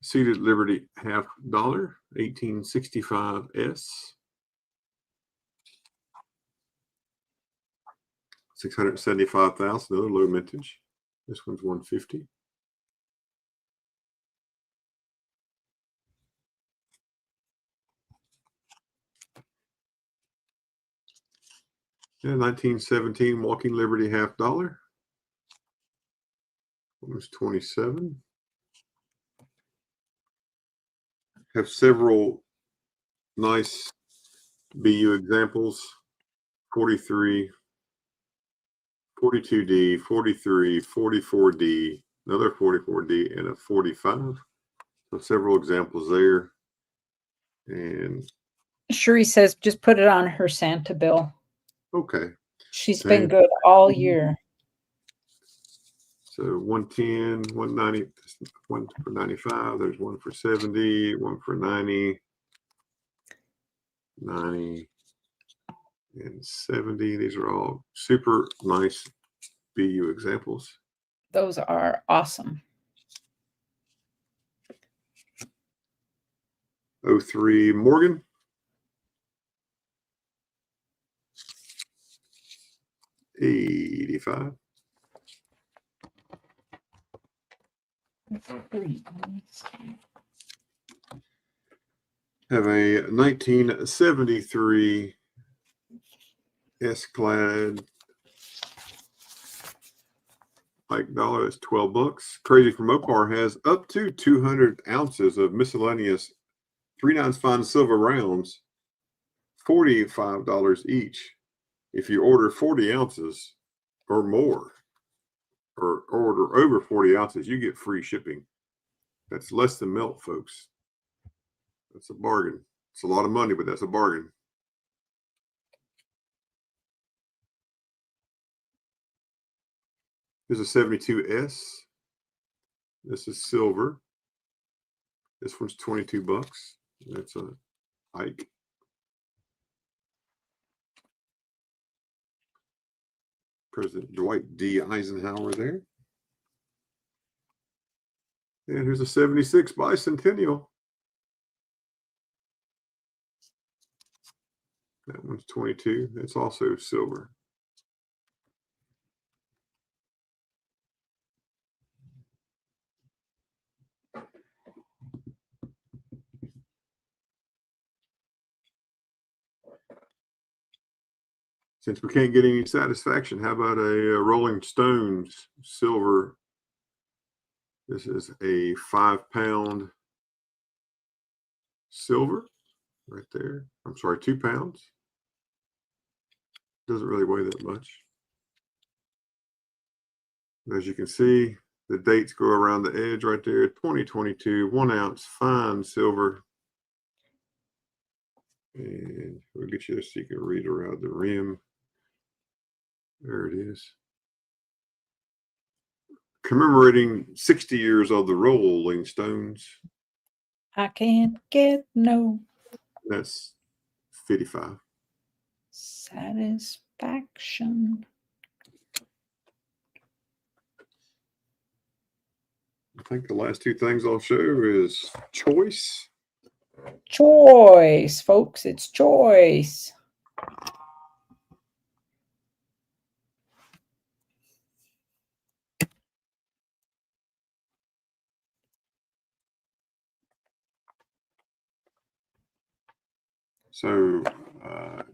seated Liberty half dollar. 1865S. 675,000. Another low mintage. This one's 150. Yeah, 1917 Walking Liberty half dollar. Almost 27. Have several nice BU examples. 43, 42D, 43, 44D, another 44D, and a 45. So several examples there. And Cherie says just put it on her Santa bill. okay. She's been good all year. So 110, 190, one for 95. There's one for 70, one for 90, 90, and 70. These are all super nice BU examples. Those are awesome. 03 Morgan. $85. Have a 1973 S-Clad Like dollar is $12. Crazy for Mopar has up to 200 ounces of miscellaneous 3/9 fine silver rounds, $45 each. If you order 40 ounces or more, or order over 40 ounces, you get free shipping. That's less than melt, folks. That's a bargain. It's a lot of money, but that's a bargain. Here's a 72S. This is silver. This one's $22. That's a Ike. President Dwight D. Eisenhower there. And here's a 76 Bicentennial. That one's 22. It's also silver. Since we can't get any satisfaction, how about a Rolling Stones silver? This is a 5-pound silver right there. I'm sorry, 2 pounds. Doesn't really weigh that much. As you can see, the dates go around the edge right there. 2022, 1 ounce fine silver. And we'll get you this so you can read around the rim. There it is. Commemorating 60 years of the Rolling Stones. I can't get no That's 55. satisfaction. I think the last 2 things I'll show is choice. Choice, folks. It's choice. So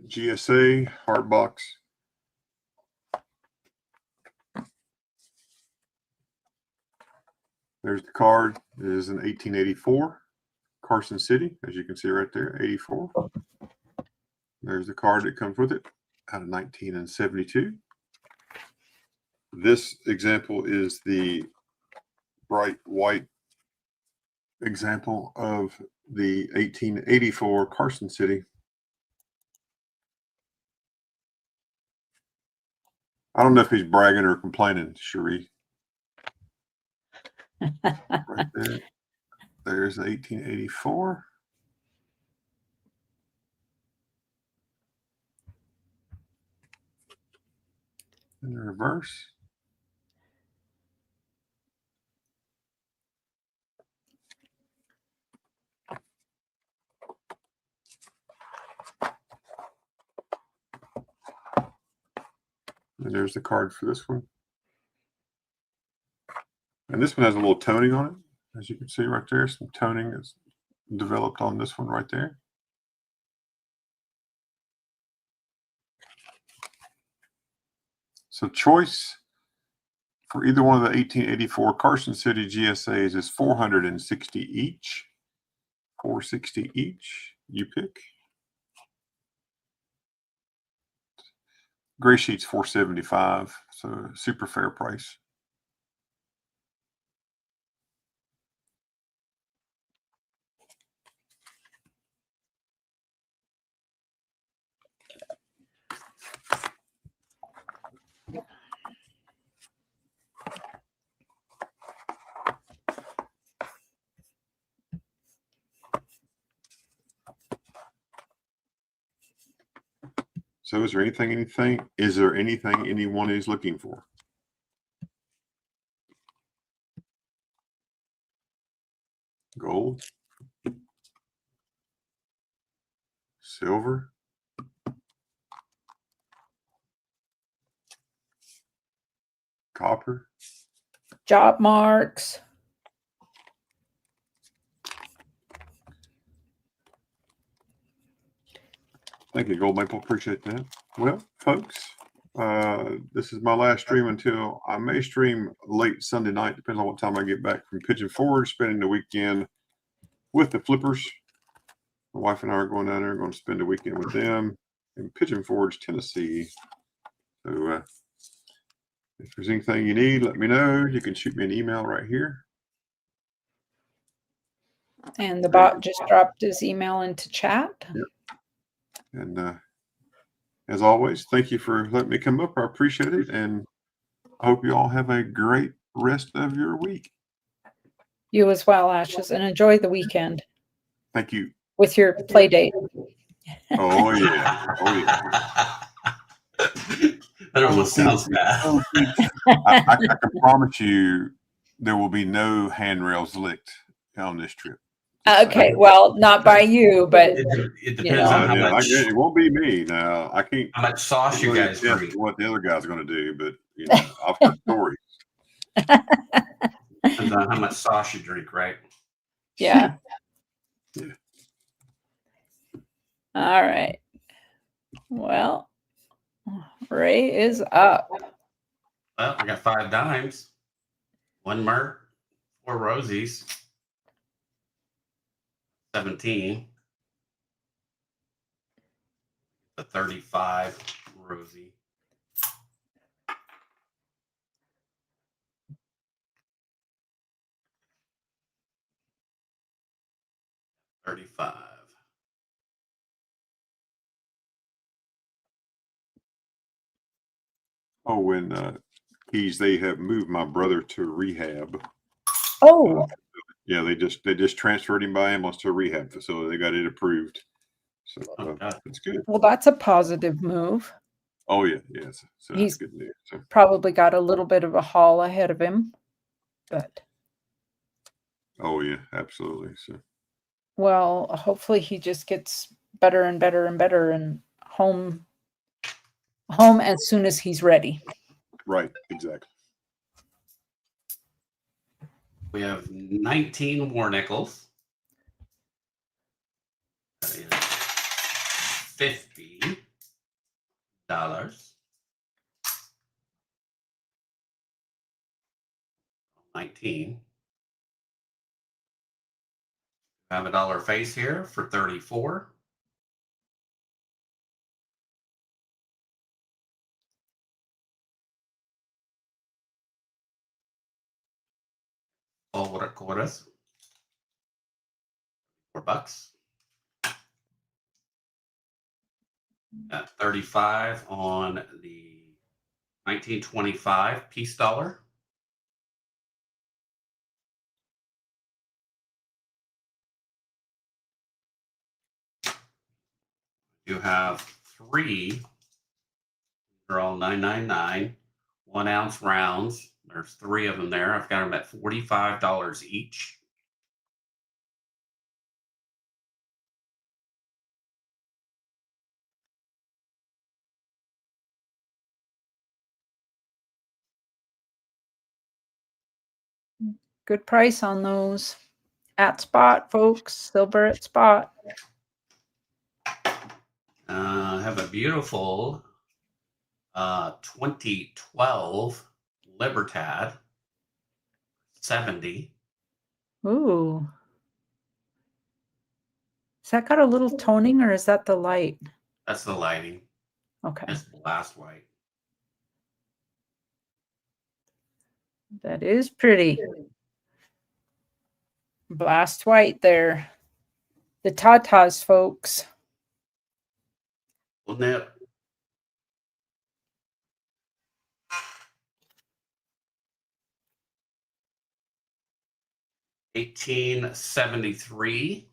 GSA hard box. There's the card. It is an 1884 Carson City, as you can see right there, 84. There's the card that comes with it out of 1972. This example is the bright white example of the 1884 Carson City. I don't know if he's bragging or complaining, Cherie. Right there. There's 1884. In the reverse. And there's the card for this one. And this one has a little toning on it. As you can see right there, some toning is developed on this one right there. So choice for either one of the 1884 Carson City GSAs is $460 each. $460 each. You pick. Gray sheet's $475, so super fair price. So is there anything anyone is looking for? Gold, silver, copper, Job marks. Thank you, Gold Maple. Appreciate that. Well, folks, This is my last stream until I may stream late Sunday night, depending on what time I get back from Pigeon Forge, spending the weekend with the Flippers. My wife and I are going down there, going to spend the weekend with them in Pigeon Forge, Tennessee. So if there's anything you need, let me know. You can shoot me an email right here. And the bot just dropped his email into chat. Yep. And as always, thank you for letting me come up. I appreciate it. And I hope you all have a great rest of your week. You as well, Ashes, and enjoy the weekend Thank you. with your play date. Oh, yeah. Oh, yeah. That almost sounds bad. I can promise you there will be no handrails licked on this trip. Okay, well, not by you, but It depends on how much. It won't be me now. I can't. How much sauce you guys drink? What the other guys are going to do, but I've heard stories. Depends on how much sauce you drink, right? yeah. Yeah. All right. Well, Ray is up. Well, I got 5 dimes, 1 Merc, 4 Rosies, 17, a 35 Rosie. $35. Oh, when they have moved my brother to rehab. Oh, Yeah, they just transferred him by ambulance to a rehab facility. They got it approved. So it's good. well, that's a positive move. Oh yeah, yes. So He's that's good news. So, probably got a little bit of a haul ahead of him, but oh yeah, absolutely. So well, hopefully he just gets better and better and better and home as soon as he's ready. right, exactly. We have 19 war nickels. That is $50. 19. I have a dollar face here for 34. Forward quarters. $4. At 35 on the 1925 peace dollar. You have 3. They're all $9.99. 1 ounce rounds. There's 3 of them there. I've got them at $45 each. Good price on those. At spot, folks. Silver at spot. I have a beautiful 2012 Libertad 70. Ooh. Has that got a little toning or is that the light? That's the lighting. Okay. It's blast white. That is pretty. Blast white there. The Tatas, folks. Well, now, $18.73.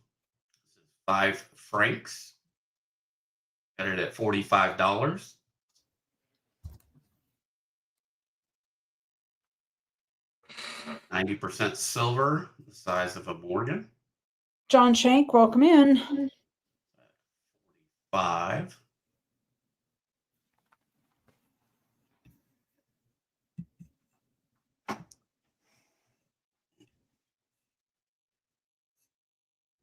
5 francs. Got it at $45. %90 silver, the size of a Morgan. John Shank, welcome in. 5.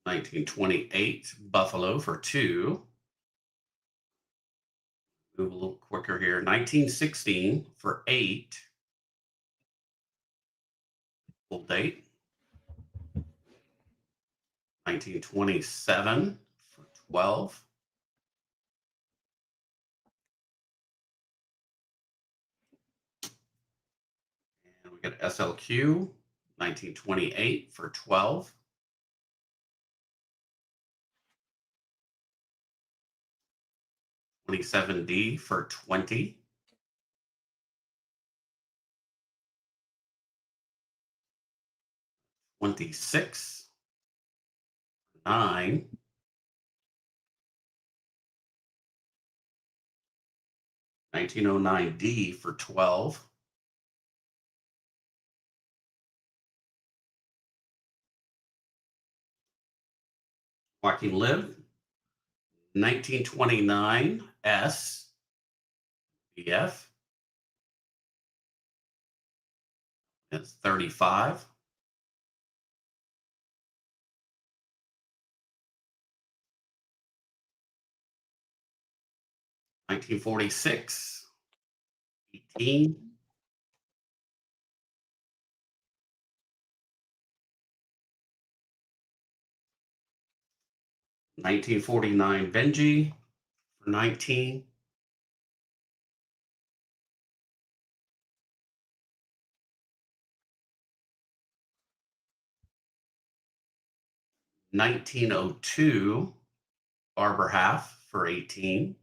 $19.28 Buffalo for 2. Move a little quicker here. 1916 for 8. Full date. 1927 for 12. And we got SLQ 1928 for 12. $27D for 20. $26. 9. $1909D for 12. Joaquin Live 1929 S BF. It's 35. $1946 18. $1949 Benji for 19. $1902 Barber Half for 18.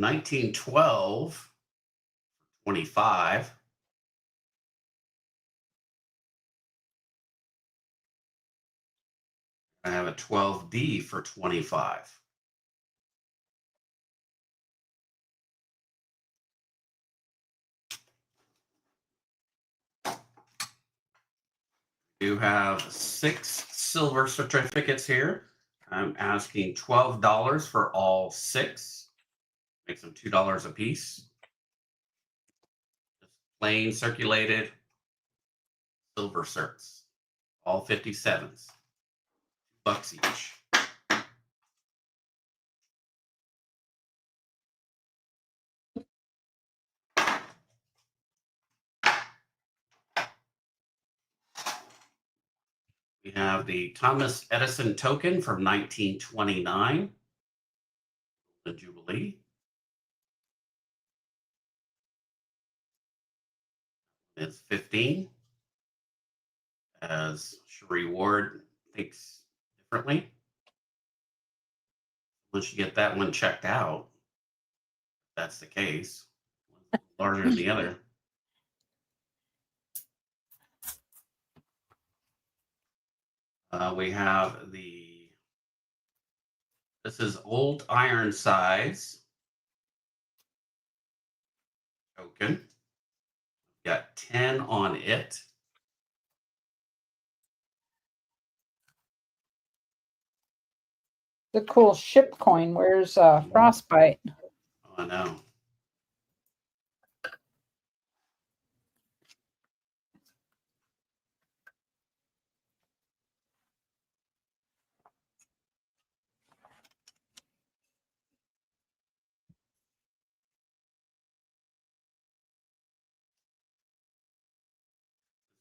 $1912 25. I have a 12D for 25. You have 6 silver certificates here. I'm asking $12 for all 6. Makes them $2 a piece. Just plain circulated silver certs. All 57s. $2 each. We have the Thomas Edison token from 1929, the Jubilee. It's 15, as Cherie Ward thinks differently. Once you get that one checked out, if that's the case, one's larger than the other. We have this is Old Ironsides token. Got 10 on it. The cool ship coin. Where's Frostbite? Oh, I know.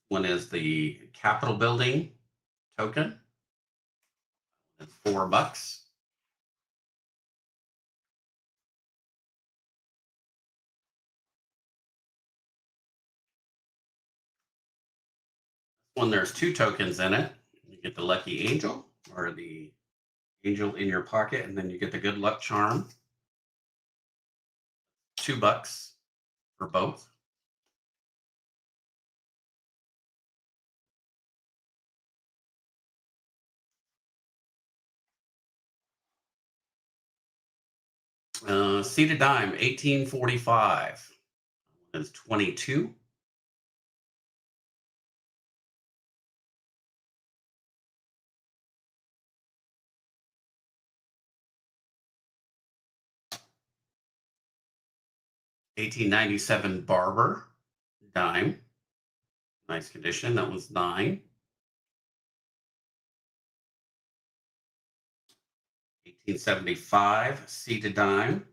One is the Capitol Building token. It's $4. When there's 2 tokens in it, you get the Lucky Angel or the Angel in your pocket, and then you get the Good Luck Charm. $2 for both. Seated Dime 1845 is 22. $1897 Barber dime. Nice condition. That was 9. 1875 seated dime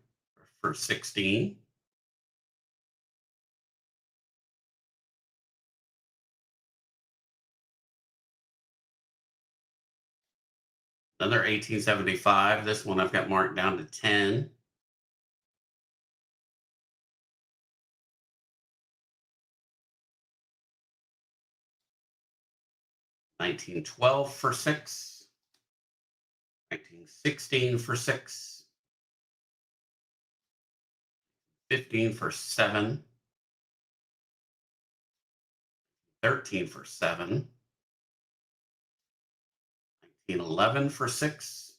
for 16. Another 1875. This one I've got marked down to 10. $19.12 for 6. $19.16 for 6. 15 for 7. 13 for 7. 1911 for 6.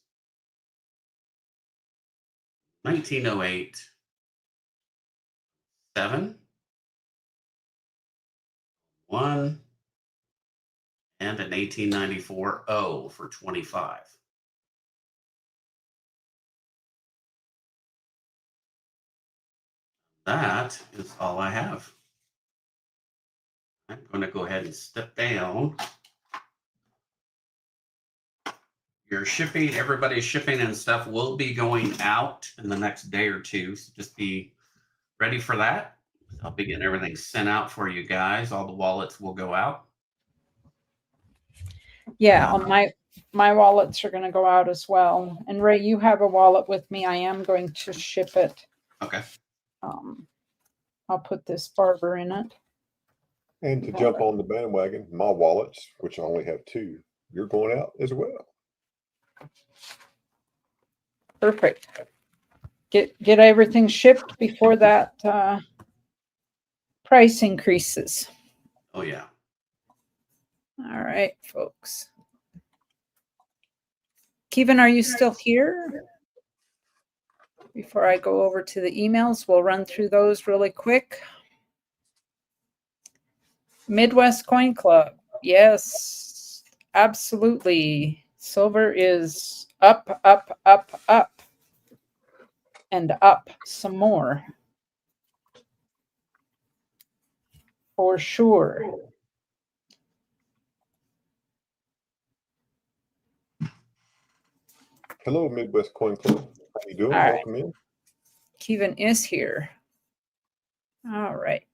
1908. 7. 1. And an 1894 O for 25. That is all I have. I'm going to go ahead and step down. Your shipping, everybody's shipping and stuff will be going out in the next day or two. So just be ready for that. I'll be getting everything sent out for you guys. All the wallets will go out. Yeah, on my wallets are going to go out as well. And Ray, you have a wallet with me. I am going to ship it. Okay. I'll put this barber in it. And to jump on the bandwagon, my wallets, which I only have 2, you're going out as well. Perfect. Get everything shipped before that price increases. Oh, yeah. All right, folks. Kevin, are you still here? Before I go over to the emails, we'll run through those really quick. Midwest Coin Club. Yes, absolutely. Silver is up, up, up, up, and up some more. For sure. Hello, Midwest Coin Club. How you doing? All right. Welcome in. Kevin is here. All right.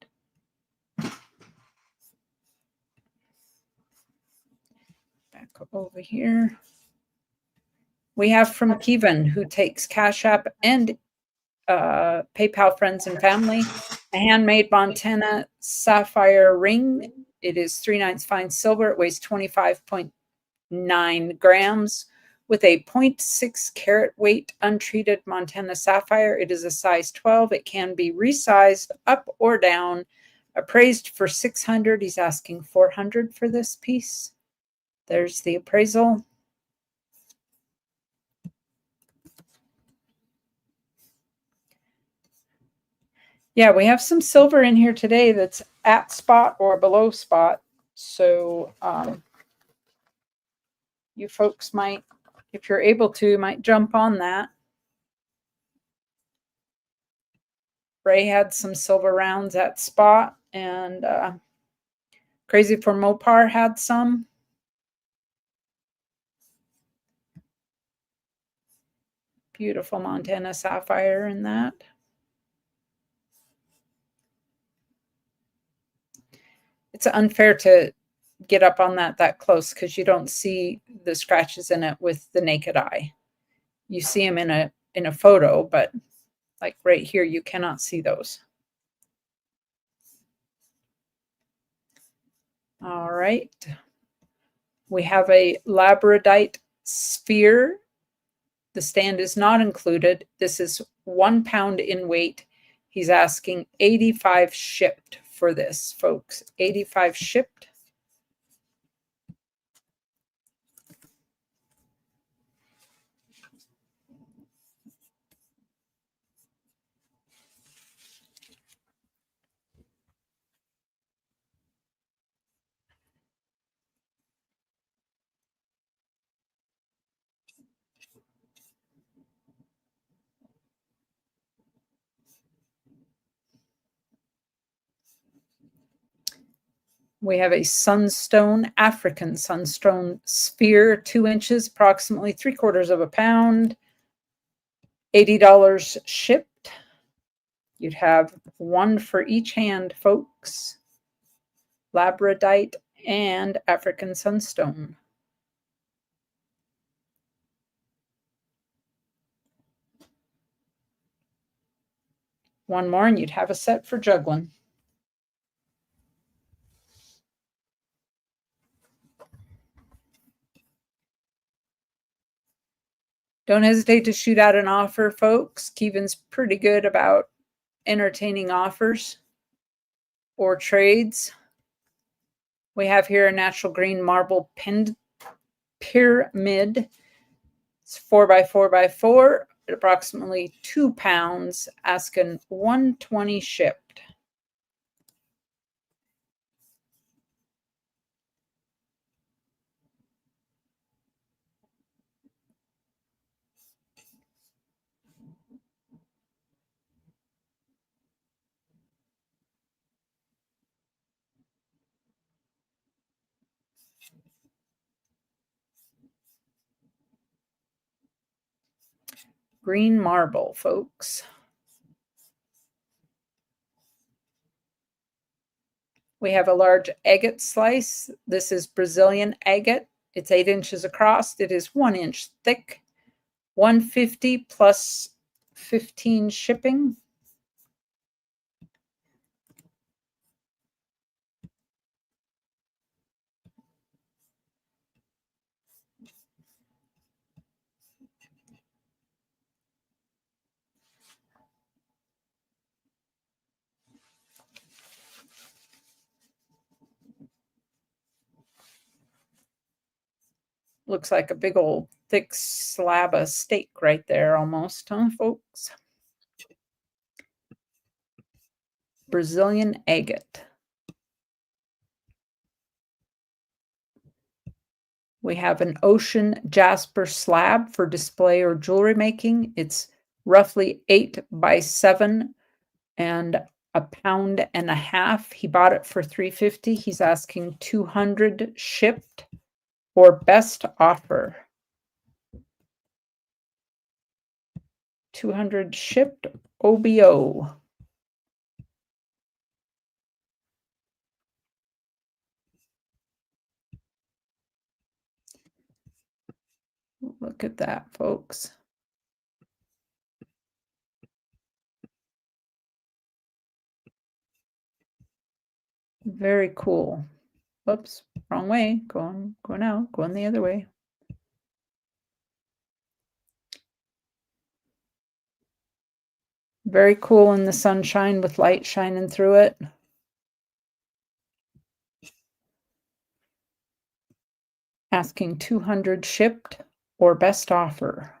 Back over here. We have from Kevin, who takes Cash App and PayPal friends and family, a handmade Montana sapphire ring. It is 3/9 fine silver. It weighs 25.9 grams with a 0.6 carat weight untreated Montana sapphire. It is a size 12. It can be resized up or down. Appraised for $600. He's asking $400 for this piece. There's the appraisal. Yeah, we have some silver in here today that's at spot or below spot. So you folks might, if you're able to, might jump on that. Ray had some silver rounds at spot, and Crazy for Mopar had some. Beautiful Montana sapphire in that. It's unfair to get up on that close because you don't see the scratches in it with the naked eye. You see them in a photo, but like right here, you cannot see those. All right. We have a labradorite sphere. The stand is not included. This is 1 pound in weight. He's asking 85 shipped for this, folks. 85 shipped. We have a sunstone, African sunstone sphere, 2 inches, approximately 3/4 of a pound. $80 shipped. You'd have one for each hand, folks. Labradorite and African sunstone. One more and you'd have a set for juggling. Don't hesitate to shoot out an offer, folks. Kevin's pretty good about entertaining offers or trades. We have here a natural green marble pyramid. It's 4x4x4 at approximately 2 pounds, asking $120 shipped. Green marble, folks. We have a large agate slice. This is Brazilian agate. It's 8 inches across. It is 1 inch thick. $150 plus 15 shipping. Looks like a big old thick slab of steak right there almost, huh, folks? Brazilian agate. We have an ocean jasper slab for display or jewelry making. It's roughly 8 by 7 and a pound and a half. He bought it for $350. He's asking $200 shipped or best offer. $200 shipped OBO. Look at that, folks. Very cool. Whoops, wrong way. Going out, going the other way. Very cool in the sunshine with light shining through it. Asking $200 shipped or best offer.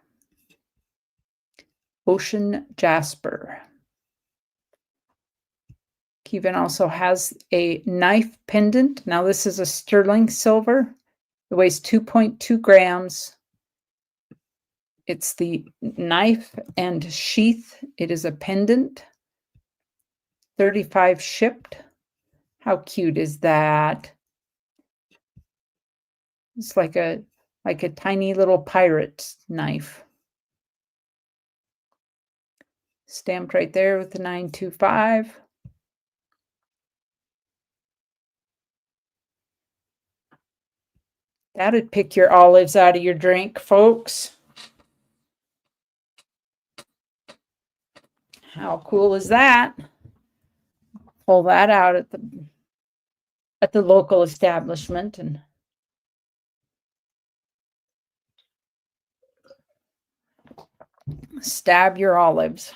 Ocean jasper. Kevin also has a knife pendant. Now this is a sterling silver. It weighs 2.2 grams. It's the knife and sheath. It is a pendant. $35 shipped. How cute is that? It's like a tiny little pirate knife. Stamped right there with the 925. That'd pick your olives out of your drink, folks. How cool is that? Pull that out at the local establishment and stab your olives.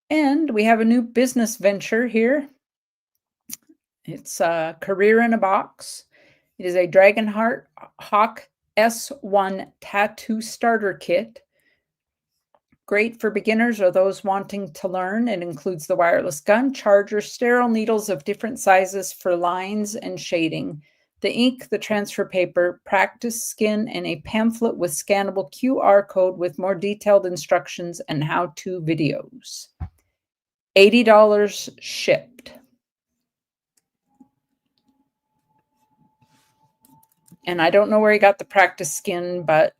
And we have a new business venture here. It's a career in a box. It is a Dragonheart Hawk S1 tattoo starter kit. Great for beginners or those wanting to learn. It includes the wireless gun, charger, sterile needles of different sizes for lines and shading. the ink, the transfer paper, practice skin, and a pamphlet with scannable QR code with more detailed instructions and how-to videos. $80 shipped. And I don't know where he got the practice skin, but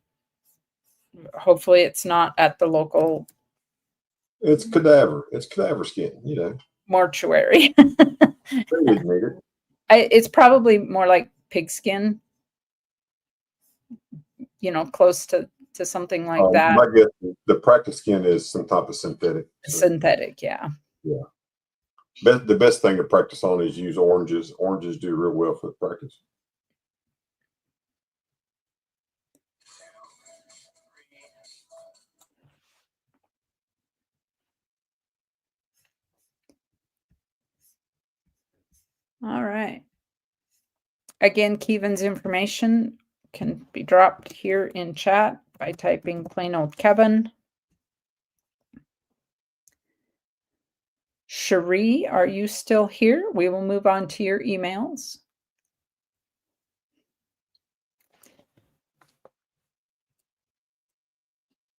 hopefully it's not at the local It's cadaver. It's cadaver skin, you know. mortuary. They wouldn't need it. It's probably more like pig skin, close to something like that. My guess, the practice skin is some type of synthetic. Synthetic, yeah. Yeah. The best thing to practice on is use oranges. Oranges do real well for practice. All right. Again, Kevin's information can be dropped here in chat by typing plain old Kevin. Cherie, are you still here? We will move on to your emails.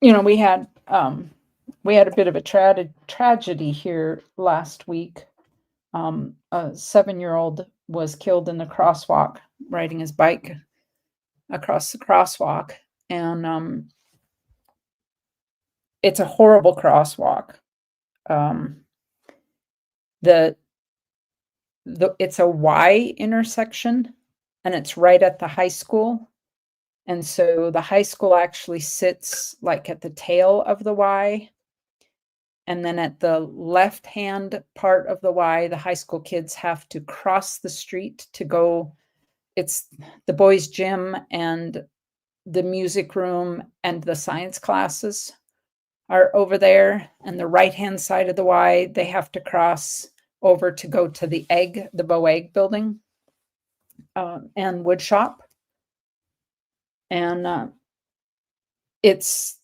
We had a bit of a tragedy here last week. A 7-year-old was killed in the crosswalk, riding his bike across the crosswalk. And it's a horrible crosswalk. It's a Y intersection, and it's right at the high school. And so the high school actually sits like at the tail of the Y. And then at the left-hand part of the Y, the high school kids have to cross the street to go. It's the boys' gym and the music room and the science classes are over there. And the right-hand side of the Y, they have to cross over to go to the Bow Egg building and wood shop. And it's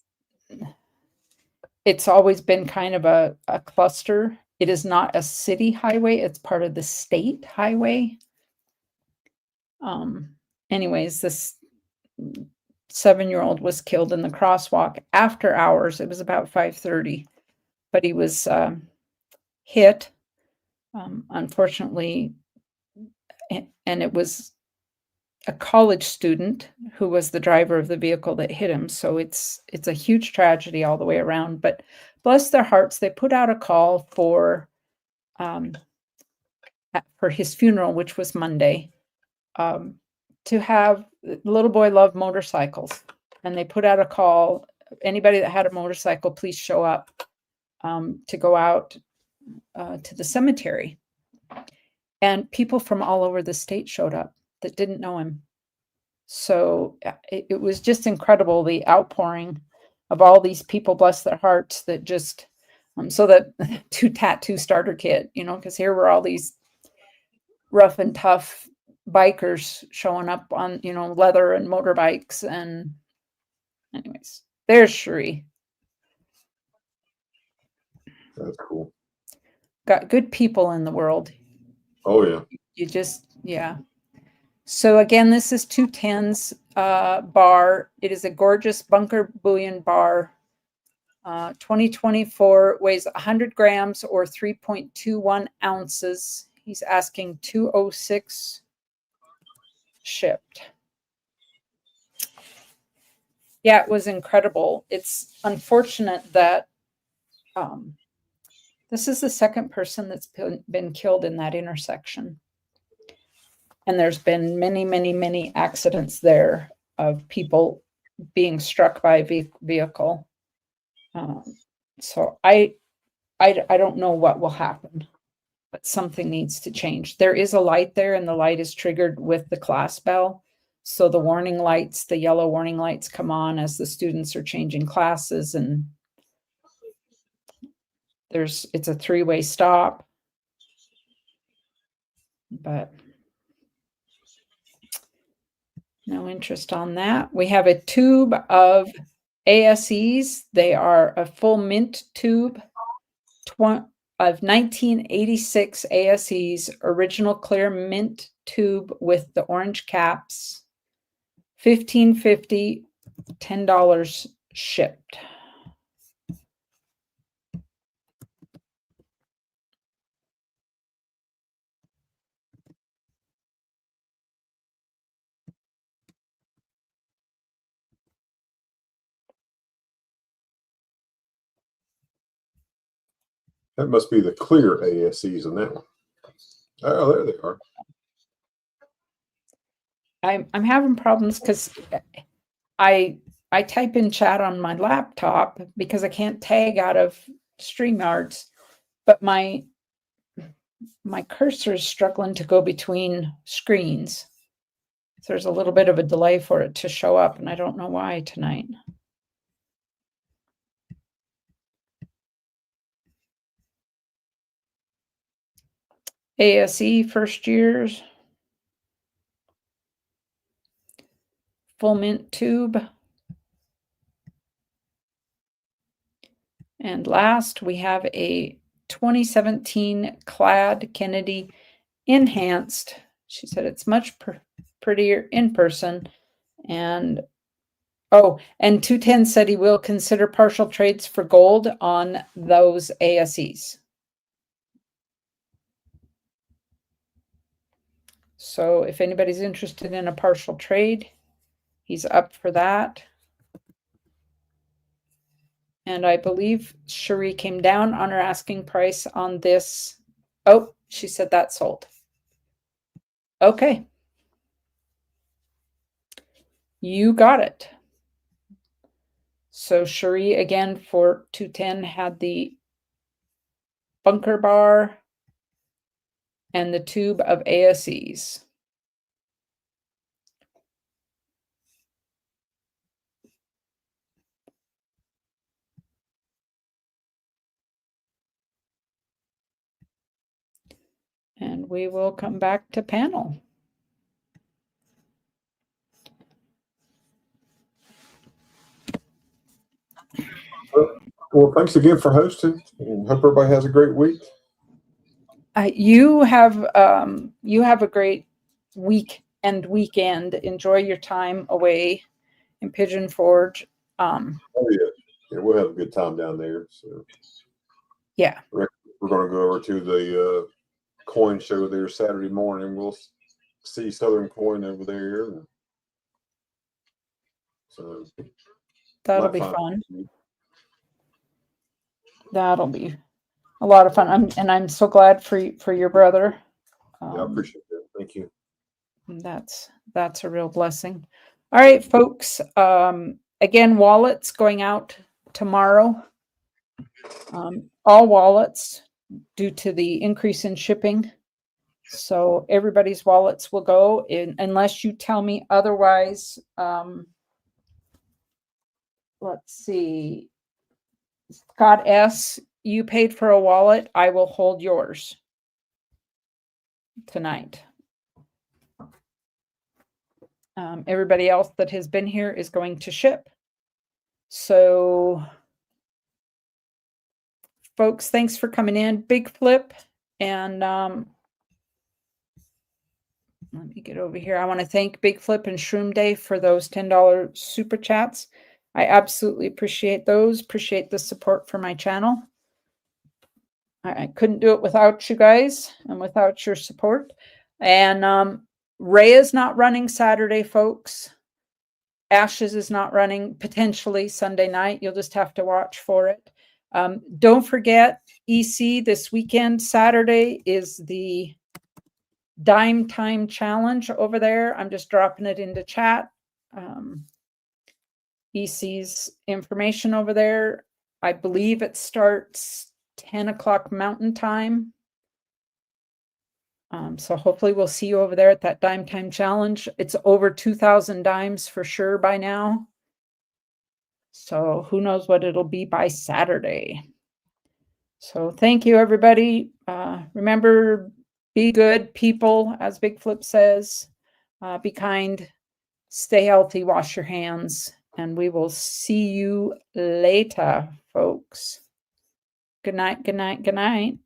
always been kind of a cluster. It is not a city highway. It's part of the state highway. Anyways, this 7-year-old was killed in the crosswalk after hours. It was about 5:30, but he was hit, unfortunately, and it was a college student who was the driver of the vehicle that hit him. So it's a huge tragedy all the way around, but bless their hearts, they put out a call for his funeral, which was Monday, to have the little boy loved motorcycles. And they put out a call, anybody that had a motorcycle, please show up to go out to the cemetery. And people from all over the state showed up that didn't know him. So it was just incredible, the outpouring of all these people, bless their hearts, that just, so that to tattoo starter kit, because here were all these rough and tough bikers showing up on, leather and motorbikes. And anyways, there's Cherie. That's cool. Got good people in the world. Oh, yeah. You just, yeah. So again, this is 210's bar. It is a gorgeous bunker bullion bar. 2024, weighs 100 grams or 3.21 ounces. He's asking $206 shipped. Yeah, it was incredible. It's unfortunate that this is the second person that's been killed in that intersection. And there's been many, many, many accidents there of people being struck by a vehicle. So I don't know what will happen, but something needs to change. There is a light there, and the light is triggered with the class bell. So the warning lights, the yellow warning lights, come on as the students are changing classes, and it's a 3-way stop. But no interest on that. We have a tube of ASEs. They are a full mint tube, of 1986 ASE's original clear mint tube with the orange caps. $15.50, $10 shipped. That must be the clear ASEs in that one. Oh, there they are. I'm having problems because I type in chat on my laptop because I can't tag out of StreamYards, but my cursor is struggling to go between screens. So there's a little bit of a delay for it to show up, and I don't know why tonight. ASE first years. Full mint tube. And last, we have a 2017 Clad Kennedy enhanced. She said it's much prettier in person. And and 210 said he will consider partial trades for gold on those ASEs. So if anybody's interested in a partial trade, he's up for that. And I believe Cherie came down on her asking price on this. Oh, she said that sold. Okay. You got it. So Cherie, again, for 210 had the bunker bar and the tube of ASEs. And we will come back to panel. Well, thanks again for hosting, and hope everybody has a great week. You have a great week and weekend. Enjoy your time away in Pigeon Forge. Oh yeah, we'll have a good time down there. So yeah, we're going to go over to the coin show there Saturday morning. We'll see Southern Coin over there. So that'll be fun. That'll be a lot of fun. I'm so glad for your brother. Yeah, I appreciate that. Thank you. That's a real blessing. All right, folks. Again, wallets going out tomorrow. All wallets due to the increase in shipping. So everybody's wallets will go in unless you tell me otherwise. Let's see. Scott S., you paid for a wallet. I will hold yours tonight. Everybody else that has been here is going to ship. So, folks, thanks for coming in. Big flip. And let me get over here. I want to thank Big Flip and Shroom Day for those $10 super chats. I absolutely appreciate those. Appreciate the support for my channel. I couldn't do it without you guys and without your support. And Ray is not running Saturday, folks. Ashes is not running potentially Sunday night. You'll just have to watch for it. Don't forget, EC this weekend, Saturday, is the Dime Time Challenge over there. I'm just dropping it into chat. EC's information over there. I believe it starts 10 o'clock Mountain Time. So hopefully we'll see you over there at that Dime Time Challenge. It's over 2,000 dimes for sure by now. So who knows what it'll be by Saturday. So thank you, everybody. Remember, be good people, as Big Flip says. Be kind, stay healthy, wash your hands, and we will see you later, folks. Good night, good night, good night.